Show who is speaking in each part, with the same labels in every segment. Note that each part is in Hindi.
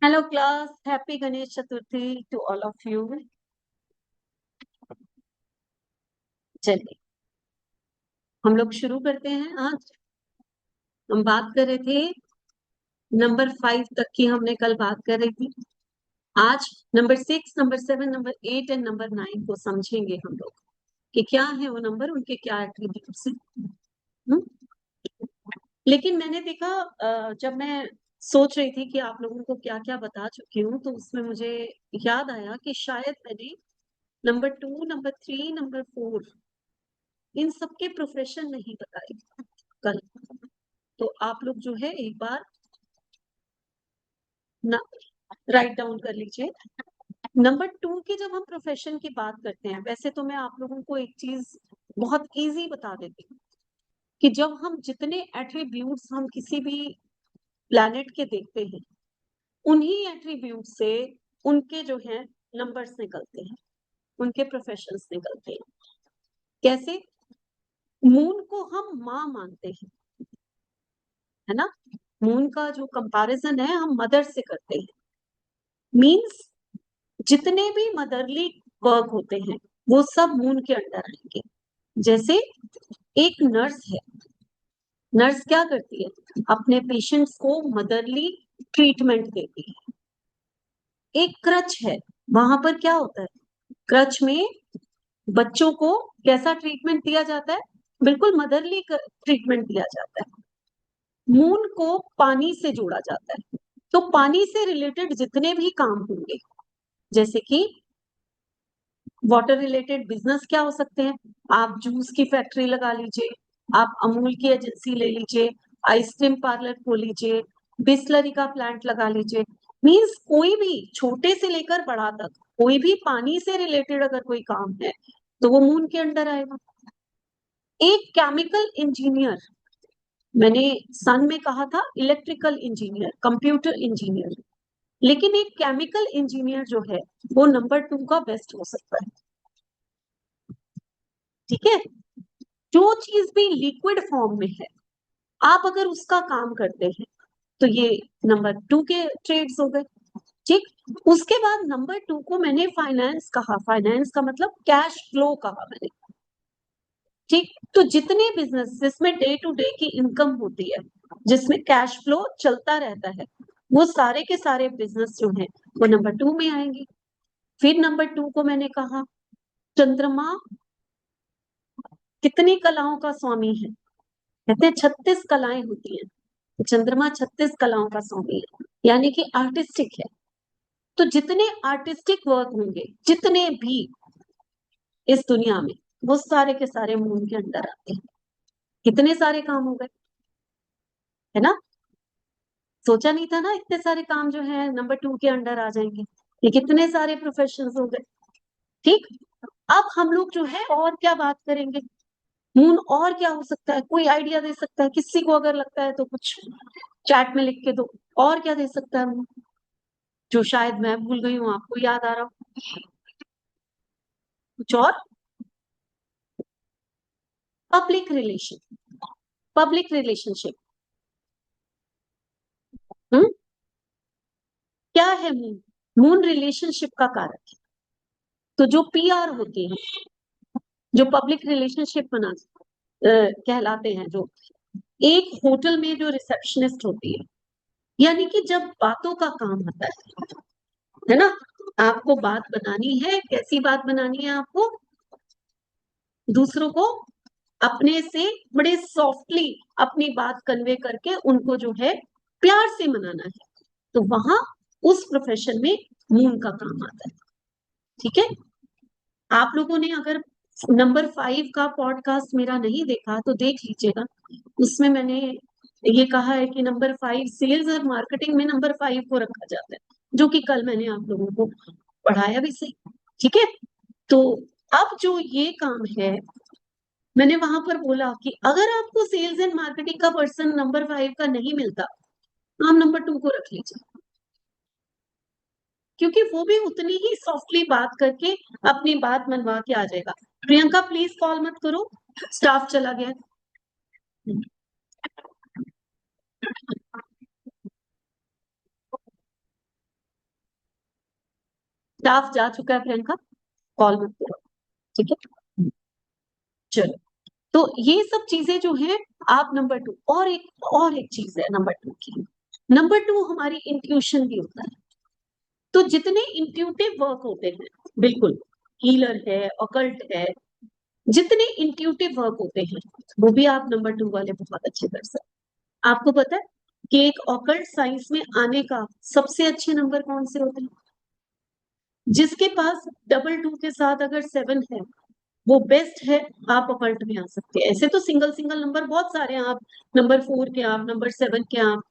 Speaker 1: Hello class, happy Ganesh Chaturthi to all of you. चलिए हम लोग शुरू करते हैं। आज हम बात कर रहे थे नंबर 5 तक की, हमने कल बात कर रही थी। आज number 6, number 7, number 8 and number 9 को समझेंगे हम लोग कि क्या है वो नंबर, उनके क्या एट्रीब्यूट्स हैं। हम्म? लेकिन मैंने देखा, जब मैं सोच रही थी कि आप लोगों को क्या क्या बता चुकी हूँ, तो उसमें मुझे याद आया कि शायद मैंने नंबर 2, नंबर 3, नंबर 4 इन सबके प्रोफेशन नहीं बताए कल। तो आप लोग जो है एक बार ना राइट डाउन कर लीजिए। नंबर 2 की जब हम प्रोफेशन की बात करते हैं, वैसे तो मैं आप लोगों को एक चीज बहुत इजी बता देती हूँ कि जब हम जितने एट्रीब्यूट्स हम किसी भी प्लैनेट के देखते हैं, उन्हीं एट्रीब्यूट से उनके जो है नंबर्स निकलते हैं, उनके प्रोफेशंस निकलते हैं। कैसे? मून को हम माँ मानते हैं, है ना। मून का जो कंपैरिजन है हम मदर से करते हैं। मींस जितने भी मदरली वर्क होते हैं वो सब मून के अंडर आएंगे। जैसे एक नर्स है, नर्स क्या करती है? अपने पेशेंट्स को मदरली ट्रीटमेंट देती है। एक क्रच है, वहां पर क्या होता है? क्रच में बच्चों को कैसा ट्रीटमेंट दिया जाता है? बिल्कुल मदरली ट्रीटमेंट दिया जाता है। मून को पानी से जोड़ा जाता है, तो पानी से रिलेटेड जितने भी काम होंगे, जैसे कि वाटर रिलेटेड बिजनेस क्या हो सकते हैं? आप जूस की फैक्ट्री लगा लीजिए, आप अमूल की एजेंसी ले लीजिए, आइसक्रीम पार्लर खोल लीजिए, बिस्लरी का प्लांट लगा लीजिए। मींस कोई भी छोटे से लेकर बड़ा तक कोई भी पानी से रिलेटेड अगर कोई काम है तो वो मून के अंडर आएगा। एक केमिकल इंजीनियर, मैंने सन में कहा था इलेक्ट्रिकल इंजीनियर, कंप्यूटर इंजीनियर, लेकिन एक केमिकल इंजीनियर जो है वो नंबर 2 का बेस्ट हो सकता है। ठीक है। जो चीज भी लिक्विड फॉर्म में है, आप अगर उसका काम करते हैं तो ये नंबर 2 के ट्रेड्स हो गए। ठीक। उसके बाद नंबर 2 को मैंने फाइनेंस कहा, फाइनेंस का मतलब कैश फ्लो कहा मैंने। ठीक। तो जितने बिजनेस जिसमें डे टू डे की इनकम होती है, जिसमें कैश फ्लो चलता रहता है, वो सारे के सारे बिजनेस जो है वो नंबर 2 में आएंगे। फिर नंबर 2 को मैंने कहा चंद्रमा कितनी कलाओं का स्वामी है? कहते हैं 36 कलाएं होती हैं। चंद्रमा 36 कलाओं का स्वामी है, यानी कि आर्टिस्टिक है। तो जितने आर्टिस्टिक वर्क होंगे, जितने भी इस दुनिया में, वो सारे के सारे मून के अंदर आते हैं। कितने सारे काम हो गए, है ना। सोचा नहीं था ना इतने सारे काम जो है नंबर 2 के अंडर आ जाएंगे। ये कितने सारे प्रोफेशंस हो गए। ठीक। अब हम लोग जो है और क्या बात करेंगे? मून और क्या हो सकता है? कोई आइडिया दे सकता है? किसी को अगर लगता है तो कुछ चैट में लिख के दो। और क्या दे सकता है मून, जो शायद मैं भूल गई हूँ, आपको याद आ रहा हो कुछ और? Public relation, public relationship. Hmm. क्या है मून? मून रिलेशनशिप का कारक है। तो जो पीआर होते हैं, जो पब्लिक रिलेशनशिप कहलाते हैं, जो एक होटल में जो रिसेप्शनिस्ट होती है, यानी कि जब बातों का काम आता है ना, आपको बात बनानी है, कैसी बात बनानी है आपको? दूसरों को अपने से बड़े सॉफ्टली अपनी बात कन्वे करके उनको जो है प्यार से मनाना है, तो वहां उस प्रोफेशन में मून का काम आता है। ठीक है। आप लोगों ने अगर नंबर 5 का पॉडकास्ट मेरा नहीं देखा तो देख लीजिएगा। उसमें मैंने ये कहा है कि नंबर 5 सेल्स और मार्केटिंग में नंबर 5 को रखा जाता है, जो कि कल मैंने आप लोगों को पढ़ाया भी सही। ठीक है। तो अब जो ये काम है, मैंने वहां पर बोला कि अगर आपको सेल्स एंड मार्केटिंग का पर्सन नंबर 5 का नहीं मिलता, तो आप नंबर 2 को रख लीजिए, क्योंकि वो भी उतनी ही सॉफ्टली बात करके अपनी बात मनवा के आ जाएगा। प्रियंका प्लीज कॉल मत करो, स्टाफ चला गया। स्टाफ जा चुका है प्रियंका, कॉल मत करो, ठीक है। चलो, तो ये सब चीजें जो है आप नंबर टू, और एक चीज है नंबर टू की, नंबर टू हमारी इंट्यूशन भी होता है। तो जितने इंट्यूटिव वर्क होते हैं, बिल्कुल हीलर है, ऑकल्ट है, जितने इंट्यूटिव वर्क होते हैं वो भी आप नंबर टू वाले बहुत अच्छे कर सकते हैं। आपको पता है कि एक ऑकल्ट साइंस में आने का सबसे अच्छे नंबर कौन से होते हैं? जिसके पास डबल टू के साथ अगर 7 है वो बेस्ट है, आप ऑकल्ट में आ सकते हैं। ऐसे तो सिंगल सिंगल नंबर बहुत सारे हैं, आप नंबर 4 के, आप नंबर 7 के, आप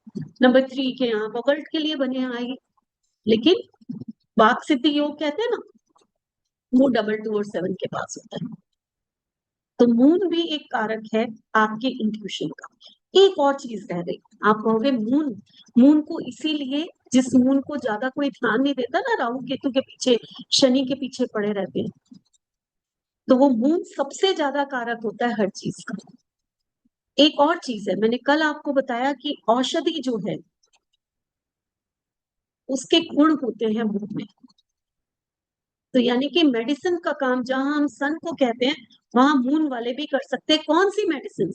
Speaker 1: नंबर 3 के, आप ऑकल्ट के लिए बने आएंगे। लेकिन वाक सिद्धि योग कहते हैं ना, वो डबल टू और 7 के पास होता है। तो मून भी एक कारक है आपके इंट्यूशन का। एक और चीज रह गई, आप कहोगे मून, मून को इसीलिए, जिस मून को ज्यादा कोई ध्यान नहीं देता ना, राहु केतु के पीछे, शनि के पीछे पड़े रहते हैं, तो वो मून सबसे ज्यादा कारक होता है हर चीज का। एक और चीज है, मैंने कल आपको बताया कि औषधि जो है उसके गुण होते हैं मून में। तो यानी कि मेडिसिन का काम जहां हम सन को कहते हैं, वहां मून वाले भी कर सकते हैं। कौन सी मेडिसिन?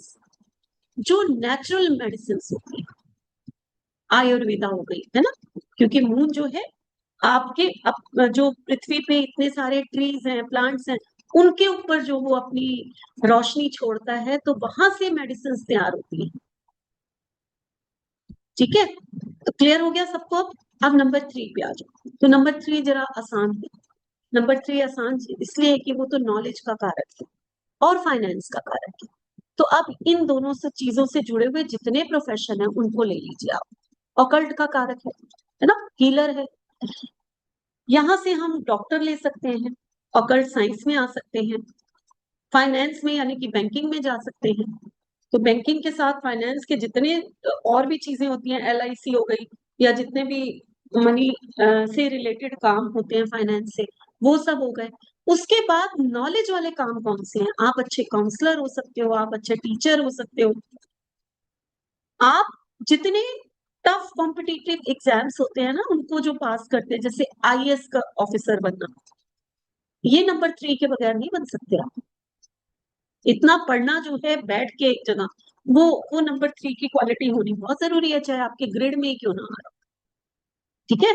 Speaker 1: जो नेचुरल मेडिसिन होती है, आयुर्वेदा हो गई है ना, क्योंकि मून जो है आपके जो पृथ्वी पे इतने सारे ट्रीज हैं, प्लांट्स हैं, उनके ऊपर जो वो अपनी रोशनी छोड़ता है, तो वहां से मेडिसिन तैयार होती है। ठीक है, तो क्लियर हो गया सबको। अब नंबर 3 पे आ जाओ। तो नंबर 3 जरा आसान है। नंबर 3 आसान इसलिए है कि वो तो नॉलेज का कारक है और फाइनेंस का कारक है। तो अब इन दोनों से चीजों से जुड़े हुए जितने प्रोफेशन है उनको ले लीजिए आप। ऑकल्ट का कारक है ना, हीलर है। यहां से हम डॉक्टर ले सकते हैं, ऑकल्ट साइंस में आ सकते हैं, फाइनेंस में यानी कि बैंकिंग में जा सकते हैं। तो बैंकिंग के साथ फाइनेंस के जितने और भी चीजें होती हैं, LIC हो गई, या जितने भी मनी से रिलेटेड काम होते हैं फाइनेंस से, वो सब हो गए। उसके बाद नॉलेज वाले काम कौन से हैं? आप अच्छे काउंसलर हो सकते हो, आप अच्छे टीचर हो सकते हो, आप जितने टफ कॉम्पिटिटिव एग्जाम्स होते हैं ना उनको जो पास करते हैं, जैसे IAS का ऑफिसर बनना, ये नंबर 3 के बगैर नहीं बन सकते आप। इतना पढ़ना जो है बैठ के एक जगह, वो नंबर 3 की क्वालिटी होनी बहुत जरूरी है, चाहे आपके ग्रेड में ही क्यों ना आ रहा। ठीक है,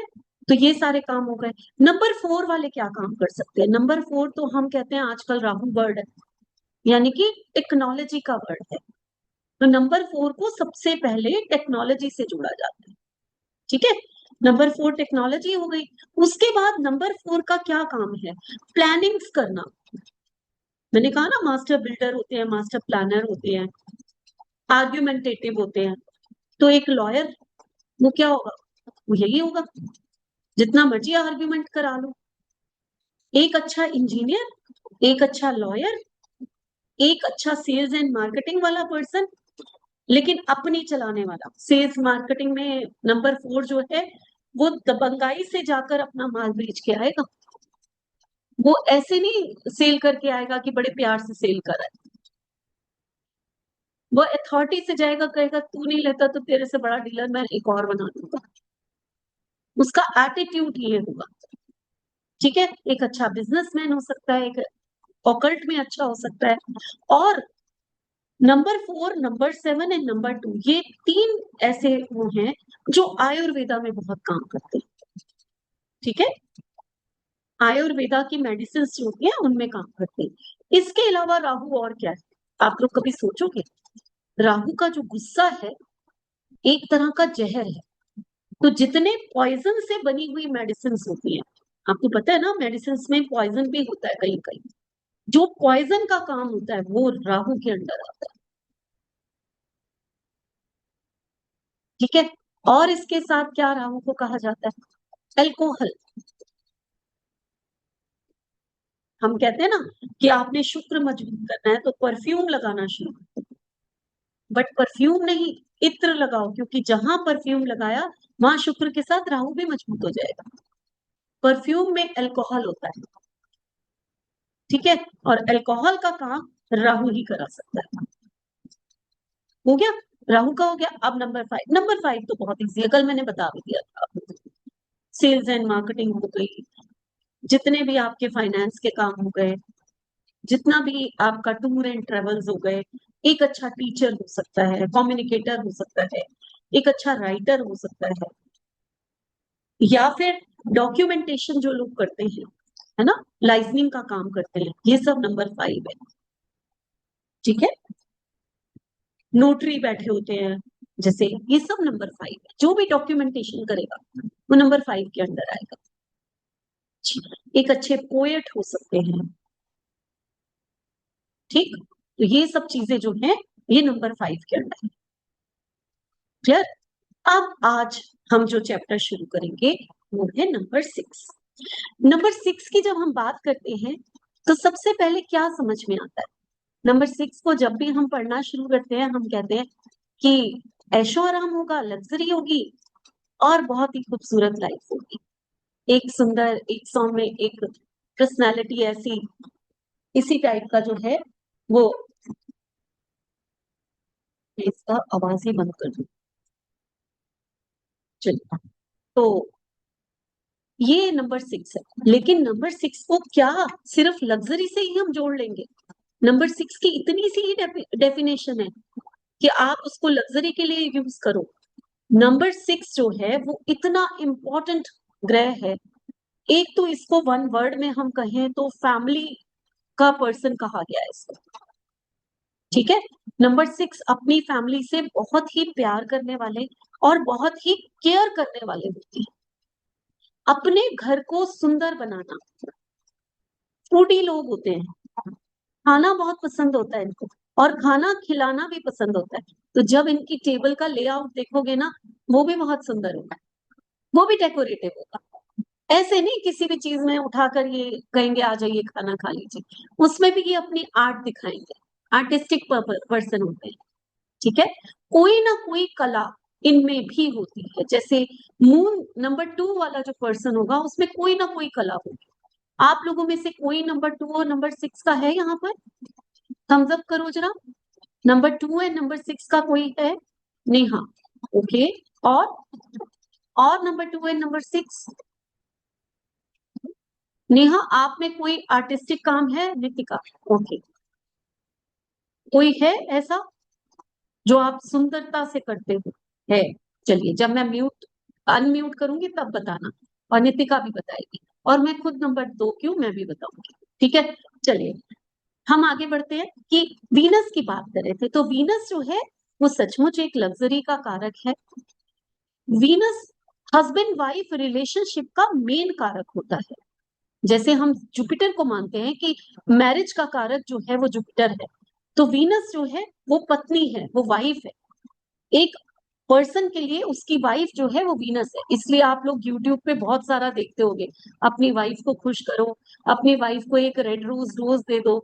Speaker 1: तो ये सारे काम हो गए। नंबर 4 वाले क्या काम कर सकते हैं? नंबर 4 तो हम कहते हैं आजकल राहु वर्ड है, यानी कि टेक्नोलॉजी का वर्ड है। तो नंबर 4 को सबसे पहले टेक्नोलॉजी से जोड़ा जाता है। ठीक है, नंबर 4 टेक्नोलॉजी हो गई। उसके बाद नंबर 4 का क्या काम है? प्लानिंग्स करना। मैंने कहा ना, मास्टर बिल्डर होते हैं, मास्टर प्लानर होते हैं, आर्ग्यूमेंटेटिव होते हैं। तो एक लॉयर, वो क्या होगा? वो यही होगा, जितना मर्जी आर्ग्यूमेंट करा लो। एक अच्छा इंजीनियर, एक अच्छा लॉयर, एक अच्छा सेल्स एंड मार्केटिंग वाला पर्सन, लेकिन अपनी चलाने वाला। सेल्स मार्केटिंग में नंबर 4 जो है वो दबंगाई से जाकर अपना माल बेच के आएगा। वो ऐसे नहीं सेल करके आएगा कि बड़े प्यार से सेल कर आए। वो अथॉरिटी से जाएगा, कहेगा तू नहीं लेता तो तेरे से बड़ा डीलर मैं एक और बना दूंगा। उसका एटीट्यूड ये होगा। ठीक है, एक अच्छा बिजनेसमैन हो सकता है, एक ऑकल्ट में अच्छा हो सकता है। और नंबर 4, नंबर 7 एंड नंबर 2, ये 3 ऐसे वो हैं जो आयुर्वेदा में बहुत काम करते हैं। ठीक है, आयुर्वेदा की मेडिसिन जो होती है उनमें काम करते हैं। इसके अलावा राहु और क्या है आप लोग कभी सोचोगे? राहु का जो गुस्सा है एक तरह का जहर है। तो जितने पॉइजन से बनी हुई मेडिसिन होती हैं, आपको पता है ना मेडिसिन में पॉइजन भी होता है कहीं कहीं, जो पॉइजन का काम होता है वो राहु के अंडर आता है। ठीक है, और इसके साथ क्या राहु को कहा जाता है? अल्कोहल। हम कहते हैं ना कि आपने शुक्र मजबूत करना है तो परफ्यूम लगाना शुरू, बट परफ्यूम नहीं, इत्र लगाओ, क्योंकि जहां परफ्यूम लगाया वहां शुक्र के साथ राहु भी मजबूत हो जाएगा। परफ्यूम में अल्कोहल होता है। ठीक है, और अल्कोहल का काम राहु ही करा सकता है। हो गया, राहु का हो गया। अब नंबर 5, नंबर 5 तो बहुत इजी है, कल मैंने बता भी दिया था। सेल्स एंड मार्केटिंग हो गई, जितने भी आपके फाइनेंस के काम हो गए, जितना भी आपका टूर एंड ट्रेवल्स हो गए, एक अच्छा टीचर हो सकता है, कम्युनिकेटर हो सकता है, एक अच्छा राइटर हो सकता है, या फिर डॉक्यूमेंटेशन जो लोग करते हैं, है ना, लाइजनिंग का काम करते हैं, ये सब नंबर 5 है। ठीक है, नोटरी बैठे होते हैं, जैसे ये सब नंबर 5 है। जो भी डॉक्यूमेंटेशन करेगा वो नंबर 5 के अंदर आएगा। एक अच्छे पोएट हो सकते हैं। ठीक, तो ये सब चीजें जो है ये नंबर 5 के अंदर है। क्लियर? अब आज हम जो चैप्टर शुरू करेंगे वो है नंबर 6। नंबर 6 की जब हम बात करते हैं तो सबसे पहले क्या समझ में आता है? नंबर 6 को जब भी हम पढ़ना शुरू करते हैं हम कहते हैं कि ऐशो आराम होगा, लग्जरी होगी और बहुत ही खूबसूरत लाइफ होगी। एक सुंदर, एक सौम्य, एक पर्सनालिटी ऐसी, इसी टाइप का जो है वो। इसका आवाज ही बंद कर दूं? चलिए, तो ये नंबर 6 है। लेकिन नंबर 6 को क्या सिर्फ लग्जरी से ही हम जोड़ लेंगे? नंबर 6 की इतनी सी ही डेफिनेशन है कि आप उसको लग्जरी के लिए यूज करो। नंबर 6 जो है वो इतना इंपॉर्टेंट ग्रह है। एक तो इसको वन वर्ड में हम कहें तो फैमिली का पर्सन कहा गया है इसको। ठीक है, नंबर 6 अपनी फैमिली से बहुत ही प्यार करने वाले और बहुत ही केयर करने वाले होते हैं। अपने घर को सुंदर बनाना, फूडी लोग होते हैं, खाना बहुत पसंद होता है इनको और खाना खिलाना भी पसंद होता है। तो जब इनकी टेबल का लेआउट देखोगे ना, वो भी बहुत सुंदर होगा, वो भी डेकोरेटिव होगा। ऐसे नहीं किसी भी चीज में उठाकर ये कहेंगे आ जाइए खाना खा लीजिए, उसमें भी ये अपनी आर्ट दिखाएंगे। आर्टिस्टिक पर्सन होते हैं। ठीक है, कोई ना कोई कला इनमें भी होती है। जैसे मून नंबर 2 वाला जो पर्सन होगा उसमें कोई ना कोई कला होगी। आप लोगों में से कोई नंबर 2 और नंबर 6 का है यहाँ पर? थम्स अप करो जरा। नंबर 2 एंड नंबर 6 का कोई है? नेहा, ओके। और और नंबर 2 एंड नंबर 6? नेहा, आप में कोई आर्टिस्टिक काम है? नितिका, ओके। कोई है ऐसा जो आप सुंदरता से करते हो? है? चलिए, जब मैं म्यूट अनम्यूट करूंगी तब बताना, और नितिका भी बताएगी, और मैं खुद नंबर 2 क्यों मैं भी बताऊंगी। ठीक है, चलिए हम आगे बढ़ते हैं कि वीनस की बात कर रहे थे। तो वीनस जो है वो सचमुच एक लग्जरी का कारक है। वीनस हस्बैंड वाइफ रिलेशनशिप का मेन कारक होता है। जैसे हम जुपिटर को मानते हैं कि मैरिज का कारक जो है वो जुपिटर है, तो वीनस जो है वो पत्नी है, वो वाइफ है। एक पर्सन के लिए उसकी वाइफ जो है वो वीनस है। इसलिए आप लोग यूट्यूब पे बहुत सारा देखते होंगे, अपनी वाइफ को खुश करो, अपनी वाइफ को एक रेड रोज दे दो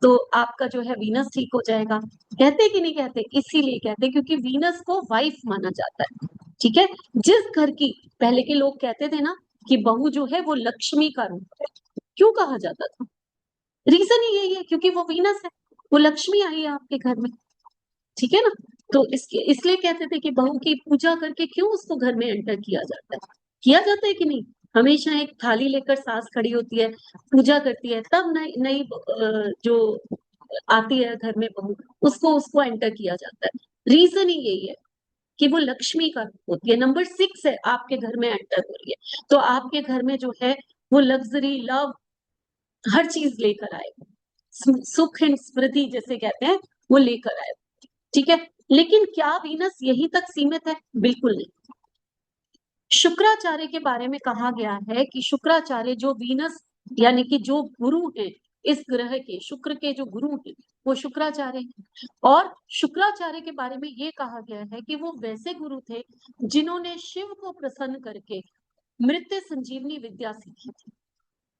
Speaker 1: तो आपका जो है वीनस ठीक हो जाएगा। कहते कि नहीं कहते? इसीलिए कहते क्योंकि वीनस को वाइफ माना जाता है। ठीक है, जिस घर की, पहले के लोग कहते थे ना कि बहू जो है वो लक्ष्मी का रूप है। क्यों कहा जाता था? रीजन ही यही है क्योंकि वो वीनस है, वो लक्ष्मी आई है आपके घर में। ठीक है ना, तो इसके इसलिए कहते थे कि बहू की पूजा करके क्यों उसको घर में एंटर किया जाता है। किया जाता है कि नहीं? हमेशा एक थाली लेकर सास खड़ी होती है, पूजा करती है, तब नई नई जो आती है घर में बहू, उसको उसको एंटर किया जाता है। रीजन ही यही है कि वो लक्ष्मी का रूप होती है। नंबर 6 है, आपके घर में एंटर हो रही है, तो आपके घर में जो है वो लग्जरी, लव, हर चीज लेकर आए, सुख एंड समृद्धि जैसे कहते हैं वो लेकर आए। ठीक है, लेकिन क्या वीनस यहीं तक सीमित है? बिल्कुल नहीं। शुक्राचार्य के बारे में कहा गया है कि शुक्राचार्य जो वीनस यानी कि जो गुरु है इस ग्रह के, शुक्र के जो गुरु हैं वो शुक्राचार्य हैं। और शुक्राचार्य के बारे में ये कहा गया है कि वो वैसे गुरु थे जिन्होंने शिव को प्रसन्न करके मृत्यु संजीवनी विद्या सीखी थी।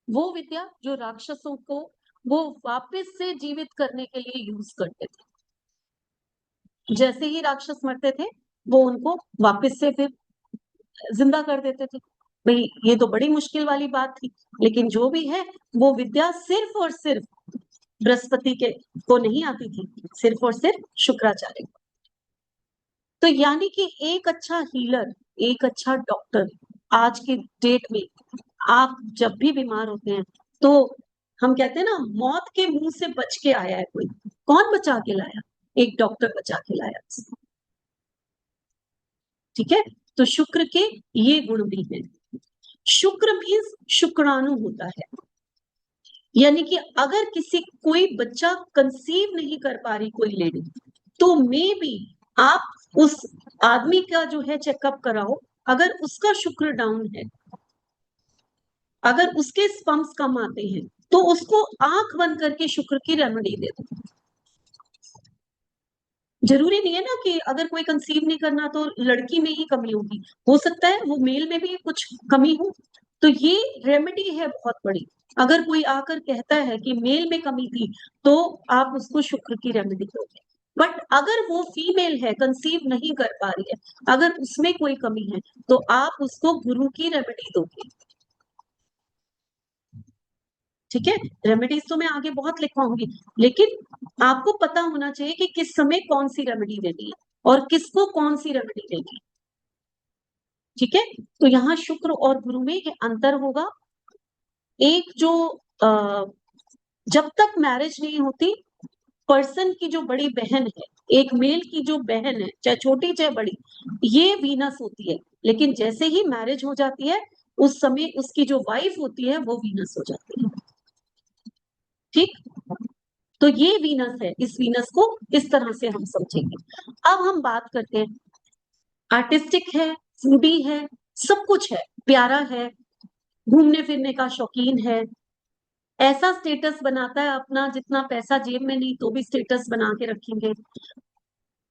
Speaker 1: वो विद्या जो राक्षसों को वो वापस से जीवित करने के लिए यूज करते थे। जैसे ही राक्षस मरते थे वो उनको वापस से फिर जिंदा कर देते थे। भाई ये तो बड़ी मुश्किल वाली बात थी, लेकिन जो भी है वो विद्या सिर्फ और सिर्फ बृहस्पति के को नहीं आती थी, सिर्फ और सिर्फ शुक्राचार्य को। तो यानी कि एक अच्छा हीलर, एक अच्छा डॉक्टर आज के डेट में आप जब भी बीमार होते हैं तो हम कहते हैं ना, मौत के मुंह से बच के आया है कोई। कौन बचा के लाया? एक डॉक्टर बचा के लाया। ठीक है, तो शुक्र के ये गुण भी है। शुक्र भी शुक्राणु होता है, यानी कि अगर किसी कोई बच्चा कंसीव नहीं कर पा रही कोई लेडी, तो मे बी आप उस आदमी का जो है चेकअप कराओ। अगर उसका शुक्र डाउन है, अगर उसके स्पम्स कम आते हैं, तो उसको आंख बंद करके शुक्र की रेमेडी दे दो। जरूरी नहीं है ना कि अगर कोई कंसीव नहीं करना तो लड़की में ही कमी होगी, हो सकता है वो मेल में भी कुछ कमी हो। तो ये रेमेडी है बहुत बड़ी। अगर कोई आकर कहता है कि मेल में कमी थी, तो आप उसको शुक्र की रेमेडी दोगे। बट अगर वो फीमेल है, कंसीव नहीं कर पा रही है, अगर उसमें कोई कमी है, तो आप उसको गुरु की रेमेडी दोगे। ठीक है, रेमेडीज तो मैं आगे बहुत लिखवाऊंगी, लेकिन आपको पता होना चाहिए कि किस समय कौन सी रेमेडी देनी है और किसको कौन सी रेमेडी देनी है। ठीक है, तो यहाँ शुक्र और गुरु में ये अंतर होगा। एक जो जब तक मैरिज नहीं होती, पर्सन की जो बड़ी बहन है, एक मेल की जो बहन है, चाहे छोटी चाहे बड़ी, ये वीनस होती है। लेकिन जैसे ही मैरिज हो जाती है, उस समय उसकी जो वाइफ होती है वो वीनस हो जाती है। ठीक, तो ये वीनस है, इस वीनस को इस तरह से हम समझेंगे। अब हम बात करते हैं, आर्टिस्टिक है, फूडी है, सब कुछ है, प्यारा है, घूमने फिरने का शौकीन है, ऐसा स्टेटस बनाता है अपना, जितना पैसा जेब में नहीं तो भी स्टेटस बना के रखेंगे।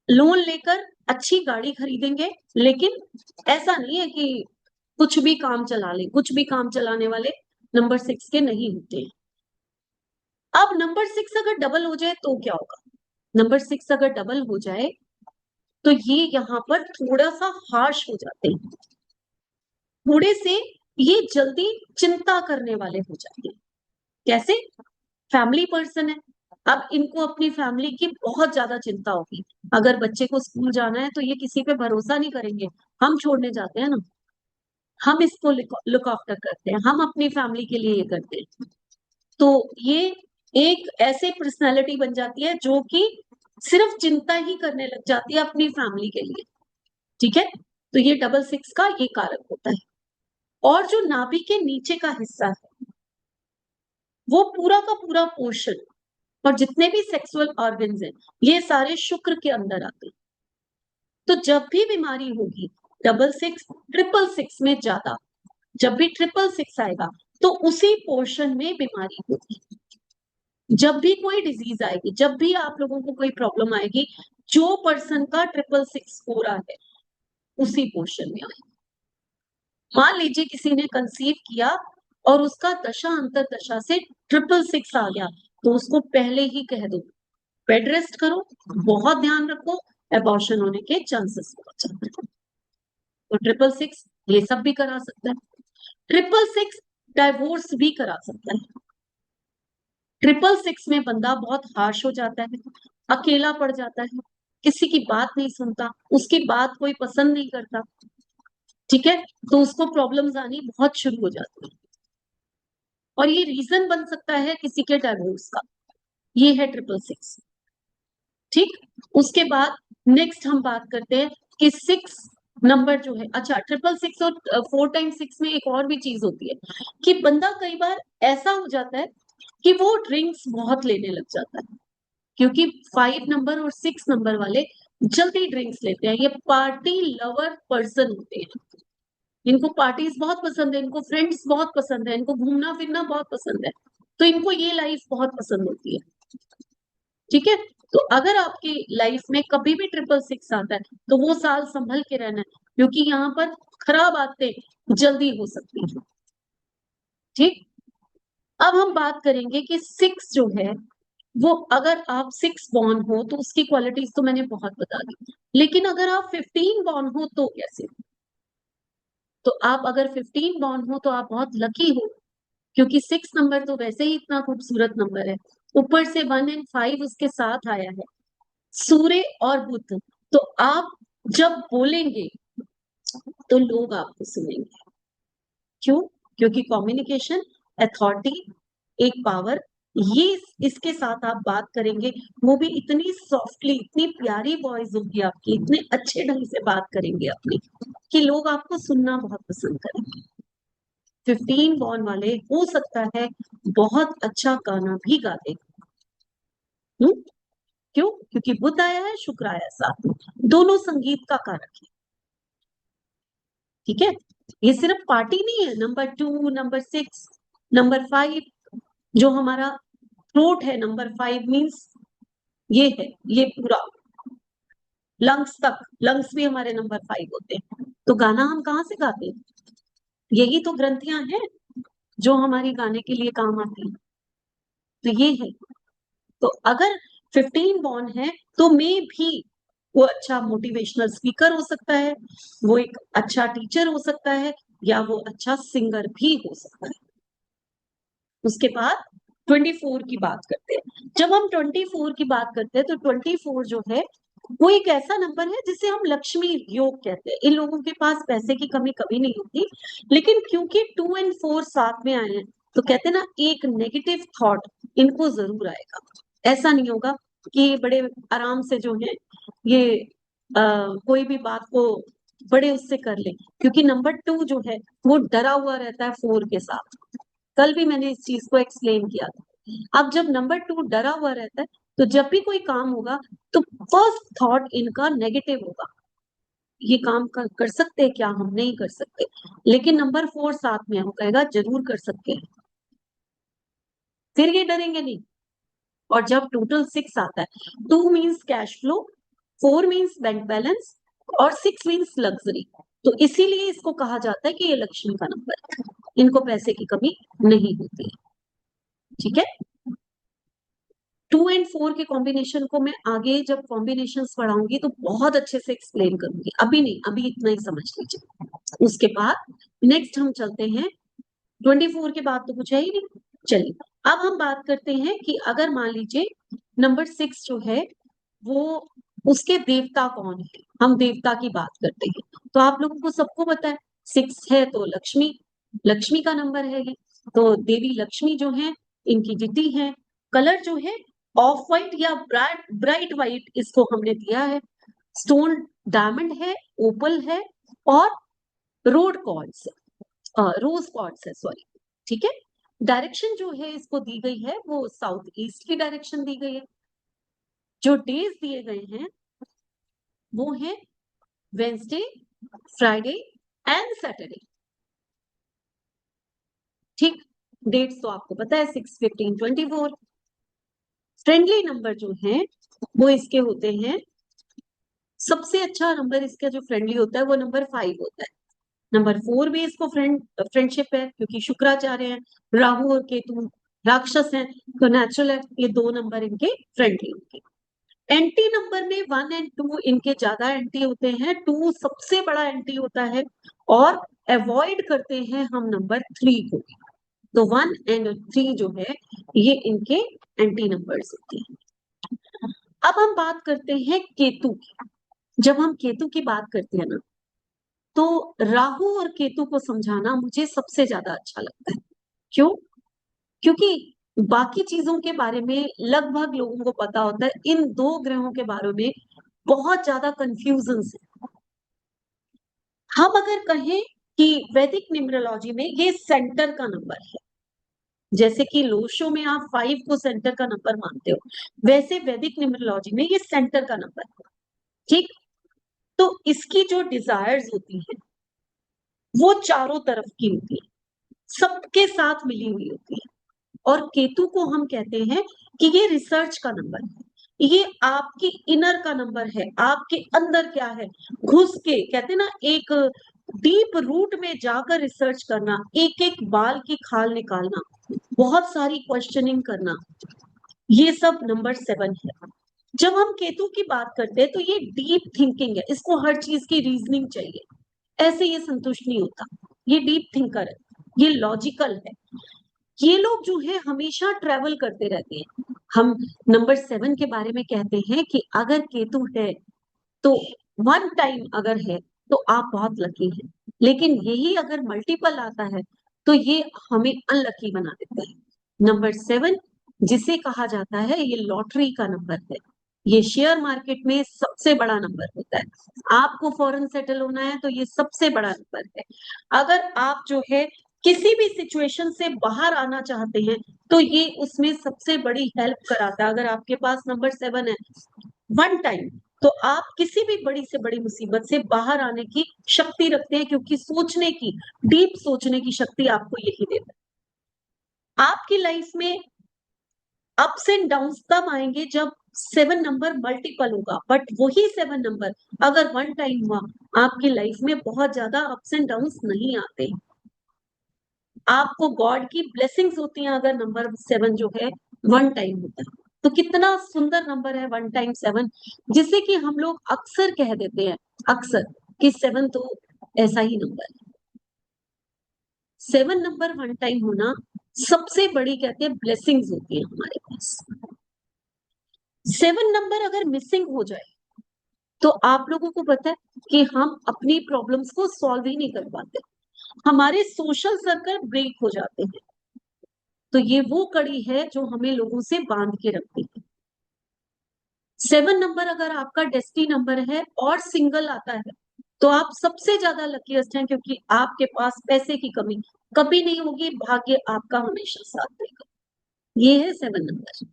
Speaker 1: लोन लेकर अच्छी गाड़ी खरीदेंगे, लेकिन ऐसा नहीं है कि कुछ भी काम चला ले। कुछ भी काम चलाने वाले नंबर 6 के नहीं होते हैं। अब नंबर 6 अगर डबल हो जाए तो क्या होगा? नंबर 6 अगर डबल हो जाए तो ये यहाँ पर थोड़ा सा हार्श हो जाते हैं, थोड़े से ये जल्दी चिंता करने वाले हो जाते हैं। कैसे? फैमिली पर्सन है, अब इनको अपनी फैमिली की बहुत ज्यादा चिंता होगी। अगर बच्चे को स्कूल जाना है तो ये किसी पे भरोसा नहीं करेंगे। हम छोड़ने जाते हैं ना, हम इसको लुक आफ्टर करते हैं, हम अपनी फैमिली के लिए ये करते हैं। तो ये एक ऐसे पर्सनैलिटी बन जाती है जो कि सिर्फ चिंता ही करने लग जाती है अपनी फैमिली के लिए। ठीक है, तो ये डबल 6 का ये कारक होता है। और जो नाभि के नीचे का हिस्सा है, वो पूरा का पूरा पोर्शन और जितने भी सेक्सुअल ऑर्गन्स हैं, ये सारे शुक्र के अंदर आते हैं। तो जब भी बीमारी होगी डबल 6 ट्रिपल 6 में ज्यादा, जब भी ट्रिपल 6 आएगा तो उसी पोर्शन में बीमारी होगी। जब भी कोई डिजीज आएगी, जब भी आप लोगों को कोई प्रॉब्लम आएगी, जो पर्सन का ट्रिपल 6 हो रहा है उसी पोर्शन में आएगी। मान लीजिए किसी ने कंसीव किया और उसका दशा अंतर दशा से ट्रिपल 6 आ गया, तो उसको पहले ही कह दो बेड रेस्ट करो, बहुत ध्यान रखो, एबॉर्शन होने के चांसेस बहुत ज्यादा है। तो ट्रिपल 6 ये सब भी करा सकता है। ट्रिपल 6 डाइवोर्स भी करा सकता है। ट्रिपल 6 में बंदा बहुत हार्श हो जाता है, अकेला पड़ जाता है, किसी की बात नहीं सुनता, उसकी बात कोई पसंद नहीं करता। ठीक है, तो उसको प्रॉब्लम्स आनी बहुत शुरू हो जाती है, और ये रीजन बन सकता है किसी के डाइवोर्स का। ये है ट्रिपल 6। ठीक, उसके बाद नेक्स्ट हम बात करते हैं कि 6 नंबर जो है, अच्छा ट्रिपल 6 और 4 टाइम 6 में एक और भी चीज होती है कि बंदा कई बार ऐसा हो जाता है कि वो ड्रिंक्स बहुत लेने लग जाता है, क्योंकि 5 नंबर और 6 नंबर वाले जल्दी ड्रिंक्स लेते हैं। ये पार्टी लवर पर्सन होते हैं, इनको पार्टीज बहुत पसंद है, इनको फ्रेंड्स बहुत पसंद है, इनको घूमना फिरना बहुत पसंद है, तो इनको ये लाइफ बहुत पसंद होती है। ठीक है, तो अगर आपकी लाइफ में कभी भी ट्रिपल 6 आता है तो वो साल संभल के रहना है, क्योंकि यहाँ पर खराब आदतें जल्दी हो सकती है। ठीक, अब हम बात करेंगे कि 6 जो है, वो अगर आप 6 बॉर्न हो तो उसकी क्वालिटीज तो मैंने बहुत बता दी, लेकिन अगर आप 15 बॉर्न हो तो कैसे? तो आप अगर 15 बॉर्न हो तो आप बहुत लकी हो, क्योंकि 6 नंबर तो वैसे ही इतना खूबसूरत नंबर है, ऊपर से 1 एंड 5 उसके साथ आया है, सूर्य और बुध। तो आप जब बोलेंगे तो लोग आपको सुनेंगे। क्यों? क्योंकि कम्युनिकेशन, अथॉरिटी, एक पावर, ये इसके साथ आप बात करेंगे, वो भी इतनी सॉफ्टली, इतनी प्यारी वॉइस होगी आपकी, इतने अच्छे ढंग से बात करेंगे अपनी, कि लोग आपको सुनना बहुत पसंद करेंगे। 15 बॉर्न वाले हो सकता है बहुत अच्छा गाना भी गा दे। क्यों? क्योंकि बुध आया है, शुक्र आया है साथ में, दोनों संगीत का कारक है। ठीक है, ये सिर्फ पार्टी नहीं है। नंबर 2, नंबर 6, नंबर 5, जो हमारा थ्रोट है, नंबर 5 मीन्स ये है, ये पूरा लंग्स तक, लंग्स भी हमारे नंबर 5 होते हैं। तो गाना हम कहाँ से गाते हैं? यही तो ग्रंथियां हैं जो हमारी गाने के लिए काम आती है। तो ये है, तो अगर 15 बॉर्न है तो मे भी वो अच्छा मोटिवेशनल स्पीकर हो सकता है, वो एक अच्छा टीचर हो सकता है, या वो अच्छा सिंगर भी हो सकता है। उसके बाद 24 की बात करते हैं। जब हम 24 की बात करते हैं तो 24 जो है वो एक ऐसा नंबर है जिसे हम लक्ष्मी योग कहते हैं। इन लोगों के पास पैसे की कमी कभी नहीं होती, लेकिन क्योंकि 2 और 4 साथ में आए हैं तो कहते हैं ना, एक नेगेटिव थॉट इनको जरूर आएगा। ऐसा नहीं होगा कि बड़े आराम से जो है ये कोई भी बात को बड़े उससे कर ले, क्योंकि नंबर 2 जो है वो डरा हुआ रहता है 4 के साथ। कल भी मैंने इस चीज को एक्सप्लेन किया था। अब जब नंबर 2 डरा हुआ रहता है तो जब भी कोई काम होगा तो फर्स्ट थॉट इनका नेगेटिव होगा, ये काम कर सकते हैं क्या, हम नहीं कर सकते। लेकिन नंबर 4 साथ में वो कहेगा जरूर कर सकते हैं, फिर ये डरेंगे नहीं। और जब टोटल 6 आता है, 2 means cash flow, 4 means bank balance, और 6 मीन्स लग्जरी। तो इसीलिए इसको कहा जाता है कि ये लक्ष्मी का नंबर है, इनको पैसे की कमी नहीं होती। ठीक है, 2 और 4 के कॉम्बिनेशन को मैं आगे जब कॉम्बिनेशन पढ़ाऊंगी तो बहुत अच्छे से एक्सप्लेन करूंगी, अभी नहीं, अभी इतना ही समझ लीजिए। उसके बाद नेक्स्ट हम चलते हैं, 24 के बाद तो कुछ है ही नहीं। चलिए, अब हम बात करते हैं कि अगर मान लीजिए नंबर 6 जो है वो, उसके देवता कौन है, हम देवता की बात करते हैं तो आप लोगों को सबको पता है 6 है तो लक्ष्मी, लक्ष्मी का नंबर है ये। तो देवी लक्ष्मी जो है इनकी तिथि है। कलर जो है ऑफ व्हाइट या ब्राइट ब्राइट व्हाइट इसको हमने दिया है। स्टोन डायमंड है, ओपल है, और रोड कॉर्ड्स, रोज कॉर्ड्स है, सॉरी। ठीक है, डायरेक्शन जो है इसको दी गई है वो साउथ ईस्ट की डायरेक्शन दी गई है। जो डेज दिए गए हैं वो है वेंसडे, फ्राइडे एंड सैटरडे। ठीक, डेट्स तो आपको पता है 6, 15, 24। फ्रेंडली नंबर जो है वो इसके होते हैं, सबसे अच्छा नंबर इसका जो फ्रेंडली होता है वो नंबर 5 होता है। नंबर 4 भी इसको फ्रेंडशिप है, क्योंकि शुक्राचार्य है, राहु और केतु राक्षस हैं, तो नेचुरल है ये 2 नंबर इनके फ्रेंडली होंगे। एंटी नंबर में 1 और 2 इनके ज्यादा एंटी होते हैं, 2 सबसे बड़ा एंटी होता है, और अवॉइड करते हैं हम नंबर 3 को। तो 1 और 3 जो है ये इनके एंटी नंबर्स होते हैं। अब हम बात करते हैं केतु की। जब हम केतु की बात करते हैं ना, तो राहु और केतु को समझाना मुझे सबसे ज्यादा अच्छा लगता है। क्यों? क्योंकि बाकी चीजों के बारे में लगभग लोगों को पता होता है, इन 2 ग्रहों के बारे में बहुत ज्यादा कंफ्यूजन है। हम अगर कहें कि वैदिक न्यूमरोलॉजी में ये सेंटर का नंबर है, जैसे कि लोशो में आप 5 को सेंटर का नंबर मानते हो, वैसे वैदिक न्यूमरोलॉजी में ये सेंटर का नंबर है। ठीक, तो इसकी जो डिजायर्स होती है वो चारों तरफ की होती है, सबके साथ मिली हुई होती है। और केतु को हम कहते हैं कि ये रिसर्च का नंबर है, ये आपकी इनर का नंबर है, आपके अंदर क्या है घुस के, कहते हैं ना, एक डीप रूट में जाकर रिसर्च करना, एक एक बाल की खाल निकालना, बहुत सारी क्वेश्चनिंग करना, ये सब नंबर 7 है। जब हम केतु की बात करते हैं तो ये डीप थिंकिंग है, इसको हर चीज की रीजनिंग चाहिए, ऐसे ये संतुष्ट नहीं होता, ये डीप थिंकर है, ये लॉजिकल है। ये लोग जो है हमेशा ट्रेवल करते रहते हैं। हम नंबर 7 के बारे में कहते हैं कि अगर केतु है तो 1 टाइम अगर है तो आप बहुत लकी हैं, लेकिन यही अगर मल्टीपल आता है तो ये हमें अनलकी बना देता है। नंबर 7 जिसे कहा जाता है, ये लॉटरी का नंबर है, ये शेयर मार्केट में सबसे बड़ा नंबर होता है। आपको फॉरेन सेटल होना है तो ये सबसे बड़ा नंबर है। अगर आप जो है किसी भी सिचुएशन से बाहर आना चाहते हैं तो ये उसमें सबसे बड़ी हेल्प कराता है। अगर आपके पास नंबर 7 है वन टाइम, तो आप किसी भी बड़ी से बड़ी मुसीबत से बाहर आने की शक्ति रखते हैं, क्योंकि सोचने की, डीप सोचने की शक्ति आपको यही देता है। आपकी लाइफ में अप्स एंड डाउन्स तब आएंगे जब 7 नंबर मल्टीपल होगा, बट वही 7 नंबर अगर वन टाइम हुआ, आपकी लाइफ में बहुत ज्यादा अप्स एंड डाउन्स नहीं आते। आपको गॉड की ब्लेसिंग्स होती हैं अगर नंबर 7 जो है वन टाइम होता है। तो कितना सुंदर नंबर है वन टाइम 7, जिसे कि हम लोग अक्सर कह देते हैं, अक्सर, कि 7 तो ऐसा ही नंबर है। 7 नंबर वन टाइम होना सबसे बड़ी, कहते हैं, ब्लेसिंग्स होती है हमारे पास। 7 नंबर अगर मिसिंग हो जाए तो आप लोगों को पता है कि हम अपनी प्रॉब्लम्स को सॉल्व ही नहीं कर पाते, हमारे सोशल सर्कल ब्रेक हो जाते हैं। तो ये वो कड़ी है जो हमें लोगों से बांध के रखती है। 7 नंबर अगर आपका डेस्टी नंबर है और सिंगल आता है तो आप सबसे ज्यादा लकीस्ट हैं, क्योंकि आपके पास पैसे की कमी कभी नहीं होगी, भाग्य आपका हमेशा साथ देगा। ये है 7 नंबर,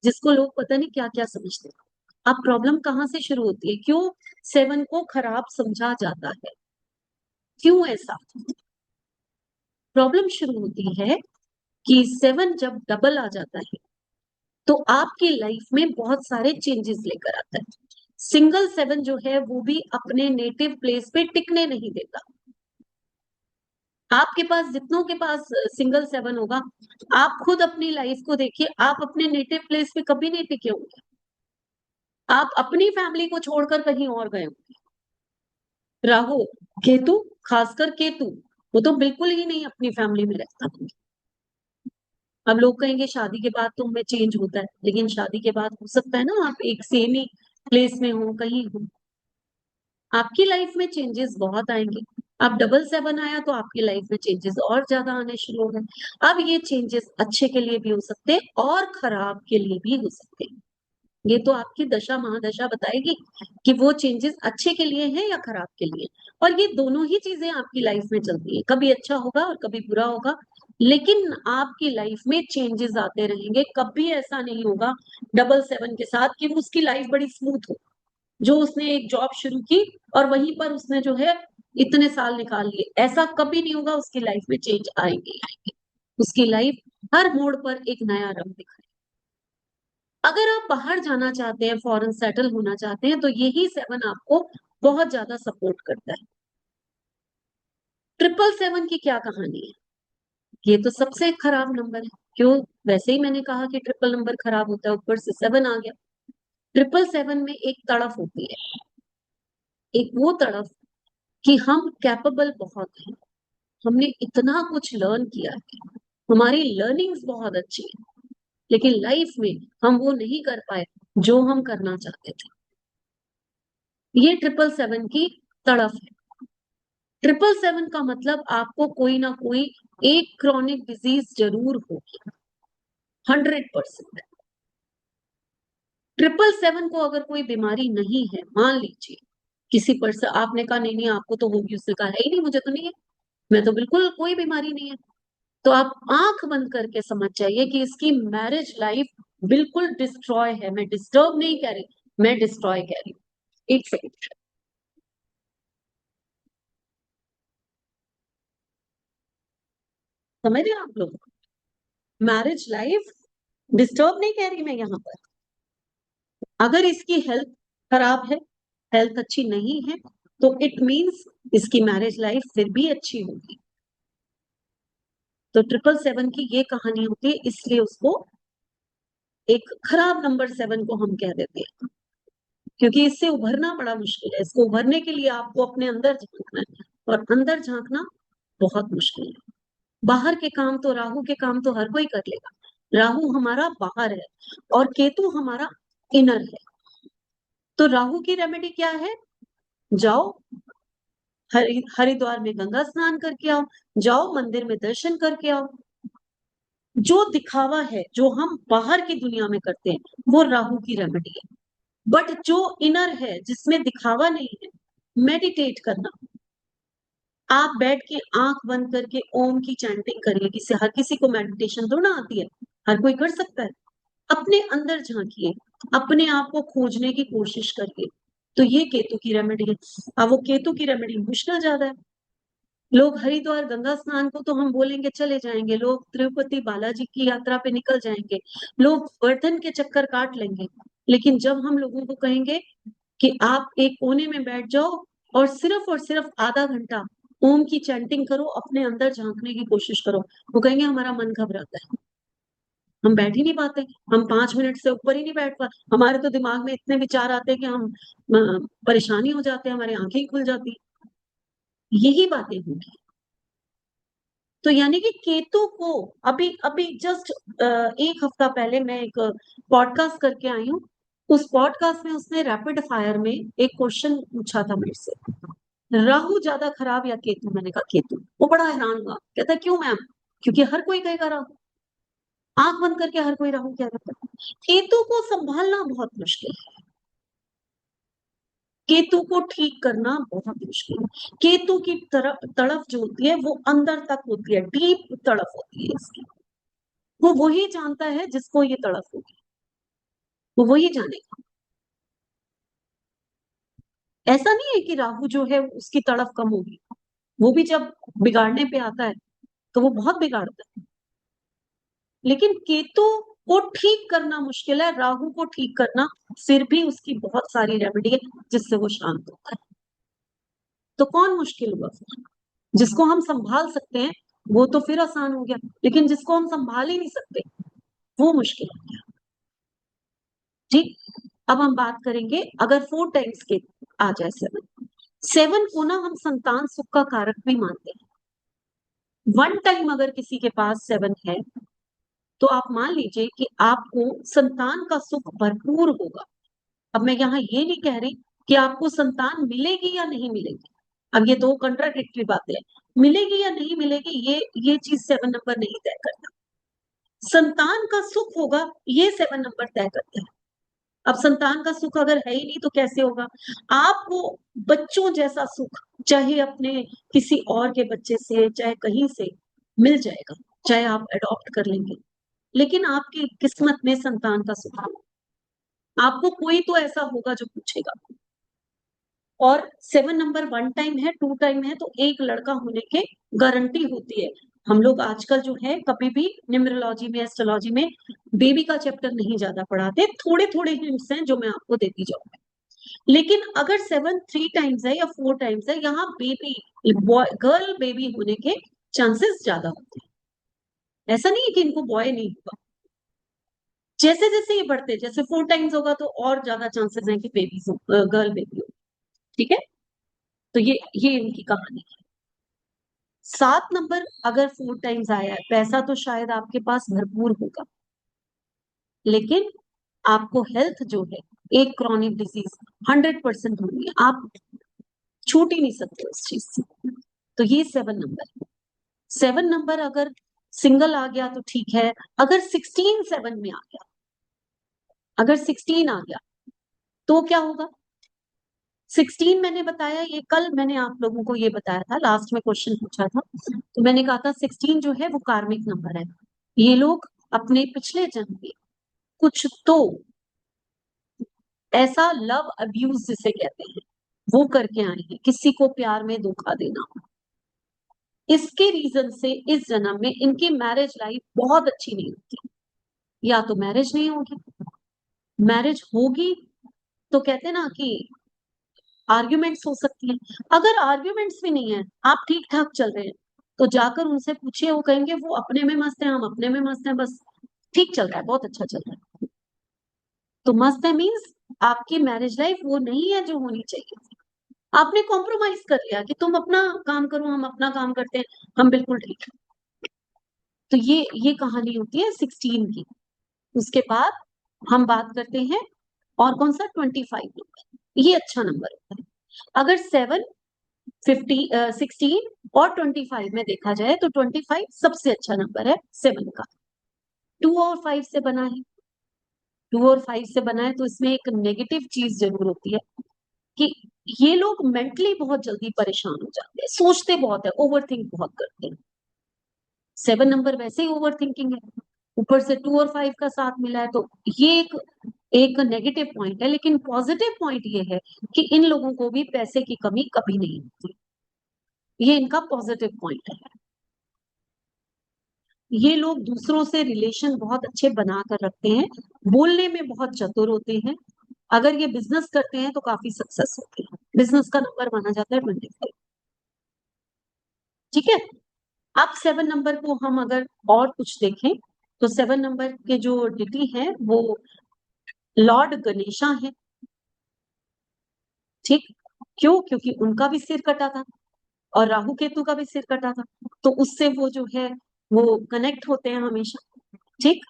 Speaker 1: जिसको लोग पता नहीं क्या क्या समझते हैं। अब प्रॉब्लम कहाँ से शुरू होती है, क्यों 7 को खराब समझा जाता है, क्यों ऐसा? प्रॉब्लम शुरू होती है कि 7 जब डबल आ जाता है तो आपकी लाइफ में बहुत सारे चेंजेस लेकर आता है। सिंगल 7 जो है वो भी अपने नेटिव प्लेस पे टिकने नहीं देता। आपके पास, जितनों के पास सिंगल 7 होगा, आप खुद अपनी लाइफ को देखिए, आप अपने नेटिव प्लेस पे कभी नहीं टिके होंगे, आप अपनी फैमिली को छोड़कर कहीं और गए होंगे। राहु, केतु, खासकर केतु, वो तो बिल्कुल ही नहीं अपनी फैमिली में रहता। अब लोग कहेंगे शादी के बाद तो उनमें चेंज होता है, लेकिन शादी के बाद हो सकता है ना आप एक सेम ही प्लेस में हो, कहीं हो, आपकी लाइफ में चेंजेस बहुत आएंगे। अब डबल 7 आया तो आपकी लाइफ में चेंजेस और ज्यादा आने शुरू हो गए। अब ये चेंजेस अच्छे के लिए भी हो सकते हैं और खराब के लिए भी हो सकते हैं। ये तो आपकी दशा महादशा बताएगी कि वो चेंजेस अच्छे के लिए हैं या खराब के लिए। और ये दोनों ही चीजें आपकी लाइफ में चलती है, कभी अच्छा होगा और कभी बुरा होगा, लेकिन आपकी लाइफ में चेंजेस आते रहेंगे। कभी ऐसा नहीं होगा डबल 7 के साथ कि उसकी लाइफ बड़ी स्मूथ हो, जो उसने एक जॉब शुरू की और वहीं पर उसने जो है इतने साल निकाल लिए, ऐसा कभी नहीं होगा। उसकी लाइफ में चेंज आएंगे ही आएंगे, उसकी लाइफ हर मोड़ पर एक नया रंग दिखाए। अगर आप बाहर जाना चाहते हैं, फॉरेन सेटल होना चाहते हैं, तो यही 7 आपको बहुत ज्यादा सपोर्ट करता है। 777 की क्या कहानी है? ये तो सबसे खराब नंबर है, क्यों? वैसे ही मैंने कहा कि ट्रिपल नंबर खराब होता है, ऊपर से 7 आ गया। 777 में एक तड़फ होती है, एक वो तड़फ कि हम कैपेबल बहुत हैं, हमने इतना कुछ लर्न किया है, हमारी लर्निंग्स बहुत अच्छी है, लेकिन लाइफ में हम वो नहीं कर पाए जो हम करना चाहते थे। ये 777 की तड़फ है। 777 का मतलब आपको कोई ना कोई एक क्रॉनिक डिजीज जरूर होगी, 100%। 777 को अगर कोई बीमारी नहीं है, मान लीजिए किसी पर्सन, आपने कहा नहीं नहीं आपको तो होगी, उसने कहा है ही नहीं, मुझे तो नहीं है, मैं तो बिल्कुल कोई बीमारी नहीं है, तो आप आंख बंद करके समझ जाइए कि इसकी मैरिज लाइफ बिल्कुल डिस्ट्रॉय है। मैं डिस्टर्ब नहीं कह रही, मैं डिस्ट्रॉय कह रही हूँ। एक सेकेंड, समझ रहे हैं आप लोग? मैरिज लाइफ डिस्टर्ब नहीं कह रही मैं यहाँ पर। अगर इसकी हेल्थ खराब है, हेल्थ अच्छी नहीं है, तो इट मीन्स इसकी मैरिज लाइफ फिर भी अच्छी होगी। तो 777 की ये कहानी होती है, इसलिए उसको एक खराब नंबर 7 को हम कह देते हैं, क्योंकि इससे उभरना बड़ा मुश्किल है। इसको उभरने के लिए आपको अपने अंदर झांकना है, और अंदर झांकना बहुत मुश्किल है। बाहर के काम तो, राहु के काम तो हर कोई कर लेगा, राहु हमारा बाहर है और केतु हमारा इनर है। तो राहु की रेमेडी क्या है? जाओ हरिद्वार में गंगा स्नान करके आओ, जाओ मंदिर में दर्शन करके आओ। जो दिखावा है, जो हम बाहर की दुनिया में करते हैं, वो राहु की रेमेडी है। बट जो इनर है, जिसमें दिखावा नहीं है, मेडिटेट करना। आप बैठ के आंख बंद करके ओम की चैंटिंग करिए। हर किसी को मेडिटेशन थोड़ा आती है, हर कोई कर सकता है। अपने अंदर झांकिए, अपने आप को खोजने की कोशिश करिए। तो ये केतु की रेमेडी है। अब वो केतु की रेमेडी मुश्किल ज्यादा है। लोग हरिद्वार गंगा स्नान को तो हम बोलेंगे चले जाएंगे, लोग तिरुपति बालाजी की यात्रा पे निकल जाएंगे, लोग वर्धन के चक्कर काट लेंगे। लेकिन जब हम लोगों को कहेंगे कि आप एक कोने में बैठ जाओ और सिर्फ आधा घंटा ओम की चैंटिंग करो, अपने अंदर झांकने की कोशिश करो, वो कहेंगे हमारा मन घबराता है, हम बैठ ही नहीं पाते, हम 5 मिनट से ऊपर ही नहीं बैठ पाते, हमारे तो दिमाग में इतने विचार आते हैं कि हम परेशानी हो जाते हैं, हमारी आंखें ही खुल जाती। यही बातें होंगी। तो यानी कि केतु को अभी अभी जस्ट 1 हफ्ता पहले मैं एक पॉडकास्ट करके आई हूँ। उस पॉडकास्ट में उसने रैपिड फायर में एक क्वेश्चन पूछा था मेरे से, राहु ज्यादा खराब या केतु? मैंने कहा केतु। वो बड़ा हैरान हुआ, कहता क्यों मैम? क्योंकि हर कोई कहेगा राहु, आंख बंद करके हर कोई राहु क्या करता है। केतु को संभालना बहुत मुश्किल है, केतु को ठीक करना बहुत मुश्किल है। केतु की तड़फ जो होती है वो अंदर तक होती है, डीप तड़फ होती है इसकी। वो वही जानता है जिसको ये तड़फ होगी, वो वही जानेगा। ऐसा नहीं है कि राहु जो है उसकी तड़फ कम होगी, वो भी जब बिगाड़ने पे आता है तो वो बहुत बिगाड़ता है। लेकिन केतु को ठीक करना मुश्किल है, राहु को ठीक करना फिर भी उसकी बहुत सारी रेमेडी है जिससे वो शांत होता है। तो कौन मुश्किल हुआ फिर? जिसको हम संभाल सकते हैं वो तो फिर आसान हो गया, लेकिन जिसको हम संभाल ही नहीं सकते वो मुश्किल हो गया। ठीक। अब हम बात करेंगे, अगर 4 टाइम्स के आ जाए 7, 7 को ना हम संतान सुख का कारक भी मानते हैं। 1 टाइम अगर किसी के पास 7 है तो आप मान लीजिए कि आपको संतान का सुख भरपूर होगा। अब मैं यहाँ ये नहीं कह रही कि आपको संतान मिलेगी या नहीं मिलेगी, अब ये दो कंट्राडिक्टरी बातें हैं। मिलेगी या नहीं मिलेगी ये चीज 7 नंबर नहीं तय करता। संतान का सुख होगा ये 7 नंबर तय करता है। अब संतान का सुख अगर है ही नहीं तो कैसे होगा? आपको बच्चों जैसा सुख चाहे अपने किसी और के बच्चे से चाहे कहीं से मिल जाएगा, चाहे आप अडॉप्ट कर लेंगे, लेकिन आपकी किस्मत में संतान का सुख होगा। आपको कोई तो ऐसा होगा जो पूछेगा। और 7 नंबर 1 टाइम है, 2 टाइम है, तो एक लड़का होने के गारंटी होती है। हम लोग आजकल जो है कभी भी न्यूमरोलॉजी में एस्ट्रोलॉजी में बेबी का चैप्टर नहीं ज्यादा पढ़ाते, थोड़े थोड़े हिंट्स हैं जो मैं आपको देती जाऊंगी। लेकिन अगर 7 3 टाइम्स है या 4 टाइम्स है, यहाँ बेबी गर्ल बेबी होने के चांसेस ज्यादा होते हैं। ऐसा नहीं है कि इनको बॉय नहीं होगा, जैसे जैसे ये बढ़ते, जैसे 4 टाइम्स होगा तो और ज्यादा चांसेस हैं कि बेबी गर्ल बेबी हो। ठीक है। तो ये इनकी कहानी है। 7 नंबर अगर 4 टाइम्स आया है, पैसा तो शायद आपके पास भरपूर होगा, लेकिन आपको हेल्थ जो है, एक क्रॉनिक डिजीज 100% होनी है, आप छूट ही नहीं सकते उस चीज से। तो ये 7 नंबर है। 7 नंबर अगर सिंगल आ गया तो ठीक है, अगर 16 7 में आ गया, अगर 16 आ गया तो क्या होगा? 16 मैंने बताया, ये कल मैंने आप लोगों को ये बताया था, लास्ट में क्वेश्चन पूछा था तो मैंने कहा था 16 जो है वो कार्मिक नंबर है। ये लोग अपने पिछले जन्म में कुछ तो ऐसा लव अब्यूज जिसे कहते हैं वो करके आए हैं, किसी को प्यार में धोखा देना। इसके रीजन से इस जन्म में इनकी मैरिज लाइफ बहुत अच्छी नहीं होती, या तो मैरिज नहीं होगी, मैरिज होगी तो कहते हैं ना कि आर्ग्यूमेंट्स हो सकती हैं। अगर आर्ग्यूमेंट्स भी नहीं है, आप ठीक ठाक चल रहे हैं, तो जाकर उनसे पूछिए, वो कहेंगे वो अपने में मस्त है, हम अपने में मस्त हैं, बस ठीक चल रहा है, बहुत अच्छा चल रहा है। तो मस्त है मीन्स आपकी मैरिज लाइफ वो नहीं है जो होनी चाहिए। आपने कॉम्प्रोमाइज कर लिया कि तुम अपना काम करो, हम अपना काम करते हैं, हम बिल्कुल ठीक है। तो ये कहानी होती है 16 की। उसके बाद हम बात करते हैं और कौन सा, 25 नंबर। ये अच्छा नंबर होता है। अगर 16 और 25 में देखा जाए तो 25 सबसे अच्छा नंबर है 7 का। 2 और 5 से बना है, 2 और 5 से बना है, तो इसमें एक नेगेटिव चीज जरूर होती है कि ये लोग मेंटली बहुत जल्दी परेशान हो जाते हैं, सोचते बहुत है, ओवर थिंक बहुत करते हैं। 7 नंबर वैसे ही ओवर थिंकिंग है, ऊपर से 2 और 5 का साथ मिला है, तो ये एक नेगेटिव पॉइंट है। लेकिन पॉजिटिव पॉइंट ये है कि इन लोगों को भी पैसे की कमी कभी नहीं होती, ये इनका पॉजिटिव पॉइंट है। ये लोग दूसरों से रिलेशन बहुत अच्छे बना कर रखते हैं, बोलने में बहुत चतुर होते हैं। अगर ये बिजनेस करते हैं तो काफी सक्सेस होते हैं। बिजनेस का नंबर माना जाता है 25। ठीक है, अब 7 नंबर को हम अगर और कुछ देखें तो 7 नंबर के जो डिटी है वो लॉर्ड गणेशा है। ठीक, क्यों? क्योंकि उनका भी सिर कटा था और राहु केतु का भी सिर कटा था, तो उससे वो जो है वो कनेक्ट होते हैं हमेशा। ठीक,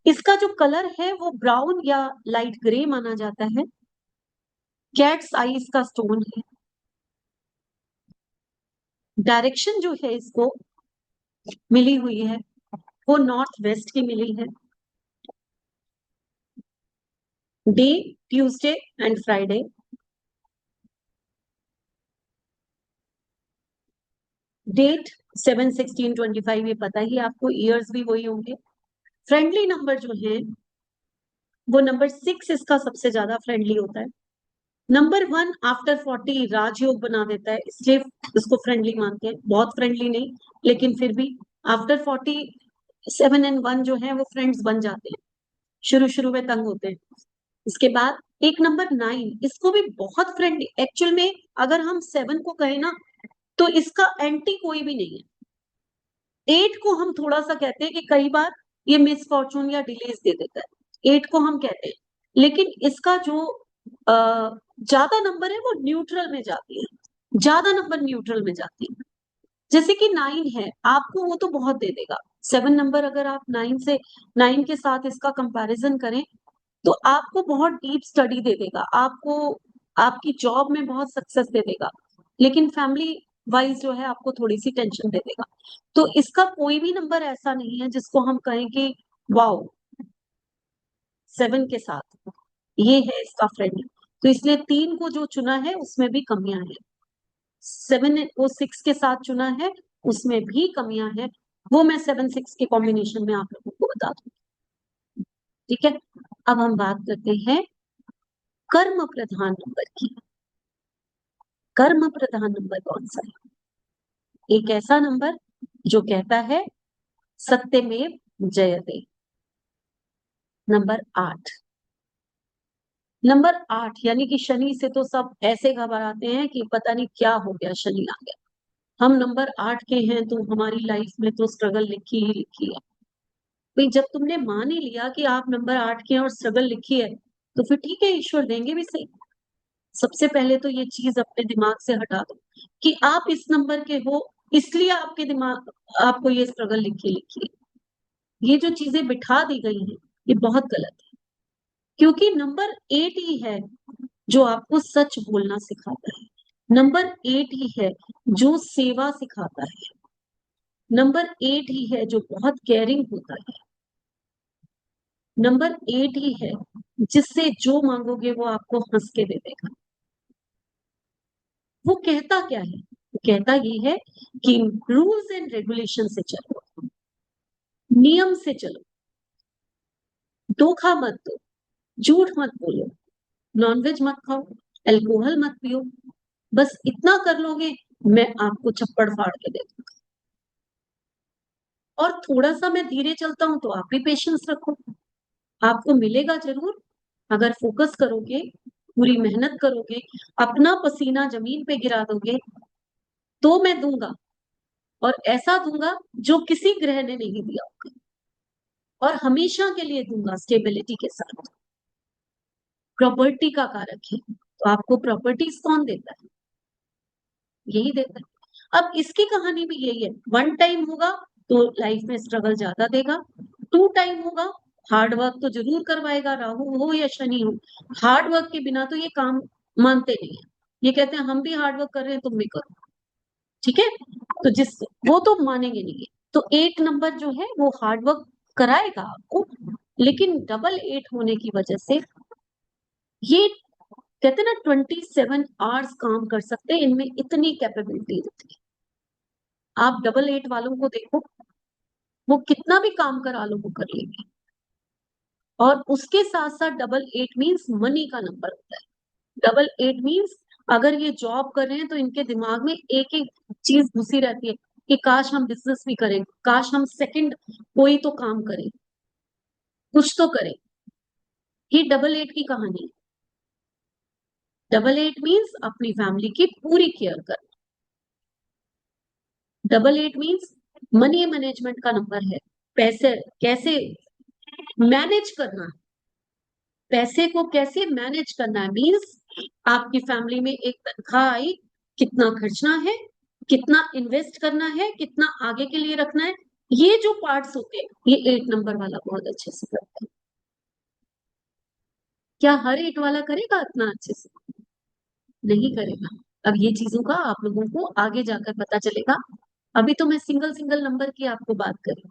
Speaker 1: इसका जो कलर है वो ब्राउन या लाइट ग्रे माना जाता है। कैट्स आईज का स्टोन है। डायरेक्शन जो है इसको मिली हुई है वो नॉर्थ वेस्ट की मिली है। Day Tuesday and Friday. Date 7/16/25, ये पता ही आपको, ईयर्स भी वही होंगे। फ्रेंडली नंबर जो है वो नंबर 6 इसका सबसे ज्यादा फ्रेंडली होता है। नंबर 1 आफ्टर 40 राजयोग बना देता है, इसलिए इसको फ्रेंडली मानते हैं। बहुत फ्रेंडली नहीं, लेकिन फिर भी आफ्टर 40 7 एंड 1 जो है वो फ्रेंड्स बन जाते हैं, शुरू शुरू में तंग होते हैं। इसके बाद एक नंबर 9, इसको भी बहुत फ्रेंडली, एक्चुअल में अगर हम 7 को कहें ना तो इसका एंटी कोई भी नहीं है। 8 को हम थोड़ा सा कहते हैं कि कई बार ये मिस फॉर्चून या डिलेस दे देता है, 8 को हम कहते हैं। लेकिन इसका जो ज्यादा नंबर है वो न्यूट्रल में जाती है, ज्यादा नंबर न्यूट्रल में जाती है। जैसे कि 9 है, आपको वो तो बहुत दे देगा। 7 नंबर अगर आप 9 के साथ इसका कंपैरिजन करें तो आपको बहुत डीप स्टडी दे देगा, आपको आपकी जॉब में बहुत सक्सेस दे देगा, लेकिन फैमिली वाइज जो है आपको थोड़ी सी टेंशन दे देगा। तो इसका कोई भी नंबर ऐसा नहीं है जिसको हम कहें कि वाओ 7 के साथ ये है इसका फ्रेंड। तो इसलिए 3 को जो चुना है उसमें भी कमियां हैं, 7 को 6 के साथ चुना है उसमें भी कमियां हैं। वो मैं 7-6 के कॉम्बिनेशन में आप लोगों को बता दूं। ठीक है, अब हम बात करते हैं कर्म प्रधान नंबर की। कर्म प्रधान नंबर कौन सा है? एक ऐसा नंबर जो कहता है सत्यमेव जयते। नंबर 8। नंबर 8 यानी कि शनि से तो सब ऐसे घबराते हैं कि पता नहीं क्या हो गया, शनि आ गया। हम नंबर 8 के हैं तो हमारी लाइफ में तो स्ट्रगल लिखी ही लिखी है। भाई जब तुमने मान ही लिया कि आप नंबर 8 के हैं और स्ट्रगल लिखी है तो फिर ठीक है, ईश्वर देंगे भी सही। सबसे पहले तो ये चीज अपने दिमाग से हटा दो कि आप इस नंबर के हो इसलिए आपके दिमाग आपको ये स्ट्रगल लिखी लिखी है। ये जो चीजें बिठा दी गई हैं ये बहुत गलत है, क्योंकि नंबर 8 ही है जो आपको सच बोलना सिखाता है। नंबर 8 ही है जो सेवा सिखाता है। नंबर 8 ही है जो बहुत केयरिंग होता है। नंबर 8 ही है जिससे जो मांगोगे वो आपको हंस के दे देगा। वो कहता क्या है? वो कहता ये है कि रूल्स एंड रेगुलेशन से चलो, नियम से चलो, धोखा मत दो, झूठ मत बोलो, नॉनवेज मत खाओ, अल्कोहल मत पियो। बस इतना कर लोगे, मैं आपको चप्पड़ फाड़ के दे दूंगा। और थोड़ा सा मैं धीरे चलता हूं तो आप भी पेशेंस रखो, आपको मिलेगा जरूर। अगर फोकस करोगे, पूरी मेहनत करोगे, अपना पसीना जमीन पे गिरा दोगे तो मैं दूंगा, और ऐसा दूंगा जो किसी ग्रह ने नहीं दिया होगा, और हमेशा के लिए दूंगा स्टेबिलिटी के साथ। प्रॉपर्टी का कारक है, तो आपको प्रॉपर्टीज कौन देता है? यही देता है। अब इसकी कहानी भी यही है, 1 टाइम होगा तो लाइफ में स्ट्रगल ज्यादा देगा, 2 टाइम होगा हार्ड वर्क तो जरूर करवाएगा, राहु हो या शनि हो, हार्ड वर्क के बिना तो ये काम मानते नहीं है। ये कहते हैं हम भी हार्ड वर्क कर रहे हैं, तुम भी करो, ठीक है। तो जिस वो तो मानेंगे नहीं। तो 8 नंबर जो है वो हार्ड वर्क कराएगा आपको, लेकिन डबल 8 होने की वजह से ये कहते हैं ना 27 आवर्स काम कर सकते हैं, इनमें इतनी कैपेबिलिटी होती है। आप डबल 8 वालों को देखो, वो कितना भी काम करा लो वो कर लेंगे। और उसके साथ साथ डबल 8 मीन्स मनी का नंबर होता है। डबल 8 मीन्स अगर ये जॉब कर रहे हैं तो इनके दिमाग में एक एक चीज घुसी रहती है कि काश हम बिजनेस भी करें, काश हम सेकंड कोई तो काम करें, कुछ तो करें। ये डबल 8 की कहानी है। डबल 8 मीन्स अपनी फैमिली की पूरी केयर कर। डबल 8 मीन्स मनी मैनेजमेंट का नंबर है। पैसे कैसे मैनेज करना है, पैसे को कैसे मैनेज करना है मीन्स आपकी फैमिली में एक तनख्वाह आई, कितना खर्चना है, कितना इन्वेस्ट करना है, कितना आगे के लिए रखना है। ये जो पार्ट्स होते हैं ये 8 नंबर वाला बहुत अच्छे से करता है। क्या हर 8 वाला करेगा इतना अच्छे से? नहीं करेगा। अब ये चीजों का आप लोगों को आगे जाकर पता चलेगा। अभी तो मैं सिंगल सिंगल नंबर की आपको बात करी।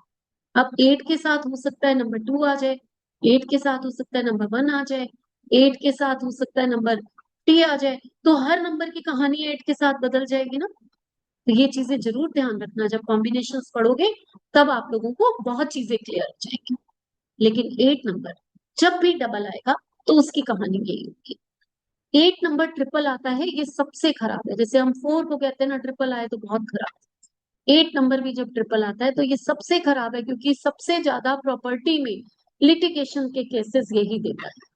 Speaker 1: अब 8 के साथ हो सकता है नंबर 2 आ जाए, 8 के साथ हो सकता है नंबर 1 आ जाए, 8 के साथ हो सकता है नंबर टी आ जाए। तो हर नंबर की कहानी 8 के साथ बदल जाएगी ना। तो ये चीजें जरूर ध्यान रखना, जब कॉम्बिनेशंस पढ़ोगे तब आप लोगों को बहुत चीजें क्लियर हो जाएगी। लेकिन 8 नंबर जब भी डबल आएगा तो उसकी कहानी यही होगी। 8 नंबर ट्रिपल आता है, ये सबसे खराब है। जैसे हम 4 को कहते हैं ना ट्रिपल आए तो बहुत खराब। 8 नंबर भी जब ट्रिपल आता है तो ये सबसे खराब है, क्योंकि सबसे ज्यादा प्रॉपर्टी में लिटिगेशन के केसेस यही देता है।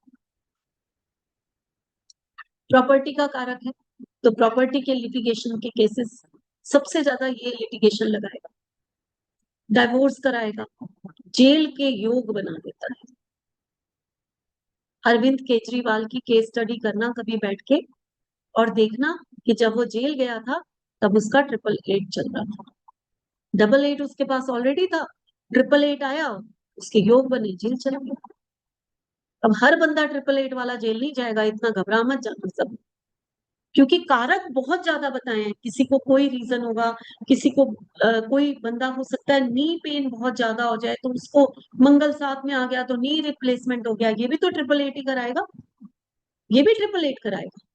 Speaker 1: प्रॉपर्टी का कारक है, तो प्रॉपर्टी के लिटिगेशन के केसेस सबसे ज्यादा ये लिटिगेशन लगाएगा, डाइवोर्स कराएगा, जेल के योग बना देता है। अरविंद केजरीवाल की केस स्टडी करना कभी बैठ के, और देखना कि जब वो जेल गया था तब उसका 888 चल रहा था। डबल 8 उसके पास ऑलरेडी था, 888 आया, उसके योग बने, जेल चला गया। अब हर बंदा 888 वाला जेल नहीं जाएगा, इतना घबरा मत जाना सब। क्योंकि कारक बहुत ज्यादा बताए हैं। किसी को कोई रीजन होगा, किसी को कोई बंदा हो सकता है नी पेन बहुत ज्यादा हो जाए तो उसको मंगल साथ में आ गया तो नी रिप्लेसमेंट हो गया, ये भी तो 888 ही कराएगा, ये भी 888 कराएगा,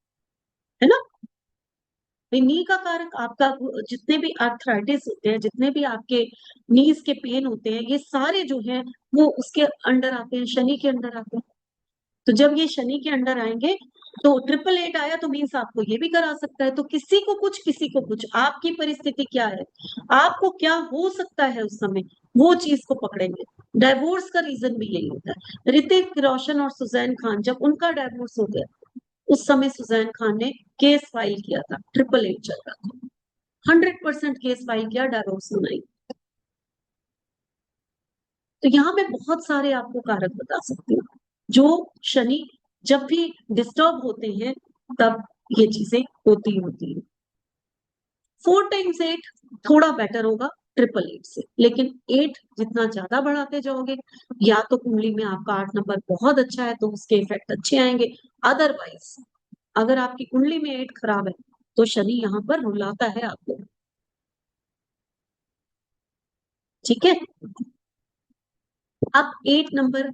Speaker 1: है ना। नी का कारक आपका जितने भी आर्थराइटिस होते हैं, जितने भी आपके नीज के पेन होते हैं, ये सारे जो हैं वो उसके अंडर आते हैं, शनि के अंडर आते हैं। तो जब ये शनि के अंडर आएंगे तो 888 आया तो मीन्स आपको ये भी करा सकता है। तो किसी को कुछ, किसी को कुछ, आपकी परिस्थिति क्या है, आपको क्या हो सकता है उस समय, वो चीज को पकड़ेंगे। डाइवोर्स का रीजन भी यही होता है। ऋतिक रोशन और सुजैन खान जब उनका डाइवोर्स हो गया, उस समय सुजैन खान ने केस फाइल किया था, 888 चल रहा था, 100% केस फाइल किया, डाइवोर्स सुनाई। तो यहाँ मैं बहुत सारे आपको कारक बता सकती हूँ जो शनि जब भी डिस्टर्ब होते हैं तब ये चीजें होती है। 4 टाइम्स 8 थोड़ा बेटर होगा 888 से, लेकिन 8 जितना ज्यादा बढ़ाते जाओगे, या तो कुंडली में आपका 8 नंबर बहुत अच्छा है तो उसके इफेक्ट अच्छे आएंगे। अदरवाइज अगर आपकी कुंडली में 8 खराब है तो शनि यहाँ पर रुलाता है आपको, ठीक है। अब 8 नंबर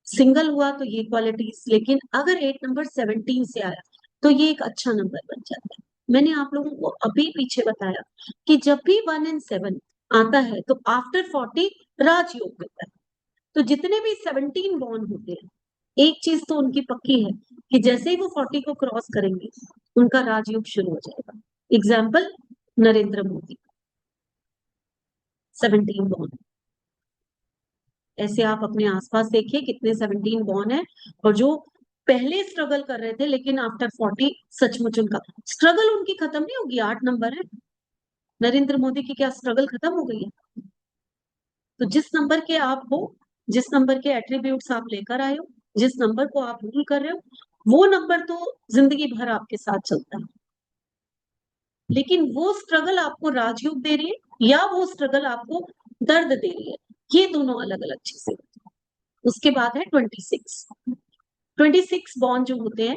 Speaker 1: सिंगल हुआ तो ये क्वालिटीज, लेकिन अगर 8 नंबर 17 से आया तो ये एक अच्छा नंबर बन जाता है। मैंने आप लोगों को अभी पीछे बताया कि जब भी 1 एंड 7 आता है तो आफ्टर 40 राजयोग देता है। तो जितने भी 17 बॉर्न होते हैं, एक चीज तो उनकी पक्की है कि जैसे ही वो 40 को क्रॉस करेंगे उनका राजयोग शुरू हो जाएगा। Example Narendra Modi, 17 born. ऐसे आप अपने आसपास देखिए कितने 17 बॉर्न है, और जो पहले स्ट्रगल कर रहे थे लेकिन आफ्टर 40 सचमुच उनका स्ट्रगल उनकी खत्म नहीं होगी। 8 नंबर है, नरेंद्र मोदी की क्या स्ट्रगल खत्म हो गई है? तो जिस नंबर के आप हो, जिस नंबर के एट्रीब्यूट्स आप लेकर आए हो, जिस नंबर को आप रूल कर रहे हो, वो नंबर तो जिंदगी भर आपके साथ चलता है। लेकिन वो स्ट्रगल आपको राजयोग दे रही है या वो स्ट्रगल आपको दर्द दे रही है, ये दोनों अलग अलग चीजें। उसके बाद है 26 बॉन्ड जो होते हैं,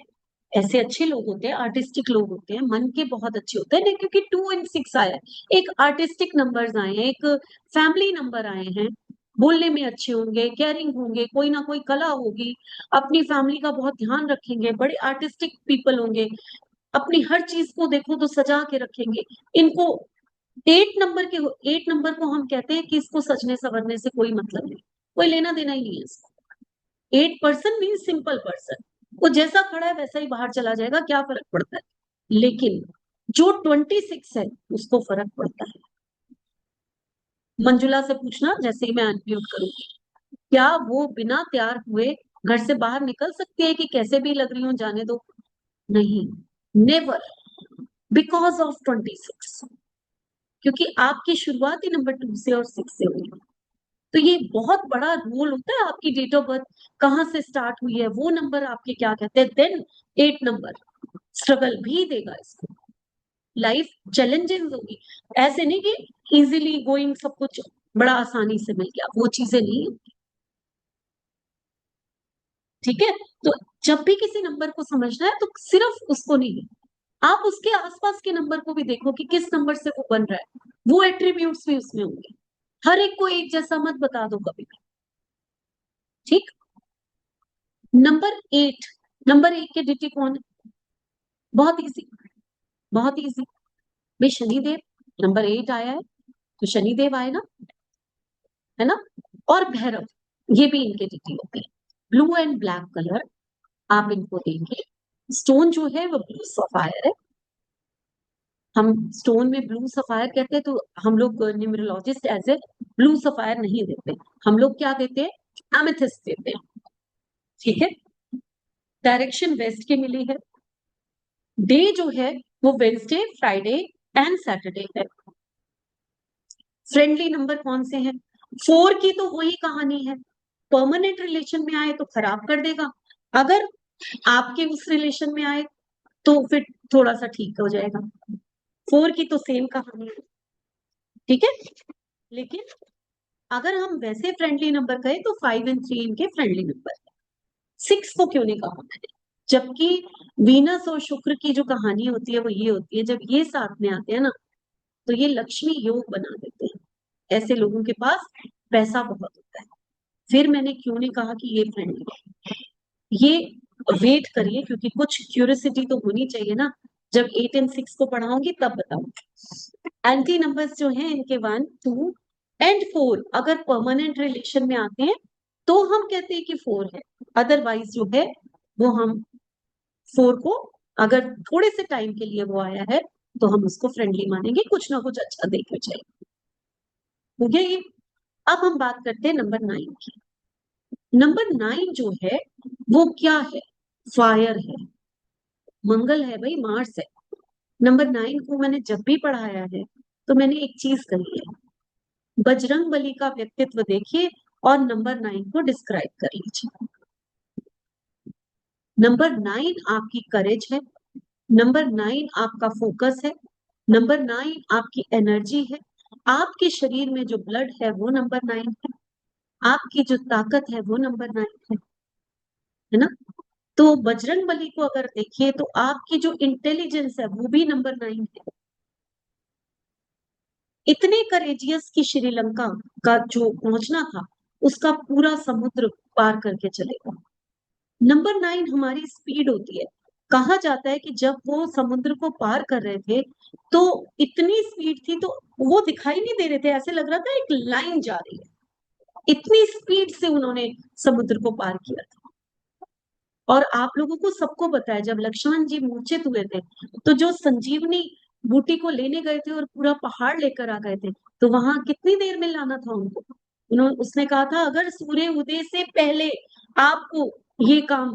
Speaker 1: ऐसे अच्छे लोग होते हैं, आर्टिस्टिक लोग होते हैं, मन के बहुत अच्छे होते हैं, लेकिन क्योंकि 2 एंड 6 आया है, एक आर्टिस्टिक नंबर्स आए हैं, एक फैमिली नंबर आए हैं, बोलने में अच्छे होंगे, केयरिंग होंगे, कोई ना कोई कला होगी, अपनी फैमिली का बहुत ध्यान रखेंगे, बड़े आर्टिस्टिक पीपल होंगे, अपनी हर चीज को देखो तो सजा के रखेंगे। इनको 8 नंबर को हम कहते हैं कि इसको सजने संवरने से कोई मतलब नहीं, कोई लेना देना ही नहीं है इसको। 8 पर्सन मीन सिंपल पर्सन, वो जैसा खड़ा है वैसा ही बाहर चला जाएगा, क्या फर्क पड़ता है। लेकिन जो 26 है उसको फर्क पड़ता है। मंजुला से पूछना जैसे ही मैं अनम्यूट करूंगी, क्या वो बिना तैयार हुए घर से बाहर निकल सकती है कि कैसे भी लग रही हूं जाने दो? नहीं, नेवर, बिकॉज ऑफ 26, क्योंकि आपकी शुरुआत ही नंबर 2 से और 6 से हुई। तो ये बहुत बड़ा रोल होता है, आपकी डेट ऑफ बर्थ कहाँ से स्टार्ट हुई है, वो नंबर आपके क्या कहते हैं। देन 8 नंबर स्ट्रगल भी देगा इसको, लाइफ चैलेंजिंग होगी। ऐसे नहीं कि इजीली गोइंग सब कुछ बड़ा आसानी से मिल गया, वो चीजें नहीं होती। ठीक है, तो जब भी किसी नंबर को समझना है तो सिर्फ उसको नहीं, आप उसके आसपास के नंबर को भी देखो कि किस नंबर से वो बन रहा है, वो एट्रीब्यूट्स भी उसमें होंगे। हर एक को एक जैसा मत बता दो कभी भी। ठीक। नंबर 8, नंबर 1 के डिजिट कौन है? बहुत इजी, बहुत इजी। भाई शनिदेव, नंबर 8 आया है तो शनिदेव आए ना, है ना। और भैरव, ये भी इनके डिटी होते हैं। ब्लू एंड ब्लैक कलर, आप इनको देंगे। स्टोन जो है वो ब्लू सफायर है। हम स्टोन में ब्लू सफायर कहते हैं, तो हम लोग numerologist as a blue sapphire नहीं देते, हम लोग क्या देते हैं, एमेथिस्ट देते हैं। ठीक है, डायरेक्शन वेस्ट की मिली है। डे जो है वो वेंसडे, फ्राइडे एंड सैटरडे है। फ्रेंडली नंबर कौन से हैं? 4 की तो वही कहानी है, परमानेंट रिलेशन में आए तो खराब कर देगा, अगर आपके उस रिलेशन में आए तो फिर थोड़ा सा ठीक हो जाएगा। 4 की तो सेम कहानी है। ठीक है, लेकिन अगर हम वैसे फ्रेंडली नंबर कहें तो 5 एंड 3 इनके फ्रेंडली नंबर है। 6 को क्यों नहीं कहा मैंने? जबकि वीनस और शुक्र की जो कहानी होती है वो ये होती है, जब ये साथ में आते हैं ना तो ये लक्ष्मी योग बना देते हैं, ऐसे लोगों के पास पैसा बहुत होता है। फिर मैंने क्यों नहीं कहा कि ये फ्रेंडली है, ये वेट करिए, क्योंकि कुछ क्यूरियोसिटी तो होनी चाहिए ना। जब 8 एंड 6 को पढ़ाऊंगी तब बताऊंगी। एंटी नंबर्स जो हैं इनके 1, 2 एंड 4 अगर परमानेंट रिलेशन में आते हैं तो हम कहते हैं कि 4 है, अदरवाइज जो है वो हम 4 को, अगर थोड़े से टाइम के लिए वो आया है तो हम उसको फ्रेंडली मानेंगे, कुछ ना कुछ अच्छा देकर चाहिए। हो गया ये। अब हम बात करते हैं नंबर 9 की। नंबर 9 जो है वो क्या है? फायर है, मंगल है भाई, मार्स है। नंबर 9 को मैंने जब भी पढ़ाया है तो मैंने एक चीज कही है, बजरंग बली का व्यक्तित्व देखिए और नंबर 9 को डिस्क्राइब कर लीजिए। नंबर 9 आपकी करेज है, नंबर 9 आपका फोकस है, नंबर 9 आपकी एनर्जी है, आपके शरीर में जो ब्लड है वो नंबर 9 है, आपकी जो ताकत है वो नंबर 9 है ना। तो बजरंग बली को अगर देखिए तो आपकी जो इंटेलिजेंस है वो भी नंबर 9 है। इतने करेजियस की श्रीलंका का जो पहुंचना था उसका पूरा समुद्र पार करके चलेगा। नंबर 9 हमारी स्पीड होती है। कहा जाता है कि जब वो समुद्र को पार कर रहे थे तो इतनी स्पीड थी तो वो दिखाई नहीं दे रहे थे, ऐसे लग रहा था एक लाइन जा रही है, इतनी स्पीड से उन्होंने समुद्र को पार किया था। और आप लोगों को सबको पता है जब लक्ष्मण जी मूर्छित हुए थे तो जो संजीवनी बूटी को लेने गए थे और पूरा पहाड़ लेकर आ गए थे, तो वहां कितनी देर में लाना था उनको? उन्होंने उसने कहा था अगर सूर्य उदय से पहले आपको ये काम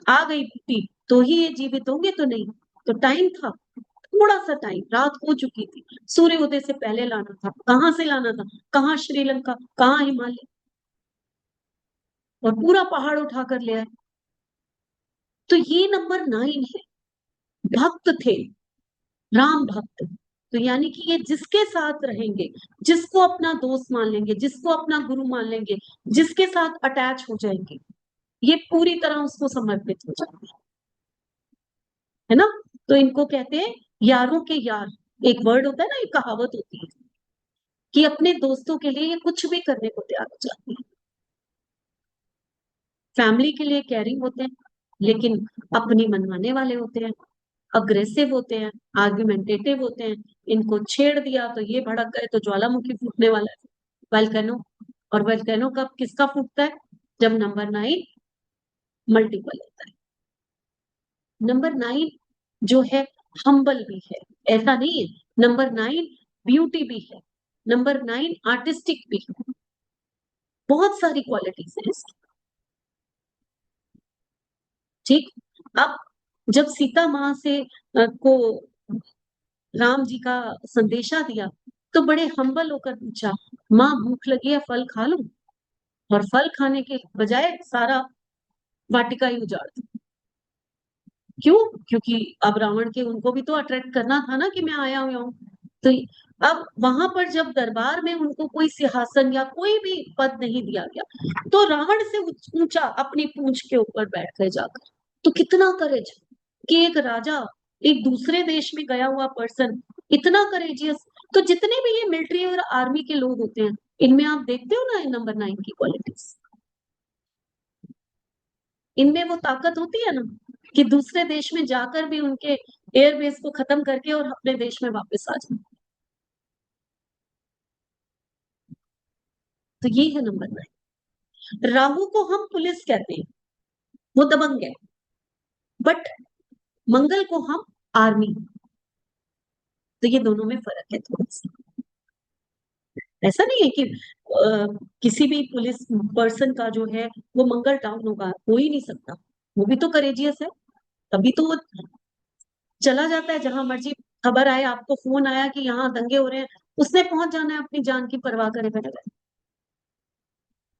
Speaker 1: आ गई बूटी तो ही ये जीवित होंगे, तो नहीं। तो टाइम था, थोड़ा सा टाइम, रात हो चुकी थी, सूर्य उदय से पहले लाना था। कहाँ से लाना था? कहाँ श्रीलंका, कहाँ हिमालय, और पूरा पहाड़ उठाकर ले आए। तो ये नंबर 9 है, भक्त थे, राम भक्त। तो यानी कि ये जिसके साथ रहेंगे, जिसको अपना दोस्त मान लेंगे, जिसको अपना गुरु मान लेंगे, जिसके साथ अटैच हो जाएंगे, ये पूरी तरह उसको समर्पित हो जाएंगे। है ना। तो इनको कहते हैं यारों के यार। एक वर्ड होता है ना, एक कहावत होती है कि अपने दोस्तों के लिए ये कुछ भी करने को तैयार हो जाती है। फैमिली के लिए केयरिंग होते हैं, लेकिन अपनी मनवाने वाले होते हैं, अग्रेसिव होते हैं, आर्ग्यूमेंटेटिव होते हैं। इनको छेड़ दिया तो ये भड़क गए तो ज्वालामुखी फूटने वाला है, वल्केनो। और वल्केनो कब किसका फूटता है? जब नंबर 9 मल्टीपल होता है। नंबर 9 जो है हम्बल भी है, ऐसा नहीं है। नंबर 9 ब्यूटी भी है, नंबर 9 आर्टिस्टिक भी है, बहुत सारी क्वालिटीज है इसकी। ठीक। अब जब सीता माँ से को राम जी का संदेशा दिया, तो बड़े हम्बल होकर पूछा, माँ भूख लगी है, फल खा लूं? और फल खाने के बजाय सारा वाटिका ही उजाड़ दी। क्यों? क्योंकि अब रावण के उनको भी तो अट्रैक्ट करना था ना कि मैं आया हुआ हूँ। तो अब वहां पर जब दरबार में उनको कोई सिंहासन या कोई भी पद नहीं दिया गया, तो रावण से ऊंचा अपनी पूंछ के ऊपर बैठ गए जाकर। तो कितना करेज कि एक राजा, एक दूसरे देश में गया हुआ पर्सन इतना करेजियस। तो जितने भी ये मिलिट्री और आर्मी के लोग होते हैं, इनमें आप देखते हो ना नंबर 9 की क्वालिटीज, इनमें वो ताकत होती है ना कि दूसरे देश में जाकर भी उनके एयरबेस को खत्म करके और अपने देश में वापस आ जाए। तो ये है नंबर 9। राहु को हम पुलिस कहते हैं, वो दबंग है। बट मंगल को हम आर्मी। तो ये दोनों में फर्क है थोड़ा सा। ऐसा नहीं है कि किसी भी पुलिस पर्सन का जो है वो मंगल डाउन होगा, हो ही नहीं सकता। वो भी तो करेजियस है, तभी तो वो चला जाता है जहां मर्जी। खबर आए, आपको फोन आया कि यहाँ दंगे हो रहे हैं, उसने पहुंच जाना है अपनी जान की परवाह करे बगैर,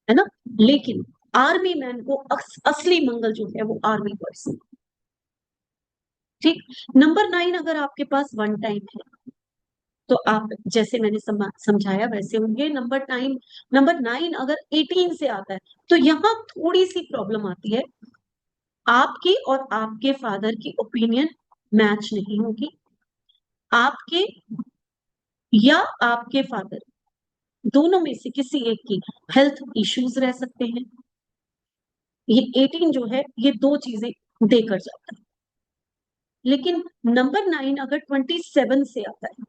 Speaker 1: है ना। लेकिन आर्मी मैन को असली मंगल जो है वो आर्मी पर्सन। ठीक। नंबर 9 अगर आपके पास वन टाइम है, तो आप जैसे मैंने समझाया वैसे होंगे। नंबर 9 अगर 18 से आता है, तो यहाँ थोड़ी सी प्रॉब्लम आती है। आपकी और आपके फादर की ओपिनियन मैच नहीं होगी। आपके या आपके फादर दोनों में से किसी एक की हेल्थ इश्यूज रह सकते हैं। ये 18 जो है ये दो चीजें देकर जाता है। लेकिन नंबर 9 अगर 27 से आता है,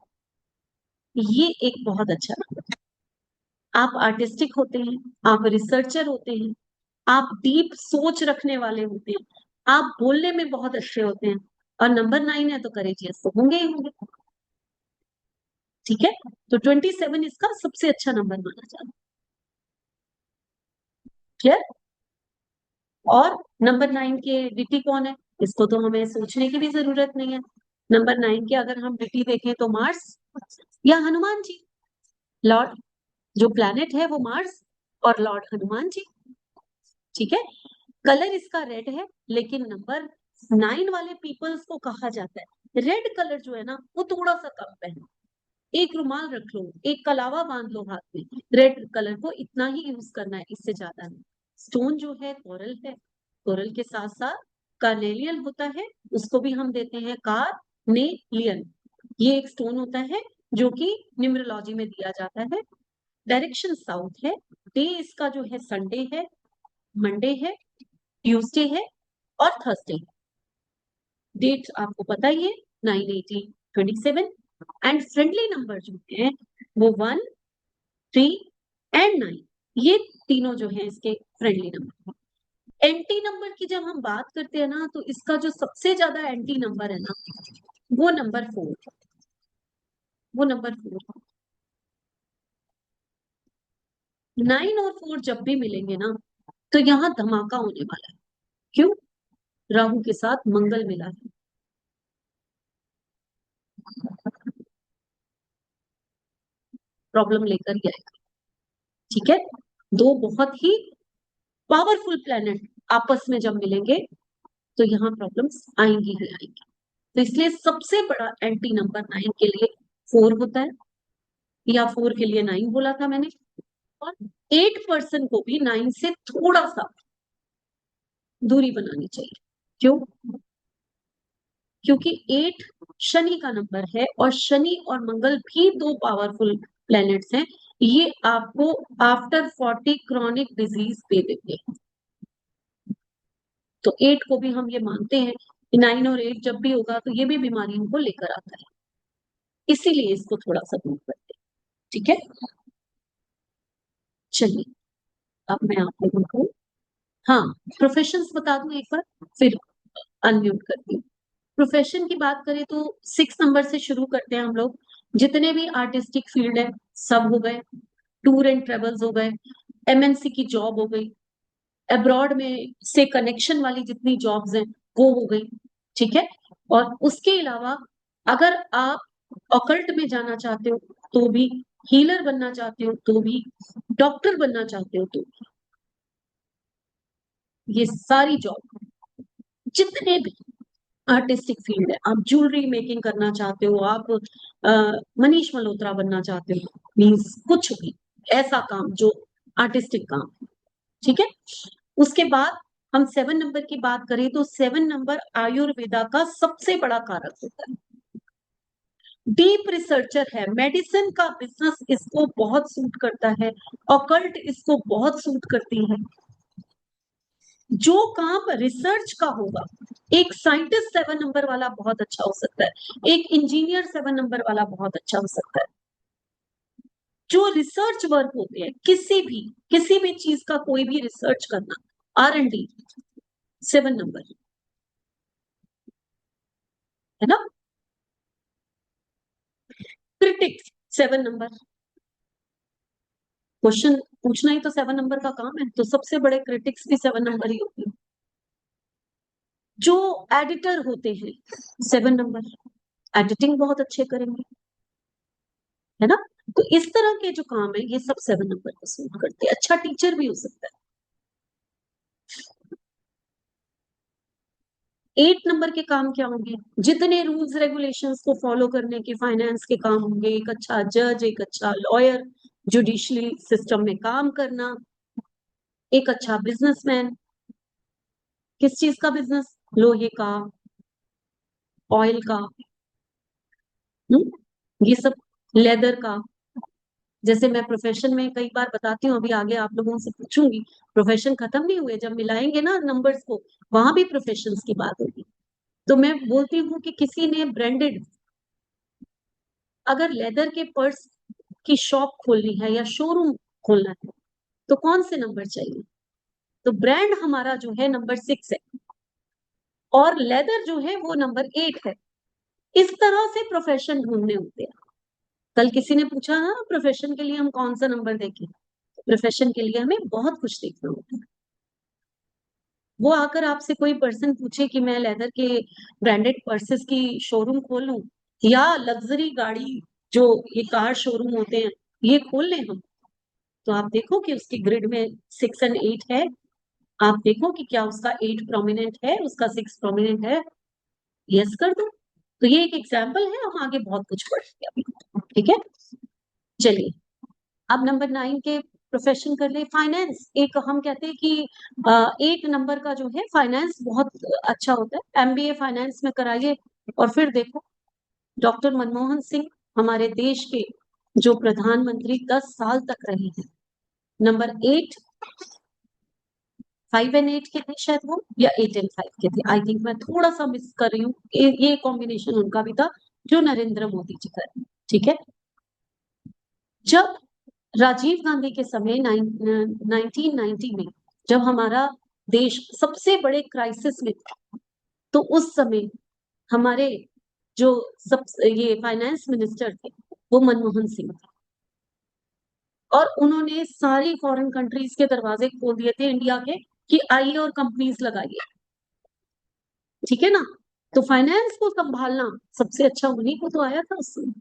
Speaker 1: ये एक बहुत अच्छा नंबर है। आप आर्टिस्टिक होते हैं, आप रिसर्चर होते हैं, आप डीप सोच रखने वाले होते हैं, आप बोलने में बहुत अच्छे होते हैं। और नंबर 9 है तो करेजियस तो होंगे ही होंगे। ठीक है। तो 27 इसका सबसे अच्छा नंबर माना जाता है। क्लियर? और नंबर 9 के डिटी कौन है, इसको तो हमें सोचने की भी जरूरत नहीं है। नंबर 9 के अगर हम डिटी देखें तो मार्स या हनुमान जी। लॉर्ड जो प्लैनेट है वो मार्स और लॉर्ड हनुमान जी। ठीक है। कलर इसका रेड है, लेकिन नंबर 9 वाले पीपल्स को कहा जाता है रेड कलर जो है ना वो थोड़ा सा कम पहनो। एक रुमाल रख लो, एक कलावा बांध लो हाथ में, रेड कलर को इतना ही यूज करना है, इससे ज्यादा नहीं। स्टोन जो है कोरल है, कोरल के साथ साथ कार्नेलियन होता है, उसको भी हम देते हैं कार्नेलियन। ये एक स्टोन होता है जो कि न्यूमरोलॉजी में दिया जाता है। डायरेक्शन साउथ है। डे इसका जो है संडे है, मंडे है, ट्यूसडे है और थर्सडे है। डेट आपको पता ही है, 9, 18, 27। एंड फ्रेंडली नंबर जो है वो 1, 3 एंड 9। ये तीनों जो है इसके फ्रेंडली नंबर। एंटी नंबर की जब हम बात करते हैं ना, तो इसका जो सबसे ज्यादा एंटी नंबर है ना, वो नंबर 4। वो नंबर 4। 9 और 4 जब भी मिलेंगे ना, तो यहाँ धमाका होने वाला है। क्यों? राहु के साथ मंगल मिला है। प्रॉब्लम लेकर ही आएगा। ठीक है। दो बहुत ही पावरफुल प्लेनेट आपस में जब मिलेंगे, तो यहाँ प्रॉब्लम्स आएंगी ही आएंगी। तो इसलिए सबसे बड़ा एंटी नंबर 9 के लिए 4 होता है, या 4 के लिए 9 बोला था मैंने। और 8 पर्सन को भी 9 से थोड़ा सा दूरी बनानी चाहिए। क्यों? क्योंकि 8 शनि का नंबर है और शनि और मंगल भी दो पावरफुल प्लैनेट्स हैं। ये आपको आफ्टर 40 क्रॉनिक डिजीज दे देंगे। तो 8 को भी हम ये मानते हैं कि 9 और 8 जब भी होगा तो ये भी बीमारियों को लेकर आता है, इसीलिए इसको थोड़ा सा दूर करते हैं। ठीक है, चलिए अब मैं आप लोगों को, हाँ, प्रोफेशंस बता दूं एक बार, फिर अनम्यूट करती हूँ। प्रोफेशन की बात करें तो 6 नंबर से शुरू करते हैं हम लोग। जितने भी आर्टिस्टिक फील्ड है सब हो गए, टूर एंड ट्रेवल्स हो गए, एमएनसी की जॉब हो गई, अब्रॉड में से कनेक्शन वाली जितनी जॉब्स हैं वो हो गई। ठीक है, और उसके अलावा अगर आप ऑकल्ट में जाना चाहते हो तो भी, हीलर बनना चाहते हो तो भी, डॉक्टर बनना चाहते हो तो भी, ये सारी जॉब, जितने भी आर्टिस्टिक फील्ड है, आप ज्वेलरी मेकिंग करना चाहते हो, आप मनीष मल्होत्रा बनना चाहते हो, मीन्स कुछ भी ऐसा काम जो आर्टिस्टिक काम। ठीक है, उसके बाद हम 7 नंबर की बात करें तो 7 नंबर आयुर्वेदा का सबसे बड़ा कारक होता है। डीप रिसर्चर है, मेडिसिन का बिजनेस इसको बहुत सूट करता है, ऑकल्ट इसको बहुत सूट करती है। जो काम रिसर्च का होगा, एक साइंटिस्ट 7 नंबर वाला बहुत अच्छा हो सकता है, एक इंजीनियर 7 नंबर वाला बहुत अच्छा हो सकता है। जो रिसर्च वर्क होते हैं, किसी भी चीज का कोई भी रिसर्च करना, R&D 7 नंबर है ना। क्रिटिक्स 7 नंबर, क्वेश्चन पूछना ही तो 7 नंबर का काम है, तो सबसे बड़े क्रिटिक्स भी 7 नंबर ही होते हैं। जो एडिटर होते हैं 7 नंबर, एडिटिंग बहुत अच्छे करेंगे, है ना। तो इस तरह के जो काम है ये सब 7 नंबर को सूट करते हैं। अच्छा टीचर भी हो सकता है। 8 नंबर के काम क्या होंगे, जितने रूल्स रेगुलेशंस को फॉलो करने के फाइनेंस के काम होंगे, एक अच्छा जज, एक अच्छा लॉयर, जुडिशली सिस्टम में काम करना, एक अच्छा बिजनेसमैन। किस चीज का बिजनेस, लोहे का, ऑयल का, ये सब, लेदर का। जैसे मैं प्रोफेशन में कई बार बताती हूँ, अभी आगे आप लोगों से पूछूंगी, प्रोफेशन खत्म नहीं हुए, जब मिलाएंगे ना नंबर्स को वहां भी प्रोफेशन की बात होगी। तो मैं बोलती हूँ कि किसी ने ब्रांडेड, अगर लेदर के पर्स की शॉप खोलनी है या शोरूम खोलना है तो कौन से नंबर चाहिए, तो ब्रांड हमारा जो है नंबर 6 है और लेदर जो है वो नंबर 8 है। इस तरह से प्रोफेशन ढूंढने होते हैं। कल किसी ने पूछा ना प्रोफेशन के लिए हम कौन सा नंबर देखें, प्रोफेशन के लिए हमें बहुत कुछ देखना होता है। वो आकर आपसे कोई पर्सन पूछे कि मैं लेदर के ब्रांडेड पर्सेस की शोरूम खोलूं या लग्जरी गाड़ी, जो ये कार शोरूम होते हैं, ये खोल लें हम, तो आप देखो कि उसकी ग्रिड में 6 और 8 है, आप देखो कि क्या उसका 8 प्रोमिनेंट है, उसका 6 प्रोमिनेंट है, यस कर दो। तो ये एक एग्जाम्पल है, हम आगे बहुत कुछ पढ़ेंगे अभी। ठीक है, चलिए अब नंबर 9 के प्रोफेशन कर ले। फाइनेंस, एक हम कहते हैं कि 8 नंबर का जो है फाइनेंस बहुत अच्छा होता है, MBA फाइनेंस में कराइए और फिर देखो। डॉक्टर मनमोहन सिंह हमारे देश के जो प्रधानमंत्री 10 साल तक रहे हैं, नंबर 8, 5 और 8 के थे शायद वो, या 8 और 5 के थे, आई थिंक, मैं थोड़ा सा मिस कर रही हूँ, ये कॉम्बिनेशन उनका भी था जो नरेंद्र मोदी जी का है। ठीक है, जब राजीव गांधी के समय 1990 में जब हमारा देश सबसे बड़े क्राइसिस में था, तो उस समय हमारे जो सब ये फाइनेंस मिनिस्टर थे वो मनमोहन सिंह थे, और उन्होंने सारी फॉरेन कंट्रीज के दरवाजे खोल दिए थे इंडिया के कि आइए और कंपनीज लगाइए। ठीक है ना, तो फाइनेंस को संभालना सबसे अच्छा उन्हीं को तो आया था उस समय,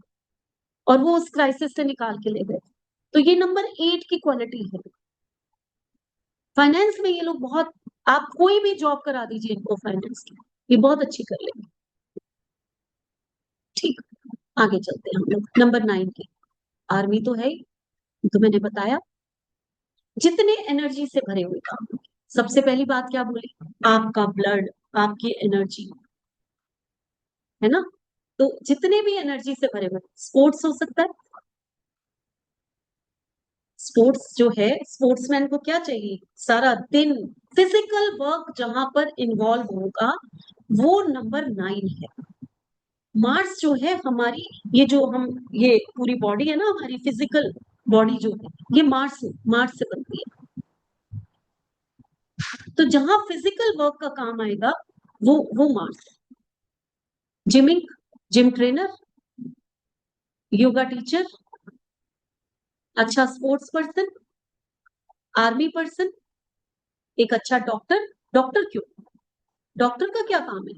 Speaker 1: और वो उस क्राइसिस से निकाल के ले गए। तो ये नंबर 8 की क्वालिटी है। फाइनेंस में ये लोग बहुत, आप कोई भी जॉब करा दीजिए इनको फाइनेंस की, ये बहुत अच्छी कर लेंगे। ठीक, आगे चलते हैं हम लोग नंबर 9 के। आर्मी तो है ही, तो मैंने बताया जितने एनर्जी से भरे हुए काम। सबसे पहली बात क्या बोली, आपका ब्लड, आपकी एनर्जी, है ना? तो जितने भी एनर्जी से भरे हुए, स्पोर्ट्स हो सकता है। स्पोर्ट्स जो है, स्पोर्ट्समैन को क्या चाहिए? सारा दिन फिजिकल वर्क जहां पर इन्वॉल्व होगा, वो नंबर 9 है। मार्स जो है हमारी, ये जो हम, ये पूरी बॉडी है ना हमारी, फिजिकल बॉडी जो है, ये मार्स मार्स से बनती है। तो जहां फिजिकल वर्क का काम आएगा, वो Mars. Gymming, gym trainer, yoga teacher, अच्छा स्पोर्ट्स पर्सन, आर्मी पर्सन, एक अच्छा डॉक्टर। डॉक्टर क्यों? डॉक्टर का क्या काम है?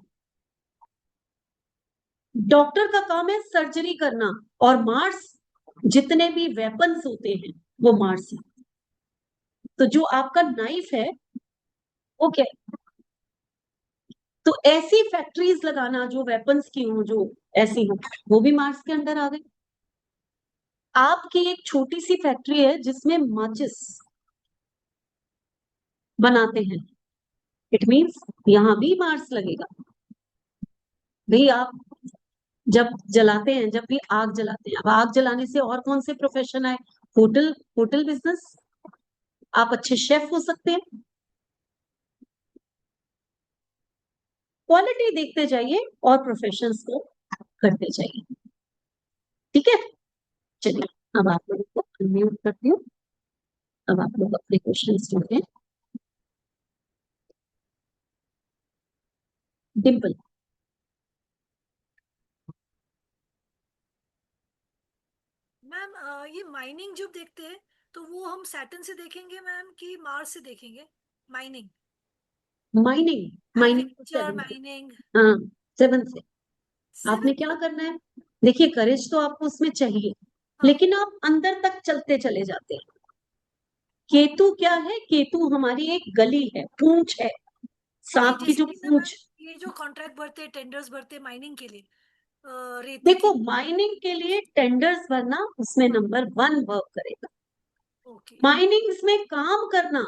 Speaker 1: डॉक्टर का काम है सर्जरी करना। और मार्स, जितने भी वेपन्स होते हैं वो मार्स है। तो जो आपका नाइफ है वो क्या है? तो ऐसी फैक्ट्रीज लगाना जो वेपन्स की हो, जो ऐसी हो, वो भी मार्स के अंडर आ गई। आपकी एक छोटी सी फैक्ट्री है जिसमें माचिस बनाते हैं, इट मीन्स यहां भी मार्स लगेगा। भाई आप जब जलाते हैं, जब भी आग जलाते हैं, अब आग जलाने से और कौन से प्रोफेशन आए? होटल, होटल बिजनेस, आप अच्छे शेफ हो सकते हैं। क्वालिटी देखते जाइए और प्रोफेशंस को करते जाइए। ठीक है, चलिए अब आप लोगों को अनम्यूट करती हूँ। अब आप लोग अपने क्वेश्चंस ढूंढें। डिम्पल।
Speaker 2: मैम ये माइनिंग जब देखते हैं तो वो हम सैटर्न से देखेंगे मैम कि मार्स से देखेंगे? माइनिंग,
Speaker 1: माइनिंग, माइनिंग तो
Speaker 2: एग्रीकल्चर
Speaker 1: 7 से।
Speaker 2: माइनिंग।
Speaker 1: हाँ, 7 से। आपने
Speaker 2: 7
Speaker 1: क्या
Speaker 2: से।
Speaker 1: करना है? देखिए, करेज तो आपको उसमें चाहिए,
Speaker 2: हाँ
Speaker 1: लेकिन आप अंदर तक चलते चले जाते हैं। केतु क्या है? केतु हमारी एक गली है, पूंछ है,
Speaker 2: ओके,
Speaker 1: सांप की
Speaker 2: जैसे
Speaker 1: जो
Speaker 2: कि ना मैम
Speaker 1: पूंछ।
Speaker 2: ये जो कॉन्ट्रैक्ट भरते हैं, टेंडर्स भरते हैं माइनिंग के लिए, रेती की।
Speaker 1: देखो, माइनिंग के लिए टेंडर्स भरना, उसमें
Speaker 2: हाँ।
Speaker 1: नंबर 1 वर्क करेगा।
Speaker 2: ओके।
Speaker 1: माइनिंग में काम करना,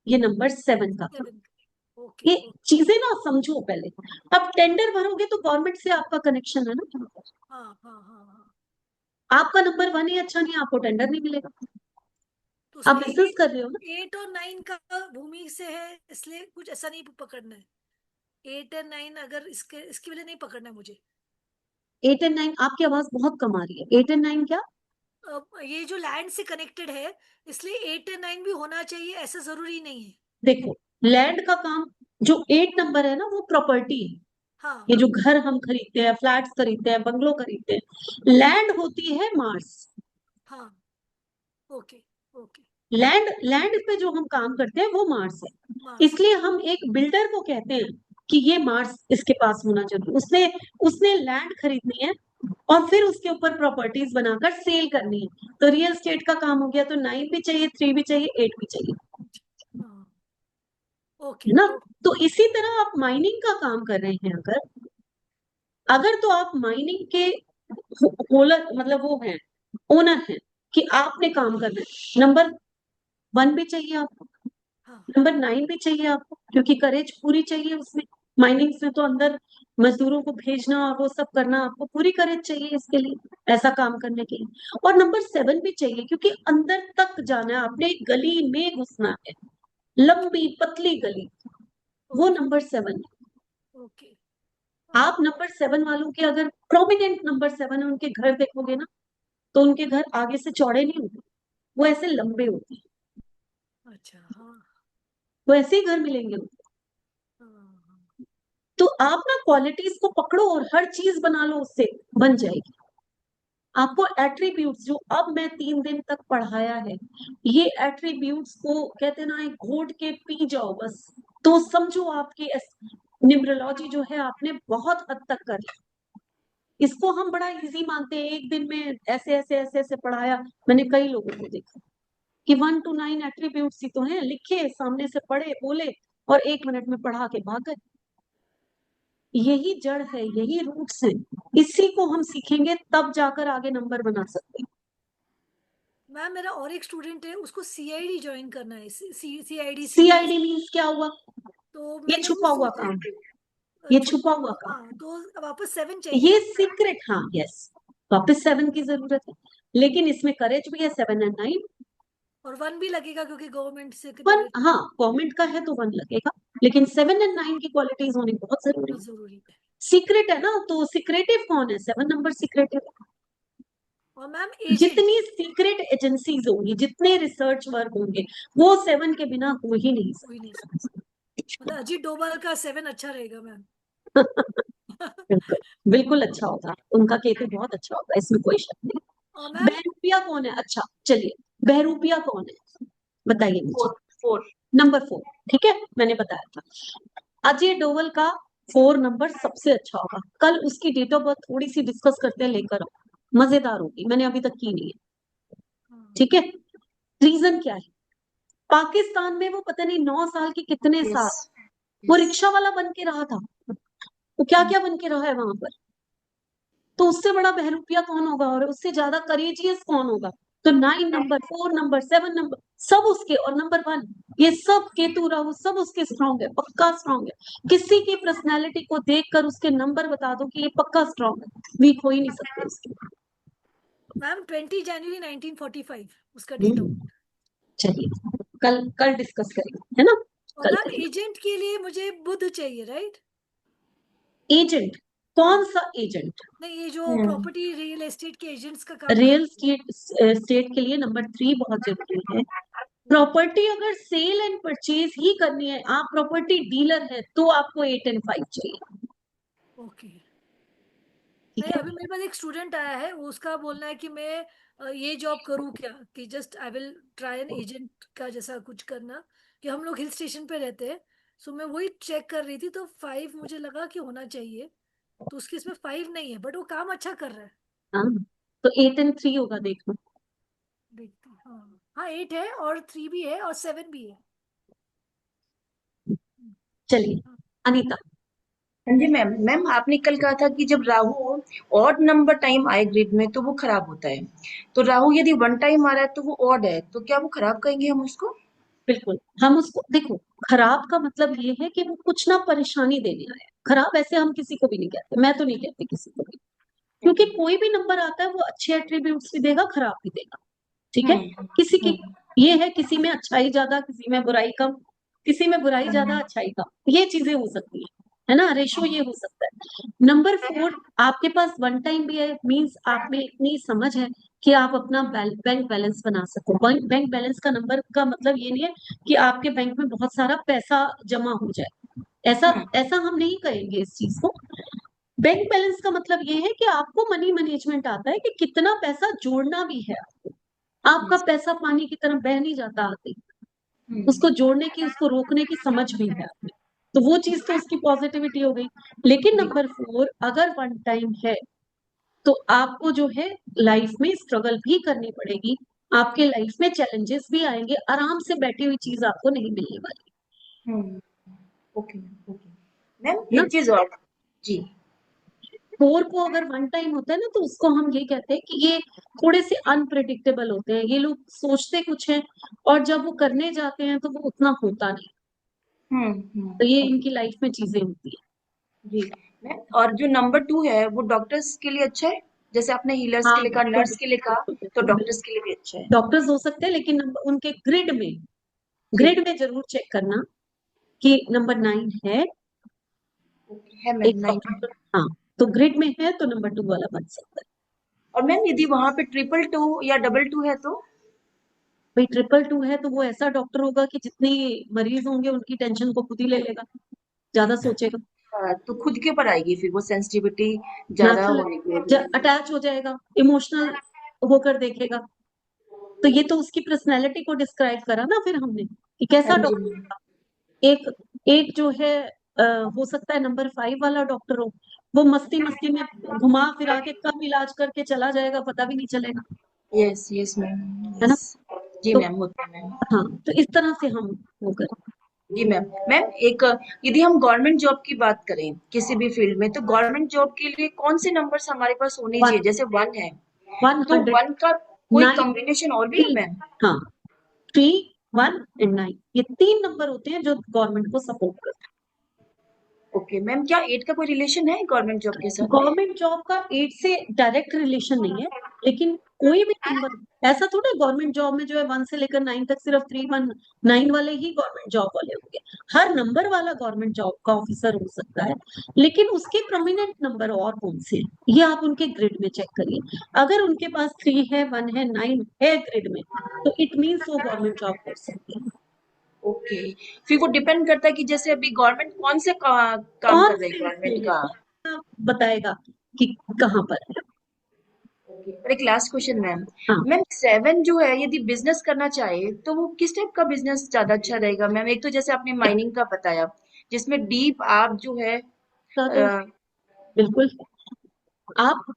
Speaker 1: ये नंबर 7 का काम।
Speaker 2: 7। ओके
Speaker 1: ये
Speaker 2: ओके।
Speaker 1: चीजें ना समझो पहले। अब टेंडर भरोगे तो गवर्नमेंट से आपका कनेक्शन है ना।
Speaker 2: हाँ हाँ हाँ हाँ।
Speaker 1: आपका नंबर 1 ही अच्छा नहीं है, आपको टेंडर नहीं मिलेगा।
Speaker 2: तो
Speaker 1: आप
Speaker 2: उसमें
Speaker 1: बिजनेस कर रहे हो ना।
Speaker 2: 8 और 9 का भूमि से है, इसलिए कुछ ऐसा नहीं पकड़ना है। 8 और 9 अगर इसके इसकी वजह नहीं पकड़ना है मुझे।
Speaker 1: 8 और 9, आपकी आवाज बहुत कम आ रही है। 8 और 9 क्या?
Speaker 2: ये जो लैंड से कनेक्टेड है, इसलिए 8 और 9 भी होना चाहिए, ऐसा जरूरी नहीं है।
Speaker 1: देखो, लैंड का काम, जो 8 नंबर है ना, वो प्रॉपर्टी है।
Speaker 2: हाँ
Speaker 1: ये जो घर हम खरीदते हैं, फ्लैट्स खरीदते हैं, बंगलो खरीदते हैं, लैंड होती है मार्स।
Speaker 2: हाँ। Okay okay.
Speaker 1: लैंड, लैंड पे जो हम काम करते हैं वो मार्स है।
Speaker 2: मार्स।
Speaker 1: इसलिए हम एक बिल्डर को कहते हैं कि ये मार्स इसके पास होना जरूरी। उसने उसने लैंड खरीदनी है और फिर उसके ऊपर प्रॉपर्टीज बनाकर सेल करनी है। तो रियल एस्टेट का काम हो गया। तो 9 भी चाहिए, 3 भी चाहिए, 8 भी चाहिए,
Speaker 2: हाँ।
Speaker 1: है
Speaker 2: ओके
Speaker 1: ना?
Speaker 2: ओके।
Speaker 1: तो इसी तरह आप माइनिंग का काम कर रहे हैं, अगर अगर तो आप माइनिंग के होलर, मतलब वो हैं, ओनर हैं, कि आपने काम करना है, नंबर 1 भी चाहिए आपको,
Speaker 2: हाँ
Speaker 1: नंबर 9 भी चाहिए आपको, क्योंकि करेज पूरी चाहिए उसमें। माइनिंग में तो अंदर मजदूरों को भेजना और वो सब करना, आपको पूरी करेज चाहिए इसके लिए, ऐसा काम करने के लिए। और नंबर 7 भी चाहिए, क्योंकि अंदर तक जाना है आपने, गली में घुसना है,
Speaker 2: ओके
Speaker 1: लंबी पतली गली, वो
Speaker 2: ओके
Speaker 1: नंबर 7 है।
Speaker 2: ओके।
Speaker 1: आप नंबर 7 वालों के, अगर प्रोमिनेंट नंबर 7 है, उनके घर देखोगे ना, तो उनके घर आगे से चौड़े नहीं होते, वो ऐसे लंबे होते हैं।
Speaker 2: अच्छा। हाँ
Speaker 1: वो ऐसे ही घर मिलेंगे उनको।
Speaker 2: हाँ हाँ।
Speaker 1: तो आप ना क्वालिटीज को पकड़ो और हर चीज बना लो, उससे बन जाएगी। आपको एट्रीब्यूट्स जो अब मैं 3 दिन तक पढ़ाया है, ये एट्रीब्यूट्स को कहते हैं ना, एक घोट के पी जाओ बस, तो समझो आपकी न्यूमरोलॉजी जो है आपने बहुत हद तक कर ली। इसको हम बड़ा इजी मानते हैं, एक दिन में ऐसे ऐसे ऐसे ऐसे पढ़ाया। मैंने कई लोगों को देखा कि 1 to 9 एट्रीब्यूट्स ही तो हैं, लिखे सामने से, पढ़े बोले और 1 मिनट में पढ़ा के भाग गए। यही जड़ है, यही रूट्स है। इसी को हम सीखेंगे तब जाकर आगे नंबर बना सकते हैं।
Speaker 2: मैम मेरा और एक स्टूडेंट है, उसको सीआईडी ज्वाइन करना है, सीआईडी सीबीएस।
Speaker 1: सीआईडी मीन्स क्या हुआ?
Speaker 2: तो
Speaker 1: ये
Speaker 2: मैंने वो
Speaker 1: छुपा हुआ
Speaker 2: सोचा
Speaker 1: काम है। ये छुपा हुआ काम।
Speaker 2: हाँ, तो वापस 7 चाहिए
Speaker 1: ये
Speaker 2: ना।
Speaker 1: सीक्रेट, हाँ यस, वापस 7 की जरूरत है, लेकिन इसमें करेज भी है 7 एंड 9।
Speaker 2: और 1 भी लगेगा क्योंकि गवर्नमेंट से
Speaker 1: वन,
Speaker 2: नॉलेज
Speaker 1: हाँ गवर्नमेंट का है तो 1 लगेगा, लेकिन 7 एंड 9 की क्वालिटीज होनी बहुत जरूरी
Speaker 2: बहुत
Speaker 1: है।
Speaker 2: जरूरी है।
Speaker 1: सीक्रेट है ना, तो सीक्रेटिव कौन है? 7 नंबर सीक्रेटिव।
Speaker 2: और मैम एजेंट।
Speaker 1: जितनी सीक्रेट एजेंसीज होंगी, जितने रिसर्च वर्क होंगे, वो 7 के बिना हो ही नहीं
Speaker 2: हो ही नहीं
Speaker 1: सकते।
Speaker 2: सकता। मतलब अजीत डोभाल का 7 अच्छा रहेगा मैम।
Speaker 1: बिल्कुल, बिल्कुल अच्छा होगा, उनका केतु बहुत अच्छा होगा, इसमें कोई शक नहीं।
Speaker 2: और मैम
Speaker 1: बहरूपिया कौन है? अच्छा चलिए, बहरूपिया कौन है बताइए मुझे।
Speaker 3: 4 4।
Speaker 1: नंबर 4, ठीक है, मैंने बताया था अजय डोवल का 4 नंबर सबसे अच्छा होगा। कल उसकी डेट ऑफ बर्थ थोड़ी सी डिस्कस करते हैं, लेकर आओ, मजेदार होगी, मैंने अभी तक की नहीं है,
Speaker 2: हाँ,
Speaker 1: ठीक है। रीजन क्या है? पाकिस्तान में वो पता नहीं 9 साल की कितने
Speaker 3: यस
Speaker 1: साल वो
Speaker 3: यस।
Speaker 1: रिक्शा वाला बन के रहा था, वो क्या क्या बन के रहा है वहां पर। तो उससे बड़ा बहरूपिया कौन होगा, और उससे ज्यादा करेजियस कौन होगा? तो 9 नंबर, 4 नंबर, 7 नंबर, सब उसके, और नंबर 1, ये सब केतु राहु सब उसके स्ट्रांग है, पक्का स्ट्रांग है। किसी की पर्सनैलिटी को देखकर उसके नंबर बता दो कि ये पक्का स्ट्रांग है, वीक हो ही नहीं सकते उसके।
Speaker 2: मैम 20 जनवरी 1945 उसका डेट ऑफ।
Speaker 1: हम्म, चलिए, कल कल डिस्कस करेंगे, है ना,
Speaker 2: और
Speaker 1: कल
Speaker 2: मैम
Speaker 1: करेंगे।
Speaker 2: एजेंट के लिए मुझे बुध चाहिए, राइट।
Speaker 1: एजेंट,
Speaker 2: हाँ,
Speaker 1: कौन सा एजेंट?
Speaker 2: नहीं ये जो
Speaker 3: हम्म
Speaker 2: प्रॉपर्टी रियल एस्टेट के एजेंट्स का काम कर।
Speaker 1: रियल स्टेट के लिए नंबर 3 बहुत जरूरी है। प्रॉपर्टी अगर सेल एंड परचेज ही करनी है, आप प्रॉपर्टी डीलर है, तो आपको 8 एंड 5 चाहिए,
Speaker 2: ओके।
Speaker 1: ठीक
Speaker 2: नहीं,
Speaker 1: है।
Speaker 2: अभी मेरे पास एक स्टूडेंट आया है, वो उसका बोलना है कि मैं ये जॉब करूँ क्या, कि just I will try an agent का जैसा कुछ करना, कि हम लोग हिल स्टेशन पे रहते हैं। सो मैं वही चेक कर रही थी, तो 5 मुझे लगा कि होना चाहिए। तो उसके इसमें 5 नहीं है, बट वो काम अच्छा कर रहा है।
Speaker 1: हाँ, तो 8 एंड 3 होगा, देखना।
Speaker 2: देखते हैं। हाँ हाँ, 8 है और 3 भी है और 7 भी है।
Speaker 1: चलिए,
Speaker 2: हाँ,
Speaker 1: अनीता।
Speaker 3: हाँ जी मैम। मैम आपने कल कहा था कि जब राहु ऑड नंबर टाइम आए ग्रिड में तो वो खराब होता है। तो राहु यदि वन टाइम आ रहा है तो वो ऑड है, तो क्या वो खराब कहेंगे हम उसको?
Speaker 1: बिल्कुल, हम उसको देखो, खराब का मतलब ये है कि वो कुछ ना परेशानी देने आया है। खराब ऐसे हम किसी को भी नहीं कहते, मैं तो नहीं कहती किसी को भी, क्योंकि
Speaker 3: ओके।
Speaker 1: कोई भी नंबर आता है वो अच्छे एट्रीब्यूट्स भी देगा, खराब भी देगा, ठीक है।
Speaker 3: हम्म
Speaker 1: किसी की
Speaker 3: हम्म
Speaker 1: ये है, किसी में अच्छाई ज्यादा, किसी में बुराई कम, किसी में बुराई ज्यादा अच्छाई कम, ये चीजें हो सकती है ना, रेशो ये हो सकता है। नंबर 4, आपके पास 1 टाइम भी है, मींस आप में इतनी समझ है कि आप अपना बैंक बैलेंस बना सको। बैंक बैलेंस का नंबर का मतलब ये नहीं है कि आपके बैंक में बहुत सारा पैसा जमा हो जाए, ऐसा
Speaker 3: हम्म
Speaker 1: ऐसा हम नहीं कहेंगे इस चीज को। बैंक बैलेंस का मतलब ये है कि आपको मनी मैनेजमेंट आता है, कि कितना पैसा जोड़ना भी है आपको। आपका
Speaker 3: yes,
Speaker 1: पैसा पानी की तरह बह नहीं जाता आते, उसको
Speaker 3: हम्म
Speaker 1: जोड़ने की, उसको रोकने की समझ भी है आपने, तो वो चीज तो उसकी पॉजिटिविटी हो गई। लेकिन
Speaker 3: जी
Speaker 1: नंबर 4 अगर 1 टाइम है, तो आपको जो है लाइफ में स्ट्रगल भी करनी पड़ेगी, आपके लाइफ में चैलेंजेस भी आएंगे, आराम से बैठी हुई चीज आपको नहीं मिलने वाली,
Speaker 3: हम्म ओके ओके। मैम
Speaker 1: है ना।
Speaker 3: एक चीज और। जी।
Speaker 1: 4 को अगर 1 टाइम होता है ना, तो उसको हम ये कहते हैं कि ये थोड़े से अनप्रिडिक्टेबल होते हैं, ये लोग सोचते कुछ है और जब वो करने जाते हैं तो वो उतना होता नहीं, तो ये
Speaker 3: ओके।
Speaker 1: इनकी लाइफ में चीजें होती है।
Speaker 3: जी मैम, और जो नंबर 2 है वो डॉक्टर्स के लिए अच्छा है? जैसे आपने हीलर्स
Speaker 1: हाँ
Speaker 3: के लिए कहा,
Speaker 1: बिल्कुल
Speaker 3: नर्स के लिए कहा,
Speaker 1: बिल्कुल
Speaker 3: तो
Speaker 1: बिल्कुल
Speaker 3: डॉक्टर्स
Speaker 1: बिल्कुल,
Speaker 3: के लिए भी अच्छा है।
Speaker 1: डॉक्टर्स हो सकते हैं, लेकिन उनके
Speaker 3: जी।
Speaker 1: ग्रिड में जरूर चेक करना कि नंबर 9 है।
Speaker 3: ओके, है मैम
Speaker 1: एक
Speaker 3: 9 है।
Speaker 1: डॉक्टर, हाँ, तो ग्रिड में है तो नंबर 2 वाला बन सकता है।
Speaker 3: और मैम यदि वहां पे 222 या 22 है तो?
Speaker 1: भाई 222 है तो वो ऐसा डॉक्टर होगा कि जितनी मरीज होंगे उनकी टेंशन को खुद ही ले लेगा, ज्यादा सोचेगा,
Speaker 3: तो खुद के ऊपर आएगी फिर वो सेंसिटिविटी ज्यादा
Speaker 1: नेचुरल
Speaker 3: होने की वजह से।
Speaker 1: अटैच हो जाएगा, इमोशनल होकर देखेगा। तो ये तो उसकी पर्सनैलिटी को डिस्क्राइब करा ना फिर हमने, कि
Speaker 3: हाँ
Speaker 1: कैसा
Speaker 3: जी
Speaker 1: डॉक्टर।
Speaker 3: मैम।
Speaker 1: एक एक जो है हो सकता है नंबर 5 वाला डॉक्टर हो, वो मस्ती मस्ती में घुमा फिरा के कब इलाज करके चला जाएगा पता भी नहीं चलेगा,
Speaker 3: यस यस मैम।
Speaker 1: है
Speaker 3: यस।
Speaker 1: ना।
Speaker 3: जी
Speaker 1: तो
Speaker 3: मैम, होता है मैम।
Speaker 1: हाँ, तो इस तरह से हम वो करें।
Speaker 3: जी मैम। मैम एक, यदि हम गवर्नमेंट जॉब की बात करें किसी भी फील्ड में, तो गवर्नमेंट जॉब के लिए कौन से नंबर्स हमारे पास होने
Speaker 1: वन,
Speaker 3: चाहिए? जैसे 1 है, तो
Speaker 1: 100,
Speaker 3: 1 का कोई
Speaker 1: 9,
Speaker 3: कॉम्बिनेशन और भी है
Speaker 1: 3,
Speaker 3: मैम?
Speaker 1: हाँ, 3, 1 एंड 9, ये 3 नंबर होते हैं जो गवर्नमेंट को सपोर्ट करते
Speaker 3: ओके मैम, क्या 8 का कोई रिलेशन है गवर्नमेंट जॉब के साथ?
Speaker 1: गवर्नमेंट जॉब का 8 से डायरेक्ट रिलेशन नहीं है, लेकिन कोई भी नंबर ऐसा थोड़ा गवर्नमेंट जॉब में जो है 1 से लेकर 9 तक सिर्फ 319 वाले ही गवर्नमेंट जॉब वाले होंगे। हर नंबर वाला गवर्नमेंट जॉब का ऑफिसर हो सकता है, लेकिन उसके प्रोमिनेंट नंबर और कौन से हैं ये आप उनके ग्रिड में चेक करिए। अगर उनके पास 3 है, 1 है, 9 है ग्रिड में, तो इट मीन्स वो गवर्नमेंट जॉब कर सकते हैं।
Speaker 3: ओके, फिर वो डिपेंड करता है कि जैसे अभी गवर्नमेंट कौन से काम
Speaker 1: कौन
Speaker 3: कर रही है
Speaker 1: से
Speaker 3: गवर्नमेंट
Speaker 1: इसमें
Speaker 3: का।
Speaker 1: है बताएगा कि कहाँ पर है।
Speaker 3: ओके, और एक लास्ट क्वेश्चन मैम।
Speaker 1: हाँ,
Speaker 3: मैम 7 जो है यदि बिजनेस करना चाहे तो वो किस टाइप का बिजनेस ज्यादा अच्छा रहेगा मैम? एक तो जैसे आपने माइनिंग का बताया, जिसमें डीप आप जो है
Speaker 1: तो बिल्कुल आप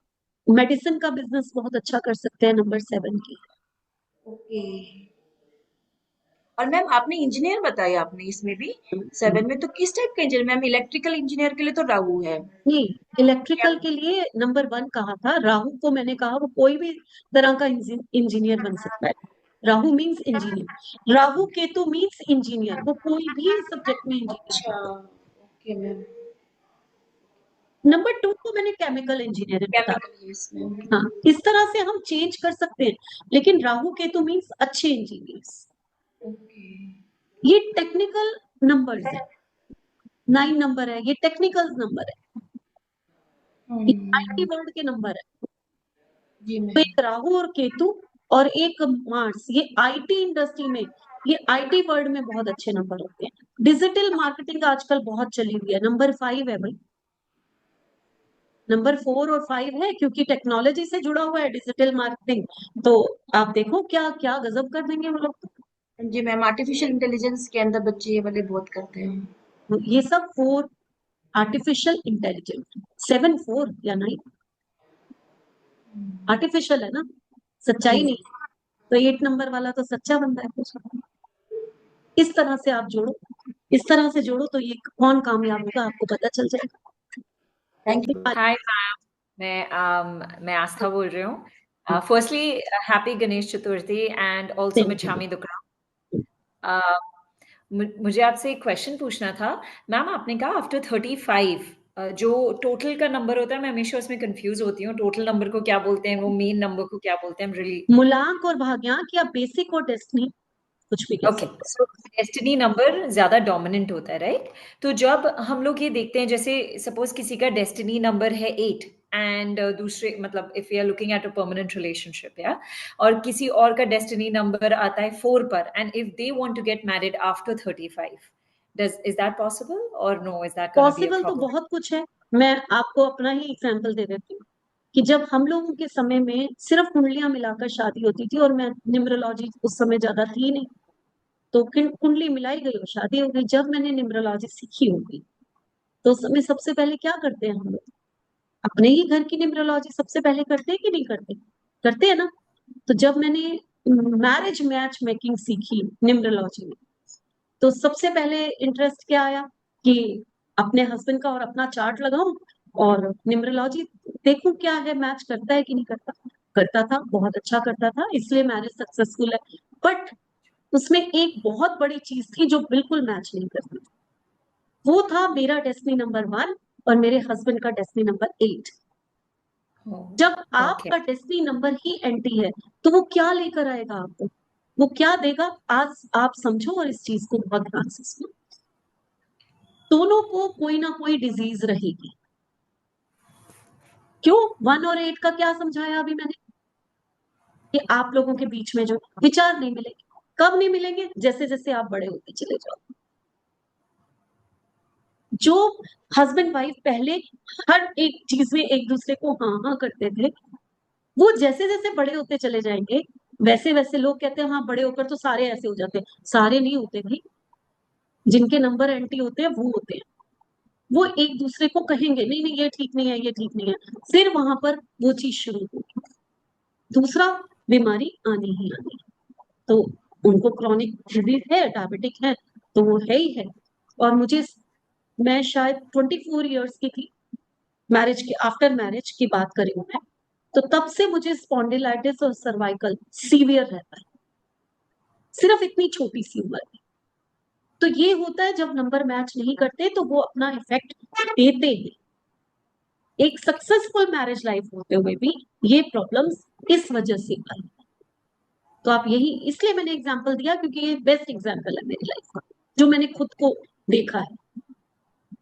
Speaker 1: मेडिसिन का बिजनेस बहुत अच्छा कर सकते हैं नंबर 7 की।
Speaker 3: ओके। और मैम आपने इंजीनियर बताया आपने इसमें भी 7 में, तो किस टाइप का इंजीनियर मैम? इलेक्ट्रिकल इंजीनियर के लिए तो राहु है।
Speaker 1: नहीं, इलेक्ट्रिकल के लिए नंबर 1 कहा था, राहु को मैंने कहा वो कोई भी तरह का इंजीनियर बन सकता है। Rahu means engineer, Rahu Ketu means engineer, वो कोई भी सब्जेक्ट में इंजीनियर
Speaker 3: अच्छा,
Speaker 1: बन सकता
Speaker 3: ओके मैम।
Speaker 1: है। नंबर 2 को मैंने केमिकल इंजीनियरिंग बता
Speaker 3: केमिकल, यस मैम।
Speaker 1: दी। हाँ, इस तरह से हम चेंज कर सकते हैं, लेकिन राहु केतु मीन्स अच्छे इंजीनियर्स।
Speaker 3: ओके।
Speaker 1: ये टेक्निकल नंबर्स है, 9 नंबर है, ये टेक्निकल नंबर है, ये आईटी
Speaker 3: हम्म।
Speaker 1: वर्ल्ड के नंबर है।
Speaker 3: जी
Speaker 1: तो
Speaker 3: मैम।
Speaker 1: एक राहु और केतु और एक मार्स, ये आईटी इंडस्ट्री में, ये आईटी वर्ल्ड में बहुत अच्छे नंबर होते हैं। डिजिटल मार्केटिंग आजकल बहुत चली हुई है, नंबर 5 है भाई। नंबर 4 और 5 है क्योंकि टेक्नोलॉजी से जुड़ा हुआ है डिजिटल मार्केटिंग। तो आप देखो क्या क्या गजब कर देंगे वो लोग।
Speaker 3: जी मैम, आर्टिफिशियल इंटेलिजेंस के अंदर बच्चे ये वाले बहुत करते हैं।
Speaker 1: तो ये सब 4 आर्टिफिशियल इंटेलिजेंस, 7 4 या 9 आर्टिफिशियल है ना, सच्चाई
Speaker 3: जी।
Speaker 1: नहीं। तो 8 नंबर वाला तो सच्चा बंदा है कुछ। इस तरह से आप जोड़ो, इस तरह से जोड़ो तो ये कौन कामयाब होगा आपको पता चल जाएगा।
Speaker 3: Thank you.
Speaker 4: हाय मैम, मैं आस्था बोल रही हूँ। Firstly happy Ganesh Chaturthi and also Micchami Dukkadam. मुझे आपसे एक क्वेश्चन पूछना था। मैम आपने कहा आफ्टर 35 जो टोटल का नंबर होता है, मैं हमेशा उसमें कंफ्यूज होती हूँ, टोटल नंबर को क्या बोलते हैं, वो मेन नंबर को क्या बोलते हैं, रियली।
Speaker 1: मूलांक और भाग्यांक या बेसिक और डेस्टिनी, कुछ भी कह
Speaker 4: ओके,
Speaker 1: सकते
Speaker 4: सो डेस्टिनी नंबर ज्यादा डोमिनेंट होता है, राइट? तो जब हम लोग ये देखते हैं, जैसे सपोज किसी का डेस्टिनी नंबर है 8 एंड दूसरे, मतलब if you are looking at a permanent relationship, या और किसी और का डेस्टिनी नंबर आता है 4 पर, and if they want to get married after 35, is that possible और no, is that gonna be a
Speaker 1: possible तो
Speaker 4: प्रॉब्लम?
Speaker 1: बहुत कुछ है। मैं आपको अपना ही एग्जाम्पल दे देती हूँ कि जब हम लोगों के समय में सिर्फ कुंडलियां मिलाकर शादी होती थी, और मैं न्यूमरोलॉजी उस समय ज्यादा थी नहीं, तो कुंडली मिलाई गई और शादी हो गई। जब मैंने न्यूमरोलॉजी सीखी होगी तो उस समय सबसे पहले क्या करते हैं हम लोग, अपने ही घर की न्यूमरोलॉजी सबसे पहले करते हैं कि नहीं करते, करते हैं ना। तो जब मैंने मैरिज मैच मेकिंग सीखी न्यूमरोलॉजी में, तो सबसे पहले इंटरेस्ट क्या आया कि अपने हस्बैंड का और अपना चार्ट लगाऊं और न्यूमरोलॉजी देखूं क्या है, मैच करता है कि नहीं करता। करता था, बहुत अच्छा करता था, इसलिए मैरिज सक्सेसफुल है। बट उसमें एक बहुत बड़ी चीज थी जो बिल्कुल मैच नहीं करती थी। वो था मेरा डेस्टिनी नंबर 1 और मेरे हस्बैंड का डेस्टिनी नंबर 8। जब
Speaker 4: ओके,
Speaker 1: आपका डेस्टिनी नंबर ही एंटी है तो वो क्या लेकर आएगा आपको, वो क्या देगा, आज आप समझो और इस चीज को बहुत ध्यान से सुनो। दोनों को कोई ना कोई डिजीज रहेगी। क्यों? 1 और 8 का क्या समझाया अभी मैंने, कि आप लोगों के बीच में जो विचार नहीं मिलेंगे। कब नहीं मिलेंगे? जैसे जैसे आप बड़े होते चले जाओ। जो हस्बैंड वाइफ पहले हर एक चीज में एक दूसरे को हाँ हाँ करते थे, वो जैसे जैसे बड़े होते चले जाएंगे, वैसे वैसे लोग कहते हैं हाँ बड़े होकर तो सारे ऐसे हो जाते हैं। सारे नहीं होते भाई, जिनके नंबर एंटी होते हैं वो होते हैं। वो एक दूसरे को कहेंगे नहीं नहीं ये ठीक नहीं है, ये ठीक नहीं है, फिर वहां पर वो चीज शुरू होगी। दूसरा, बीमारी आनी ही आनी है। तो उनको क्रॉनिक डिजीज है, डायबिटिक है, तो वो है ही है। और मुझे, मैं शायद 24 इयर्स की थी, मैरिज के आफ्टर मैरिज की बात करी हूँ मैं, तो तब से मुझे स्पॉन्डिलाइटिस और सर्वाइकल सीवियर रहता है, सिर्फ इतनी छोटी सी उम्र में। तो ये होता है जब नंबर मैच नहीं करते तो वो अपना इफेक्ट देते हैं। एक सक्सेसफुल मैरिज लाइफ होते हुए भी ये प्रॉब्लम्स इस वजह से आई। तो आप यही, इसलिए मैंने एग्जांपल दिया क्योंकि ये बेस्ट एग्जांपल है मेरी लाइफ का, जो मैंने खुद को देखा है।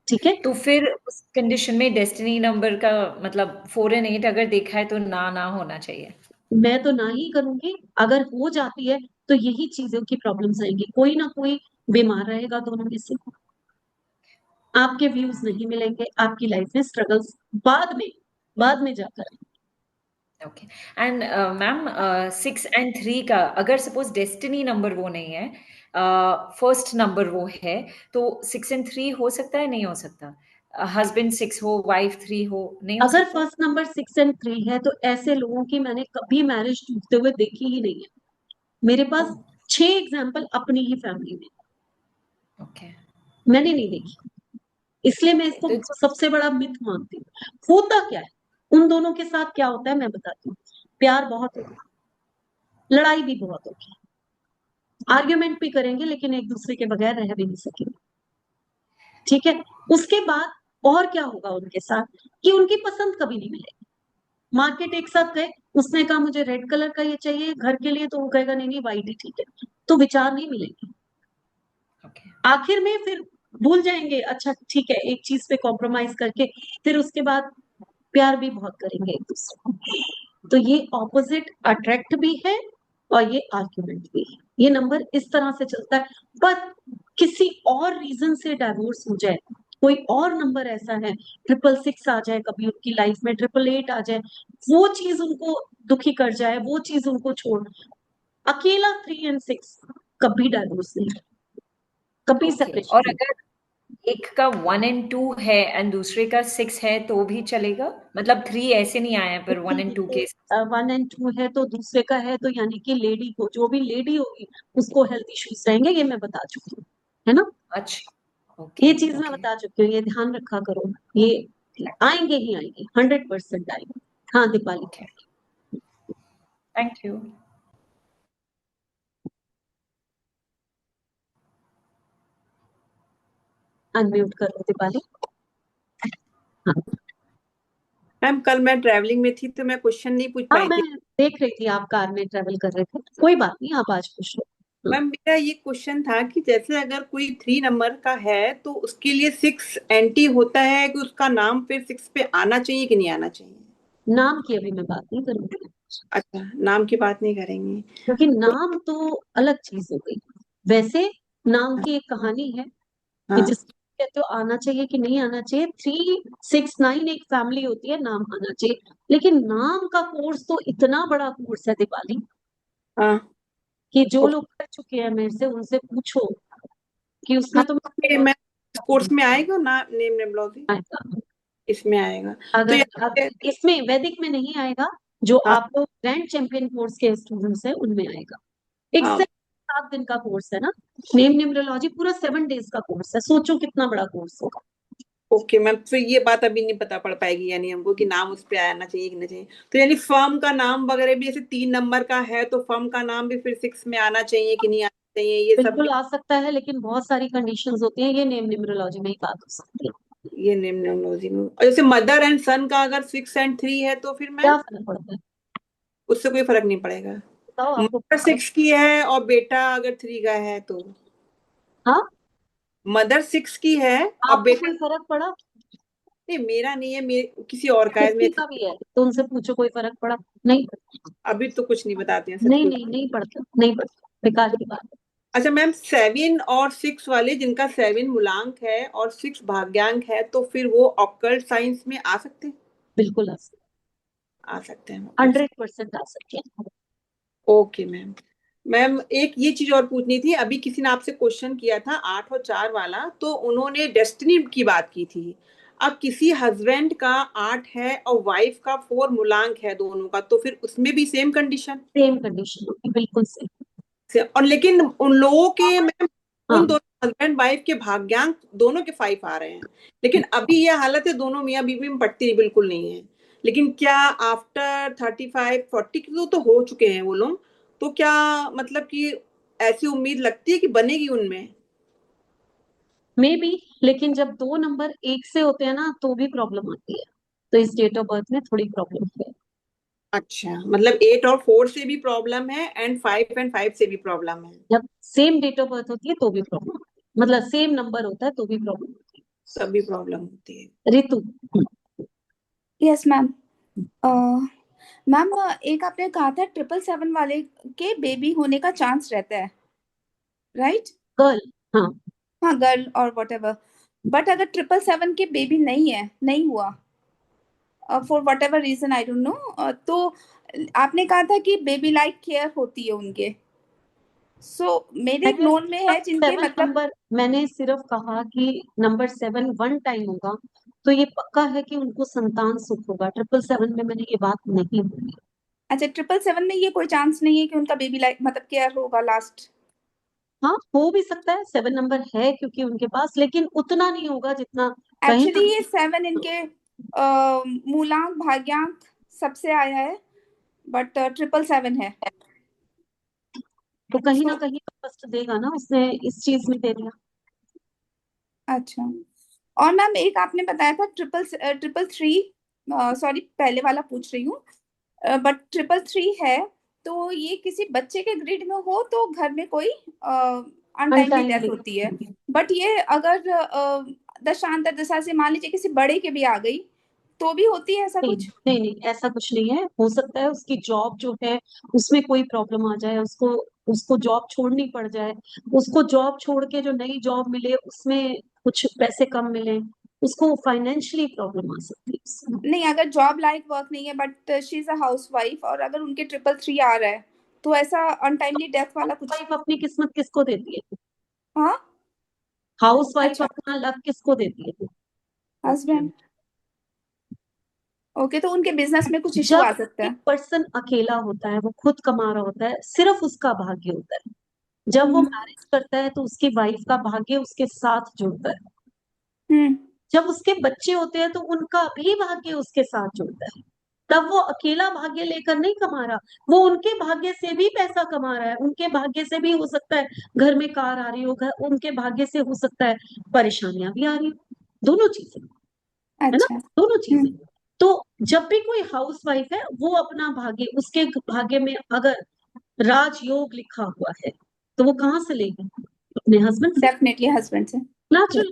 Speaker 1: ठीक है,
Speaker 4: तो फिर उस कंडीशन में डेस्टिनी नंबर का मतलब 4 and 8 अगर देखा है तो ना होना चाहिए।
Speaker 1: मैं तो ना ही करूंगी। अगर हो जाती है तो यही चीजों की प्रॉब्लम्स आएंगी, कोई ना कोई बीमार रहेगा दोनों में से, आपके व्यूज नहीं मिलेंगे, आपकी लाइफ में स्ट्रगल्स बाद में जाकर।
Speaker 4: ओके। एंड मैम 6 and 3 का अगर सपोज डेस्टिनी नंबर वो नहीं है, फर्स्ट नंबर वो है, तो 6 and 3 हो सकता है नहीं हो सकता? हस्बैंड 6 हो, वाइफ 3 हो, नहीं हो
Speaker 1: अगर
Speaker 4: सकता?
Speaker 1: फर्स्ट नंबर 6 and 3 है तो ऐसे लोगों की मैंने कभी मैरिज टूटते हुए देखी ही नहीं है। मेरे पास 6 एग्जाम्पल अपनी ही फैमिली में,
Speaker 4: ओके।
Speaker 1: मैंने नहीं देखी। इसलिए मैं इसको
Speaker 4: तो
Speaker 1: सबसे बड़ा मिथ मानती हूँ। होता क्या है उन दोनों के साथ, क्या होता है मैं बताती हूँ। प्यार बहुत होगा, लड़ाई भी बहुत होगी, आर्ग्यूमेंट भी करेंगे, लेकिन एक दूसरे के बगैर रह भी नहीं सकेंगे। ठीक है, उसके बाद और क्या होगा उनके साथ कि उनकी पसंद कभी नहीं मिलेगी। मार्केट एक साथ गए, उसने कहा मुझे रेड कलर का ये चाहिए घर के लिए, तो वो कहेगा नहीं नहीं व्हाइट ही ठीक है, तो विचार नहीं मिलेंगे।
Speaker 4: ओके।
Speaker 1: आखिर में फिर भूल जाएंगे, अच्छा ठीक है एक चीज पे कॉम्प्रोमाइज करके, फिर उसके बाद प्यार भी बहुत करेंगे एक दूसरे को। तो ये ऑपोजिट अट्रैक्ट भी है और ये आर्ग्यूमेंट भी है। ये नंबर इस तरह से चलता है। पर किसी और रीजन से डाइवोर्स हो जाए, कोई और नंबर ऐसा है 666 आ जाए कभी उनकी लाइफ में, 888 आ जाए, वो चीज उनको दुखी कर जाए, वो चीज उनको छोड़, अकेला 3 and 6 कभी डाइवोर्स नहीं, कभी
Speaker 4: ओके।
Speaker 1: सेपरेशन
Speaker 4: और
Speaker 1: नहीं।
Speaker 4: अगर एक का 1 and 2 है एंड दूसरे का 6 है तो भी चलेगा? मतलब 3 ऐसे नहीं आया पर 1 and 2 के?
Speaker 1: 1 and 2 है तो दूसरे का है, तो यानी कि लेडी को, जो भी लेडी होगी उसको हेल्थ इश्यूज रहेंगे, ये मैं बता चुकी हूँ, है ना।
Speaker 4: अच्छा। ओके।
Speaker 1: ये चीज मैं
Speaker 4: ओके।
Speaker 1: बता चुकी हूँ, ये ध्यान रखा करो। ये आएंगे ही आएंगे, 100% आएंगे। हाँ Deepali,
Speaker 4: okay. Thank you.
Speaker 1: Unmute कर लो दीपाली। हाँ
Speaker 5: मैम कल मैं ट्रैवलिंग में थी तो मैं क्वेश्चन नहीं पूछ
Speaker 1: हाँ,
Speaker 5: पाई
Speaker 1: मैं
Speaker 5: थी।
Speaker 1: देख रही थी आप कार में ट्रेवल कर रहे थे, कोई बात नहीं, आप आज पूछ लो।
Speaker 5: मैम मेरा ये क्वेश्चन था कि जैसे अगर कोई 3 नंबर का है तो उसके लिए 6 एंटी होता है कि उसका नाम फिर 6 पे आना चाहिए कि नहीं आना चाहिए?
Speaker 1: नाम की अभी मैं बात नहीं करूंगी,
Speaker 5: अच्छा, नाम की बात नहीं करेंगे।
Speaker 1: क्योंकि नाम तो अलग चीज हो गई। वैसे नाम की एक कहानी है कि
Speaker 5: हाँ।
Speaker 1: जिस कहते हो आना चाहिए कि नहीं आना चाहिए, 369 एक फैमिली होती है, नाम आना चाहिए। लेकिन नाम का कोर्स तो इतना बड़ा कोर्स है दीपाली,
Speaker 5: हाँ।
Speaker 1: कि जो
Speaker 5: ओके।
Speaker 1: लोग कर चुके हैं मेरे से उनसे पूछो कि
Speaker 5: हाँ,
Speaker 1: उसमें तो
Speaker 5: ये मैं इस कोर्स में आएगा ना नेम नेमोलॉजी?
Speaker 1: आएगा।
Speaker 5: इसमें आएगा। तो
Speaker 1: अगर अब
Speaker 5: ये
Speaker 1: इसमें वैदिक में नहीं आएगा, जो
Speaker 5: हाँ।
Speaker 1: आपको ग्रैंड चैंपियन कोर्स के स्टूडेंट्स हैं उनमें आएगा।
Speaker 5: हाँ।
Speaker 1: एग्जैक्ट 7 दिन का कोर्स है ना, नेम न्यूमरोलॉजी पूरा 7 डेज का कोर्स है, सोचो कितना बड़ा कोर्स होगा।
Speaker 5: ओके मैम, फिर ये बात अभी नहीं पता पड़ पाएगी यानी हमको कि नाम उस पे आना चाहिए कि नहीं चाहिए। तो यानी फर्म का नाम वगैरह भी जैसे 3 नंबर का है तो फर्म का नाम भी फिर 6 में आना चाहिए कि नहीं आना चाहिए, ये सब
Speaker 1: बिल्कुल आ सकता है, लेकिन बहुत सारी कंडीशंस होती हैं, ये नेम न्यूमरोलॉजी में ही बात हो सकती है।
Speaker 5: ये नेम न्यूमरोलॉजी में। और जैसे मदर एंड सन का अगर 6 and 3 है तो फिर
Speaker 1: क्या
Speaker 5: मैम
Speaker 1: फर्क पड़ता है,
Speaker 5: उससे कोई फर्क नहीं पड़ेगा?
Speaker 1: बताओ आपको।
Speaker 5: मदर 6 की है और बेटा अगर 3 का है तो?
Speaker 1: हाँ,
Speaker 5: मदर 6 की है और
Speaker 1: आपको
Speaker 5: बेटा,
Speaker 1: कोई फर्क पड़ा?
Speaker 5: नहीं मेरा नहीं है, मेरे किसी और का है।
Speaker 1: किसी का भी है तो उनसे पूछो कोई फर्क पड़ा? नहीं,
Speaker 5: अभी तो कुछ नहीं बताते हैं, सच
Speaker 1: नहीं
Speaker 5: में।
Speaker 1: नहीं नहीं पड़ता, नहीं पड़ता, बेकार की बात है।
Speaker 5: अच्छा मैम, 7 और 6 वाले जिनका 7 मूलांक है और 6 भाग्यांक है तो फिर वो ऑक्कल्ट साइंस में आ सकते हैं?
Speaker 1: बिल्कुल
Speaker 5: आ सकते हैं ऑक्कल्ट।
Speaker 1: 100% आ सकते हैं।
Speaker 5: Okay ma'am. मैम एक ये चीज और पूछनी थी, अभी किसी ने आपसे क्वेश्चन किया था 8 और 4 वाला, तो उन्होंने डेस्टिनी की बात की थी। अब किसी हस्बैंड का 8 है और वाइफ का 4 मूलांक है दोनों का, तो फिर उसमें भी सेम कंडीशन?
Speaker 1: सेम कंडीशन होगी, बिल्कुल सेम।
Speaker 5: और लेकिन उन लोगों के मैम,
Speaker 1: हाँ,
Speaker 5: उन दोनों हस्बैंड वाइफ के भाग्यांक दोनों के 5 आ रहे हैं, लेकिन अभी ये हालत है दोनों मियाँ बीवी में पटती बिल्कुल नहीं है। लेकिन क्या आफ्टर 35-40 की तो हो चुके हैं वो लोग, तो क्या मतलब कि ऐसी उम्मीद लगती है कि बनेगी उनमें?
Speaker 1: मे बी, लेकिन जब 2 नंबर 1 से होते हैं ना तो भी प्रॉब्लम आती है, तो इस डेट ऑफ बर्थ में थोड़ी प्रॉब्लम है।
Speaker 5: अच्छा, मतलब 8 और 4 से भी प्रॉब्लम है एंड 5 एंड 5 से भी प्रॉब्लम है।
Speaker 1: जब सेम डेट ऑफ बर्थ होती है तो भी प्रॉब्लम, मतलब सेम नंबर होता है तो भी प्रॉब्लम होती
Speaker 5: सभी प्रॉब्लम होती है।
Speaker 1: है। ऋतु,
Speaker 6: यस मैम। मैम एक आपने कहा था 777 वाले के बेबी होने का चांस रहता है, राइट?
Speaker 1: गर्ल, हाँ
Speaker 6: हाँ, गर्ल और व्हाटएवर, बट अगर 777 के बेबी नहीं है, नहीं हुआ for whatever reason, I don't know, तो आपने कहा था कि बेबी लाइक केयर होती है उनके। सो मेरे
Speaker 1: मैंने
Speaker 6: नोन में है जिनके
Speaker 1: 7
Speaker 6: मतलब
Speaker 1: नंबर, मैंने सिर्फ कहा कि नंबर 7 1 टाइम होगा तो ये पक्का है कि उनको संतान सुख होगा। 777 में मैंने ये बात नहीं बोली।
Speaker 6: अच्छा, 777 में ये कोई चांस नहीं है कि उनका बेबी लाइक मतलब केयर होगा लास्ट?
Speaker 1: हाँ, हो भी सकता है, 7 नंबर है क्योंकि उनके पास, लेकिन उतना नहीं होगा जितना कहीं ना
Speaker 6: एक्चुअली ये 7 इनके मूलांक भाग्यांक सबसे आया है, बट 777 है।
Speaker 1: तो कहीं ना
Speaker 6: So,
Speaker 1: कहीं कष्ट देगा ना, उसने इस चीज में दे दिया।
Speaker 6: अच्छा, और मैम एक आपने बताया था 333, सॉरी पहले वाला पूछ रही हूँ, बट 333 है, तो ये किसी बच्चे के ग्रिड में हो तो घर में कोई अनटाइमली डेथ
Speaker 1: अनटाइमली,
Speaker 6: होती है, बट ये अगर दशांतर दशा से मान लीजिए किसी बड़े के भी आ गई तो भी होती है ऐसा
Speaker 1: नहीं
Speaker 6: कुछ?
Speaker 1: नहीं नहीं, ऐसा कुछ नहीं है। हो सकता है उसकी जॉब जो है उसमें कोई प्रॉब्लम आ जाए, उसको उसको जॉब छोड़नी पड़ जाए, उसको जॉब छोड़ के जो नई जॉब मिले उसमें कुछ पैसे कम मिले, उसको फाइनेंशियली प्रॉब्लम आ सकती है उसमें।
Speaker 6: नहीं, अगर जॉब लाइक वर्क नहीं है but she is a house wife और अगर उनके 333 आ रहा है तो ऐसा अनटाइमली डेथ वाला कुछ?
Speaker 1: वाइफ अपनी किस्मत किसको देती है?
Speaker 6: हाँ,
Speaker 1: हाउस वाइफ
Speaker 6: अच्छा,
Speaker 1: अपना लक किसको देती है?
Speaker 6: हस्बैंड। ओके, तो उनके बिजनेस में कुछ इशू
Speaker 1: जब
Speaker 6: आ सकता
Speaker 1: एक
Speaker 6: है?
Speaker 1: पर्सन अकेला होता है, वो खुद कमा रहा होता है, सिर्फ उसका भाग्य होता है। जब वो
Speaker 6: हम्म
Speaker 1: मैरिज करता है तो उसकी वाइफ का भाग्य उसके साथ जुड़ता है।
Speaker 6: हम्म
Speaker 1: जब उसके बच्चे होते हैं तो उनका भी भाग्य उसके साथ जुड़ता है। तब वो अकेला भाग्य लेकर नहीं कमा रहा, वो उनके भाग्य से भी पैसा कमा रहा है। उनके भाग्य से भी हो सकता है घर में कार आ रही हो, घर उनके भाग्य से हो सकता है परेशानियां भी आ रही हो, दोनों चीजें, है ना,
Speaker 6: अच्छा।
Speaker 1: दोनों चीजें।
Speaker 6: हम्म
Speaker 1: तो जब भी कोई हाउस वाइफ है वो अपना भाग्य, उसके भाग्य में अगर राजयोग लिखा हुआ है तो वो कहाँ से लेगी? अपने हस्बैंड से,
Speaker 6: डेफिनेटली हस्बैंड से।
Speaker 1: नेचुरल।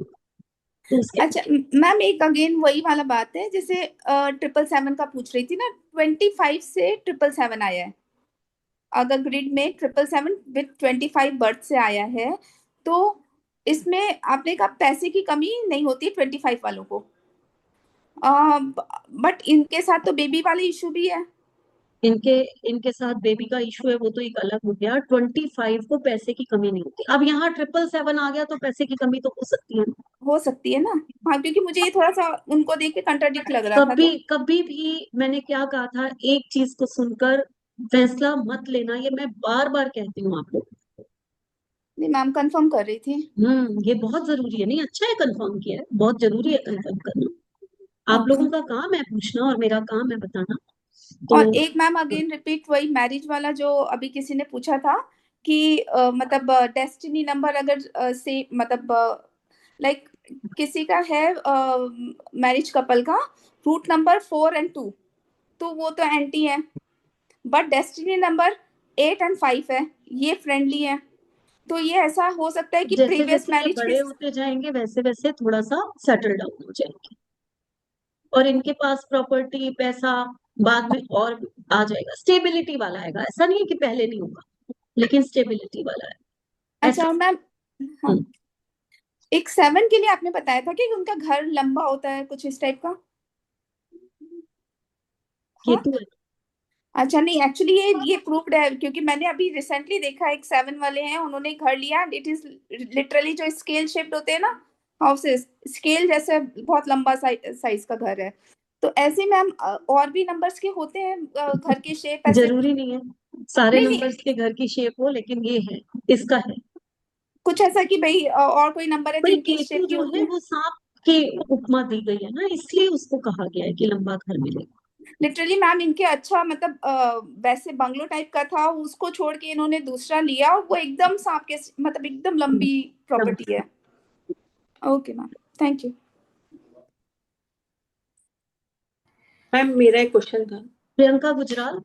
Speaker 1: तो उसके
Speaker 6: अच्छा मैम, एक अगेन वही वाला बात है जैसे 777 का पूछ रही थी ना, 25 से 777 आया है, अगर ग्रिड में 777 विद 25 बर्थ से आया है तो इसमें आपने कहा पैसे की कमी नहीं होती 25 वालों को, बट इनके साथ तो बेबी वाले इशू भी है।
Speaker 1: इनके इनके साथ बेबी का इशू है, वो तो एक अलग हो गया। 25 को पैसे की कमी नहीं होती। अब यहाँ 777 आ गया तो पैसे की कमी तो हो सकती है।
Speaker 6: हो सकती है ना? हाँ, क्योंकि मुझे ये थोड़ा सा उनको देख के कंट्राडिक्ट लग रहा था,
Speaker 1: कभी
Speaker 6: तो
Speaker 1: कभी भी मैंने क्या कहा था, एक चीज को सुनकर फैसला मत लेना, ये मैं बार बार कहती हूँ आप लोग।
Speaker 6: नहीं मैम, कंफर्म कर रही थी।
Speaker 1: ये बहुत जरूरी है। नहीं, अच्छा है कंफर्म किया है, बहुत जरूरी है कंफर्म करना। आप
Speaker 6: ओके।
Speaker 1: लोगों का काम है पूछना और मेरा काम है बताना। तो
Speaker 6: और एक मैम अगेन रिपीट वही मैरिज वाला जो अभी किसी ने पूछा था कि मतलब डेस्टिनी नंबर अगर से मतलब लाइक किसी का है मैरिज कपल का रूट नंबर 4 और 2, तो वो तो एंटी है, बट डेस्टिनी नंबर 8 और 5 है, ये फ्रेंडली है, तो ये ऐसा हो सकता है कि
Speaker 1: जैसे
Speaker 6: प्रीवियस
Speaker 1: जैसे ये
Speaker 6: मैरिज
Speaker 1: बड़े
Speaker 6: किस?
Speaker 1: होते जाएंगे वैसे वैसे थोड़ा सा सेटल डाउन हो जाएंगे और इनके पास प्रॉपर्टी पैसा बाद में और आ जाएगा। स्टेबिलिटी वाला आएगा, ऐसा नहीं है कि पहले नहीं होगा, लेकिन स्टेबिलिटी वाला है
Speaker 6: अच्छा,
Speaker 1: ऐसा।
Speaker 6: और मैम हाँ, एक 7 के लिए आपने बताया था कि उनका घर लंबा होता है कुछ इस टाइप का। हाँ,
Speaker 1: केतु है।
Speaker 6: अच्छा, नहीं एक्चुअली ये प्रूव्ड है क्योंकि मैंने अभी रिसेंटली देखा, एक 7 वाले हैं, उन्होंने घर लिया एंड इट इज लिटरली जो स्केल शेप्ड होते हैं ना हाउसेस, स्केल जैसे बहुत लंबा साइज का घर है, तो ऐसे मैम और भी नंबर्स के होते हैं घर के शेप ऐसे?
Speaker 1: जरूरी नहीं है सारे
Speaker 6: नहीं नहीं,
Speaker 1: नंबर्स के घर की शेप हो, लेकिन ये है, इसका है।
Speaker 6: कुछ ऐसा कि भाई और कोई नंबर है
Speaker 1: भाई
Speaker 6: जिनकी इस
Speaker 1: केतु
Speaker 6: शेप की
Speaker 1: जो
Speaker 6: होती
Speaker 1: है
Speaker 6: है?
Speaker 1: वो सांप की उपमा दी गई है ना, इसलिए उसको कहा गया है कि लंबा घर मिलेगा।
Speaker 6: लिटरली मैम इनके अच्छा मतलब वैसे बंगलो टाइप का था, उसको छोड़ के इन्होंने दूसरा लिया और वो एकदम सांप के मतलब एकदम लंबी प्रॉपर्टी है। Okay ma'am, thank you.
Speaker 5: Ma'am मेरा एक क्वेश्चन था।
Speaker 1: प्रियंका गुजराल।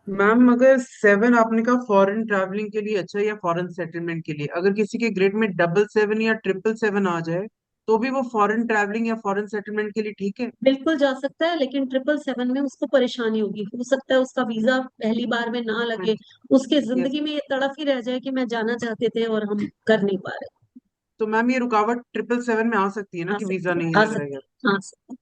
Speaker 7: मैम अगर 7 आपने कहा फॉरेन ट्रैवलिंग के लिए अच्छा है या फॉरेन सेटलमेंट के लिए, अगर किसी के ग्रेड में 777 या 777 आ जाए तो भी वो फॉरेन ट्रैवलिंग या फॉरेन सेटलमेंट के लिए ठीक है?
Speaker 1: बिल्कुल जा सकता है, लेकिन 777 में उसको परेशानी होगी, हो सकता है उसका वीजा पहली बार में ना लगे, उसके
Speaker 7: यस।
Speaker 1: जिंदगी में ये तड़फ ही रह जाए कि मैं जाना चाहते थे और हम कर नहीं पा रहे।
Speaker 7: तो मैम ये रुकावट 777 में आ सकती है ना
Speaker 1: आ
Speaker 7: कि
Speaker 1: सकती
Speaker 7: वीजा
Speaker 1: है,
Speaker 7: नहीं
Speaker 1: आ
Speaker 7: लग रहा है?
Speaker 1: सकती है, आ सकती है।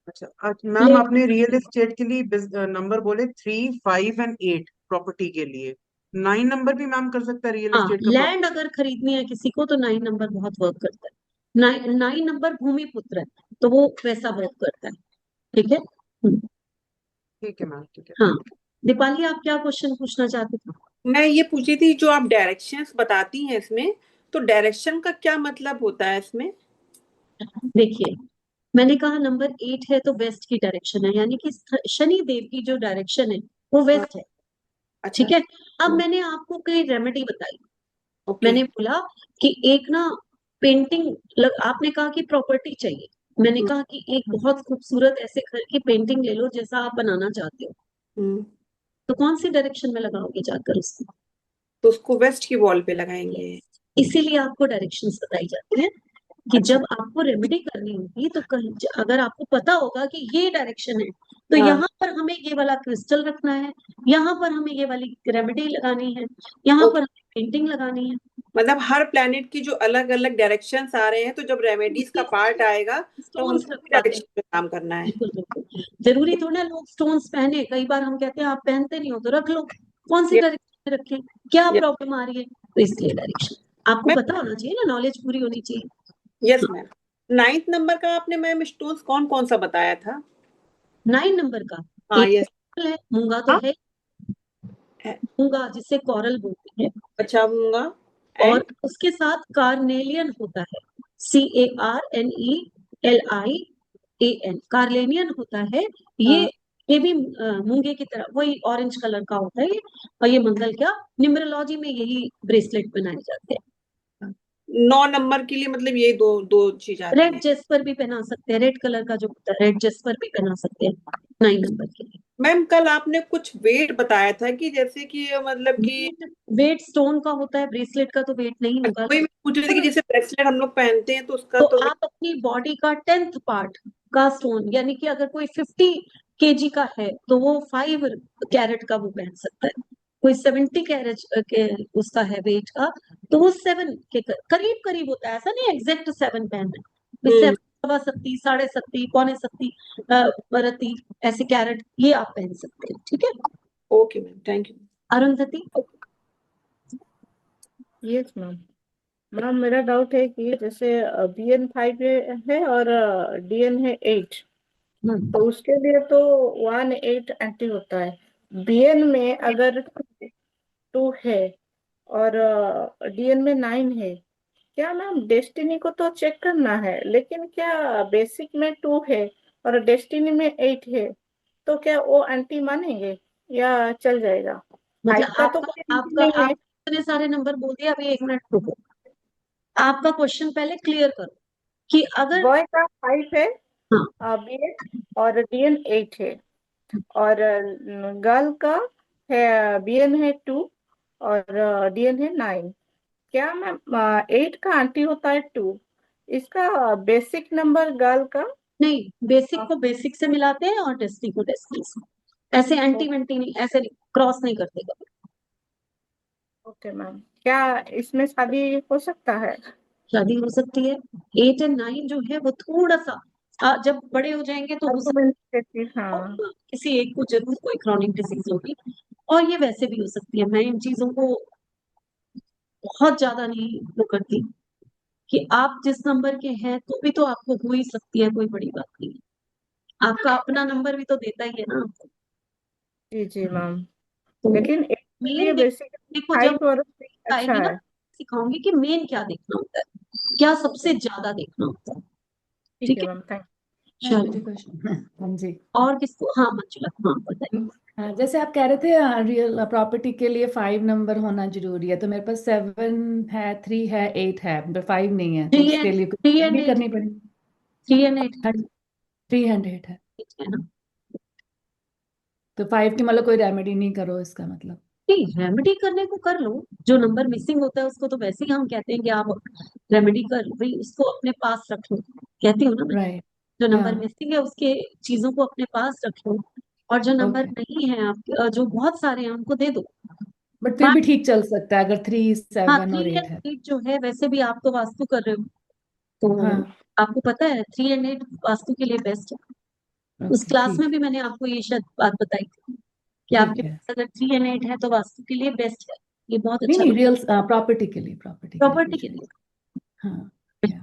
Speaker 7: अच्छा मैम
Speaker 1: ले
Speaker 7: आपने रियल एस्टेट के लिए नंबर बोले 3, 5 एंड 8 प्रॉपर्टी के लिए। 9 नंबर भी मैम कर सकता है रियल
Speaker 1: हाँ,
Speaker 7: एस्टेट का
Speaker 1: लैंड अगर खरीदनी है किसी को तो 9 नंबर बहुत वर्क करता है। 9 नंबर भूमि पुत्र है तो वो वैसा वर्क करता है। ठीक है।
Speaker 7: ठीक है मैम, ठीक है।
Speaker 1: हाँ, दीपाली आप क्या क्वेश्चन पूछना चाहते थे?
Speaker 5: मैं ये पूछी थी, जो आप डायरेक्शंस बताती हैं इसमें, तो डायरेक्शन का क्या मतलब होता है इसमें?
Speaker 1: देखिए, मैंने कहा नंबर 8 है तो वेस्ट की डायरेक्शन है, यानी कि शनि देव की जो डायरेक्शन है वो वेस्ट है।
Speaker 5: अच्छा।
Speaker 1: ठीक है। अब मैंने आपको कई रेमेडी बताई।
Speaker 5: ओके।
Speaker 1: मैंने बोला कि एक ना पेंटिंग आपने कहा कि प्रॉपर्टी चाहिए, मैंने कहा कि एक बहुत खूबसूरत ऐसे घर की पेंटिंग ले लो जैसा आप बनाना चाहते हो,
Speaker 5: हम्म,
Speaker 1: तो कौन सी डायरेक्शन में लगाओगे जाकर उसको?
Speaker 5: तो उसको वेस्ट की वॉल पे लगाएंगे।
Speaker 1: इसीलिए आपको डायरेक्शंस बताई जाती है कि
Speaker 5: अच्छा।
Speaker 1: जब आपको रेमेडी करनी होगी तो अगर आपको पता होगा कि ये डायरेक्शन है तो
Speaker 5: हाँ।
Speaker 1: यहाँ पर हमें ये वाला क्रिस्टल रखना है, यहाँ पर हमें ये वाली रेमेडी लगानी है, यहाँ पर हमें पेंटिंग लगानी है।
Speaker 5: मतलब हर प्लेनेट की जो अलग अलग डायरेक्शंस आ रहे हैं, तो जब रेमेडीज का पार्ट आएगा तो
Speaker 1: स्टोन्स
Speaker 5: उनको भी
Speaker 1: रखवाते हैं।
Speaker 5: डायरेक्शन पे काम करना है।
Speaker 1: बिल्कुल बिल्कुल, जरूरी थोड़ा लोग स्टोन्स पहने, कई बार हम कहते हैं आप पहनते नहीं हो तो रख लो, कौन सी
Speaker 5: ये,
Speaker 1: डायरेक्शन में रखें, क्या
Speaker 5: ये,
Speaker 1: प्रॉब्लम आ रही है, तो इसलिए डायरेक्शन आपको
Speaker 5: मैं
Speaker 1: पता होना चाहिए ना, नॉलेज पूरी होनी चाहिए।
Speaker 5: Yes ma'am. 9th नंबर का आपने मैम स्टोन्स कौन कौन सा बताया था?
Speaker 1: 9 नंबर का
Speaker 5: हाँ,
Speaker 1: एक
Speaker 5: यस।
Speaker 1: coral है, मूंगा तो
Speaker 5: हाँ,
Speaker 1: है, मूंगा जिसे कोरल बोलते हैं,
Speaker 5: अच्छा होगा।
Speaker 1: और
Speaker 5: एंड
Speaker 1: उसके साथ कार्नेलियन होता है, CARNELIAN, कार्लेनियन होता है ये।
Speaker 5: हाँ,
Speaker 1: ये भी मूंगे की तरह वही ऑरेंज कलर का होता है ये, और ये मंगल का न्यूमरोलॉजी में यही ब्रेसलेट बनाए जाते हैं।
Speaker 5: 9 नंबर के लिए मतलब ये दो दो चीज आती
Speaker 1: रेड
Speaker 5: है।
Speaker 1: जेस्पर भी पहना सकते हैं, रेड कलर का जो होता है रेड जेस्पर भी पहना सकते हैं 9 नंबर के लिए।
Speaker 5: मैम कल आपने कुछ वेट बताया था कि जैसे कि मतलब कि
Speaker 1: वेट स्टोन का होता है, ब्रेसलेट का तो वेट नहीं होगा।
Speaker 5: वही मैं पूछ रही थी कि जैसे ब्रेसलेट हम लोग पहनते हैं तो उसका
Speaker 1: तो
Speaker 5: तो
Speaker 1: आप अपनी बॉडी का 10th पार्ट का स्टोन, यानी कि अगर कोई 50 kg का है तो वो 5 कैरेट का वो पहन सकता है, कोई 70 कैरेट के उसका है वेट का तो वो 7 के करीब करीब होता है, ऐसा नहीं एग्जैक्ट 7 पहनना है,
Speaker 5: हम्म,
Speaker 1: 7.25, 7.5, 7.25 रति ऐसे कैरेट ये आप पहन सकते हैं। ठीक है।
Speaker 5: Okay ma'am, thank you.
Speaker 1: Arundhati.
Speaker 8: Yes ma'am. Ma'am मेरा डाउट है कि जैसे BN5 है और DN है 8, तो उसके लिए तो 1 8 एंटी होता है। BN में अगर 2 है और DN में 9 है, क्या मैम डेस्टिनी को तो चेक करना है, लेकिन क्या बेसिक में 2 है और डेस्टिनी में 8 है, तो क्या वो एंटी मानेंगे या चल जाएगा?
Speaker 1: मतलब
Speaker 8: 5 का तो कोई एंटी
Speaker 1: आपका
Speaker 8: नहीं
Speaker 1: आप
Speaker 8: है।
Speaker 1: इतने सारे नंबर बोल दिए, अभी 1 मिनट रुको, आपका क्वेश्चन पहले क्लियर करो कि अगर
Speaker 8: बॉय का 5 है,
Speaker 1: हाँ
Speaker 8: BN और DN 8 है, और गर्ल का है BN है 2 और DN है 9। क्या मैम 8 का आंटी होता है 2, इसका बेसिक नंबर गर्ल का?
Speaker 1: नहीं, बेसिक को बेसिक से मिलाते हैं और डेस्टिनी को डेस्टिनी से, ऐसे एंटी वेंटी नहीं, ऐसे क्रॉस नहीं करते कभी।
Speaker 8: ओके मैम, क्या इसमें शादी हो सकता है?
Speaker 1: शादी हो सकती है। 8 और 9 जो है वो थोड़ा सा जब बड़े हो जाएंगे तो हो
Speaker 8: Argumentative, हाँ।
Speaker 1: सकता है किसी एक को जरूर कोई क्रॉनिक डिजीज होगी, और ये वैसे भी हो सकती है। मैं इन चीजों को बहुत ज्यादा नहीं वो करती कि आप जिस नंबर के हैं तो भी तो आपको हो ही सकती है, कोई बड़ी बात नहीं है, आपका अपना नंबर भी तो देता ही है ना आपको।
Speaker 8: जी जी मैम,
Speaker 1: तो
Speaker 8: लेकिन एक के लिए
Speaker 1: मेन
Speaker 8: बेसिक
Speaker 1: देखो, जब
Speaker 8: 5 और 6 अच्छा
Speaker 1: आएगी ना
Speaker 8: है।
Speaker 1: सिखाऊंगी कि मेन क्या देखना होता है, क्या सबसे ज्यादा देखना होता है।
Speaker 8: ठीक
Speaker 1: ठीक
Speaker 8: है
Speaker 1: है।
Speaker 8: मैम, थैंक
Speaker 1: चलो,
Speaker 9: हाँ जी।
Speaker 1: और किसको? हाँ मंजुला, हाँ बताइए।
Speaker 9: हाँ, जैसे आप कह रहे थे रियल प्रॉपर्टी के लिए 5 नंबर होना जरूरी है, तो मेरे पास 7 है, 3 है, 8 है, पर 5 नहीं है, तो
Speaker 1: थ्री
Speaker 9: उसके
Speaker 1: एंड
Speaker 9: लिए
Speaker 1: थ्री
Speaker 9: कुछ
Speaker 1: एंड
Speaker 9: भी
Speaker 1: एट
Speaker 9: करनी पड़ेगी।
Speaker 1: 3 and 8
Speaker 9: हाँ, 3 and 8 है,
Speaker 1: है ना।
Speaker 9: तो 5 की मतलब कोई रेमेडी नहीं करो इसका मतलब।
Speaker 1: नहीं, रेमेडी करने को कर लो। जो नंबर मिसिंग होता है उसको तो वैसे ही हम कहते हैं कि आप रेमेडी कर लो, भाई उसको अपने पास रख लो, कहती हूँ ना मैं।
Speaker 9: राइट।
Speaker 1: जो नंबर
Speaker 9: हाँ।
Speaker 1: मिसिंग है उसके चीजों को अपने पास रख लो, और जो नंबर
Speaker 9: ओके,
Speaker 1: नहीं है आप जो बहुत सारे हैं उनको दे दो।
Speaker 9: बट फिर भी ठीक चल सकता है अगर 3,
Speaker 1: हाँ,
Speaker 9: 7 और
Speaker 1: 3
Speaker 9: 8
Speaker 1: and
Speaker 9: है।
Speaker 1: 8 जो है, वैसे भी आप तो वास्तु कर रहे हो, तो
Speaker 9: हाँ।
Speaker 1: आपको पता है 3 and 8 वास्तु के लिए बेस्ट है। उस
Speaker 9: ओके,
Speaker 1: क्लास में
Speaker 9: ठीक
Speaker 1: भी मैंने आपको ये शायद बात बताई थी कि
Speaker 9: ठीक
Speaker 1: आपके
Speaker 9: है।
Speaker 1: पास अगर 3 and 8 है तो वास्तु के लिए बेस्ट है, ये बहुत
Speaker 9: नहीं
Speaker 1: अच्छा
Speaker 9: नहीं,
Speaker 1: नंबर,
Speaker 9: रियल प्रॉपर्टी के लिए
Speaker 1: प्रॉपर्टी
Speaker 9: पूछ
Speaker 1: के
Speaker 9: रही
Speaker 1: लिए।
Speaker 9: हूँ। हाँ, या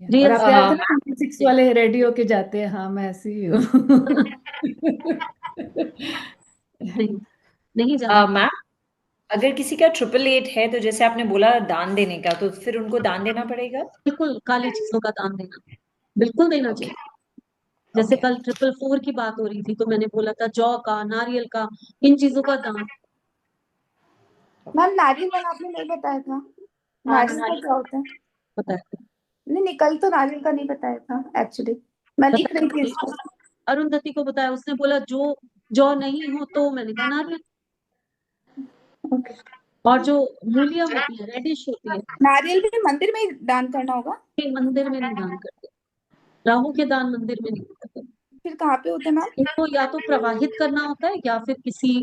Speaker 9: और
Speaker 1: रियल
Speaker 9: आप कह रहे थे
Speaker 4: मैम
Speaker 9: ना 6 वाले रेडी होके जाते हैं, हाँ मैं ऐसी ही हूँ।
Speaker 1: नहीं, नहीं जाना।
Speaker 4: मैम अगर किसी का 888 है तो जैसे आपने बोला दान देने का, तो फिर उनको दान देना पड़ेगा?
Speaker 1: बिल्कुल काली चीजों का दान देना, बिल्कुल देना
Speaker 4: ओके,
Speaker 1: चाहिए। जैसे
Speaker 4: ओके,
Speaker 1: कल 444 की बात हो रही थी तो मैंने बोला था जौ का, नारियल का, इन चीजों का दान।
Speaker 6: मैम नारियल वाला आपने नहीं बताया था,
Speaker 1: हाँ,
Speaker 6: नारियल का क्या होता है?
Speaker 1: पता है,
Speaker 6: नहीं नहीं, कल तो नारियल का नहीं बताया था एक्चुअली, मैं लिख रही थी इसको।
Speaker 1: अरुंधति को बताया, उसने बोला जो नहीं हो, तो मैंने कहा नारियल।
Speaker 6: ओके,
Speaker 1: और जो मूलियां होती है, रेडिश होती है,
Speaker 6: नारियल भी मंदिर में ही दान करना होगा?
Speaker 1: ये मंदिर में नहीं दान करते। राहु के दान मंदिर में नहीं करते।
Speaker 6: फिर कहाँ पे होते हैं मैम?
Speaker 1: इनको या तो प्रवाहित करना होता है या फिर किसी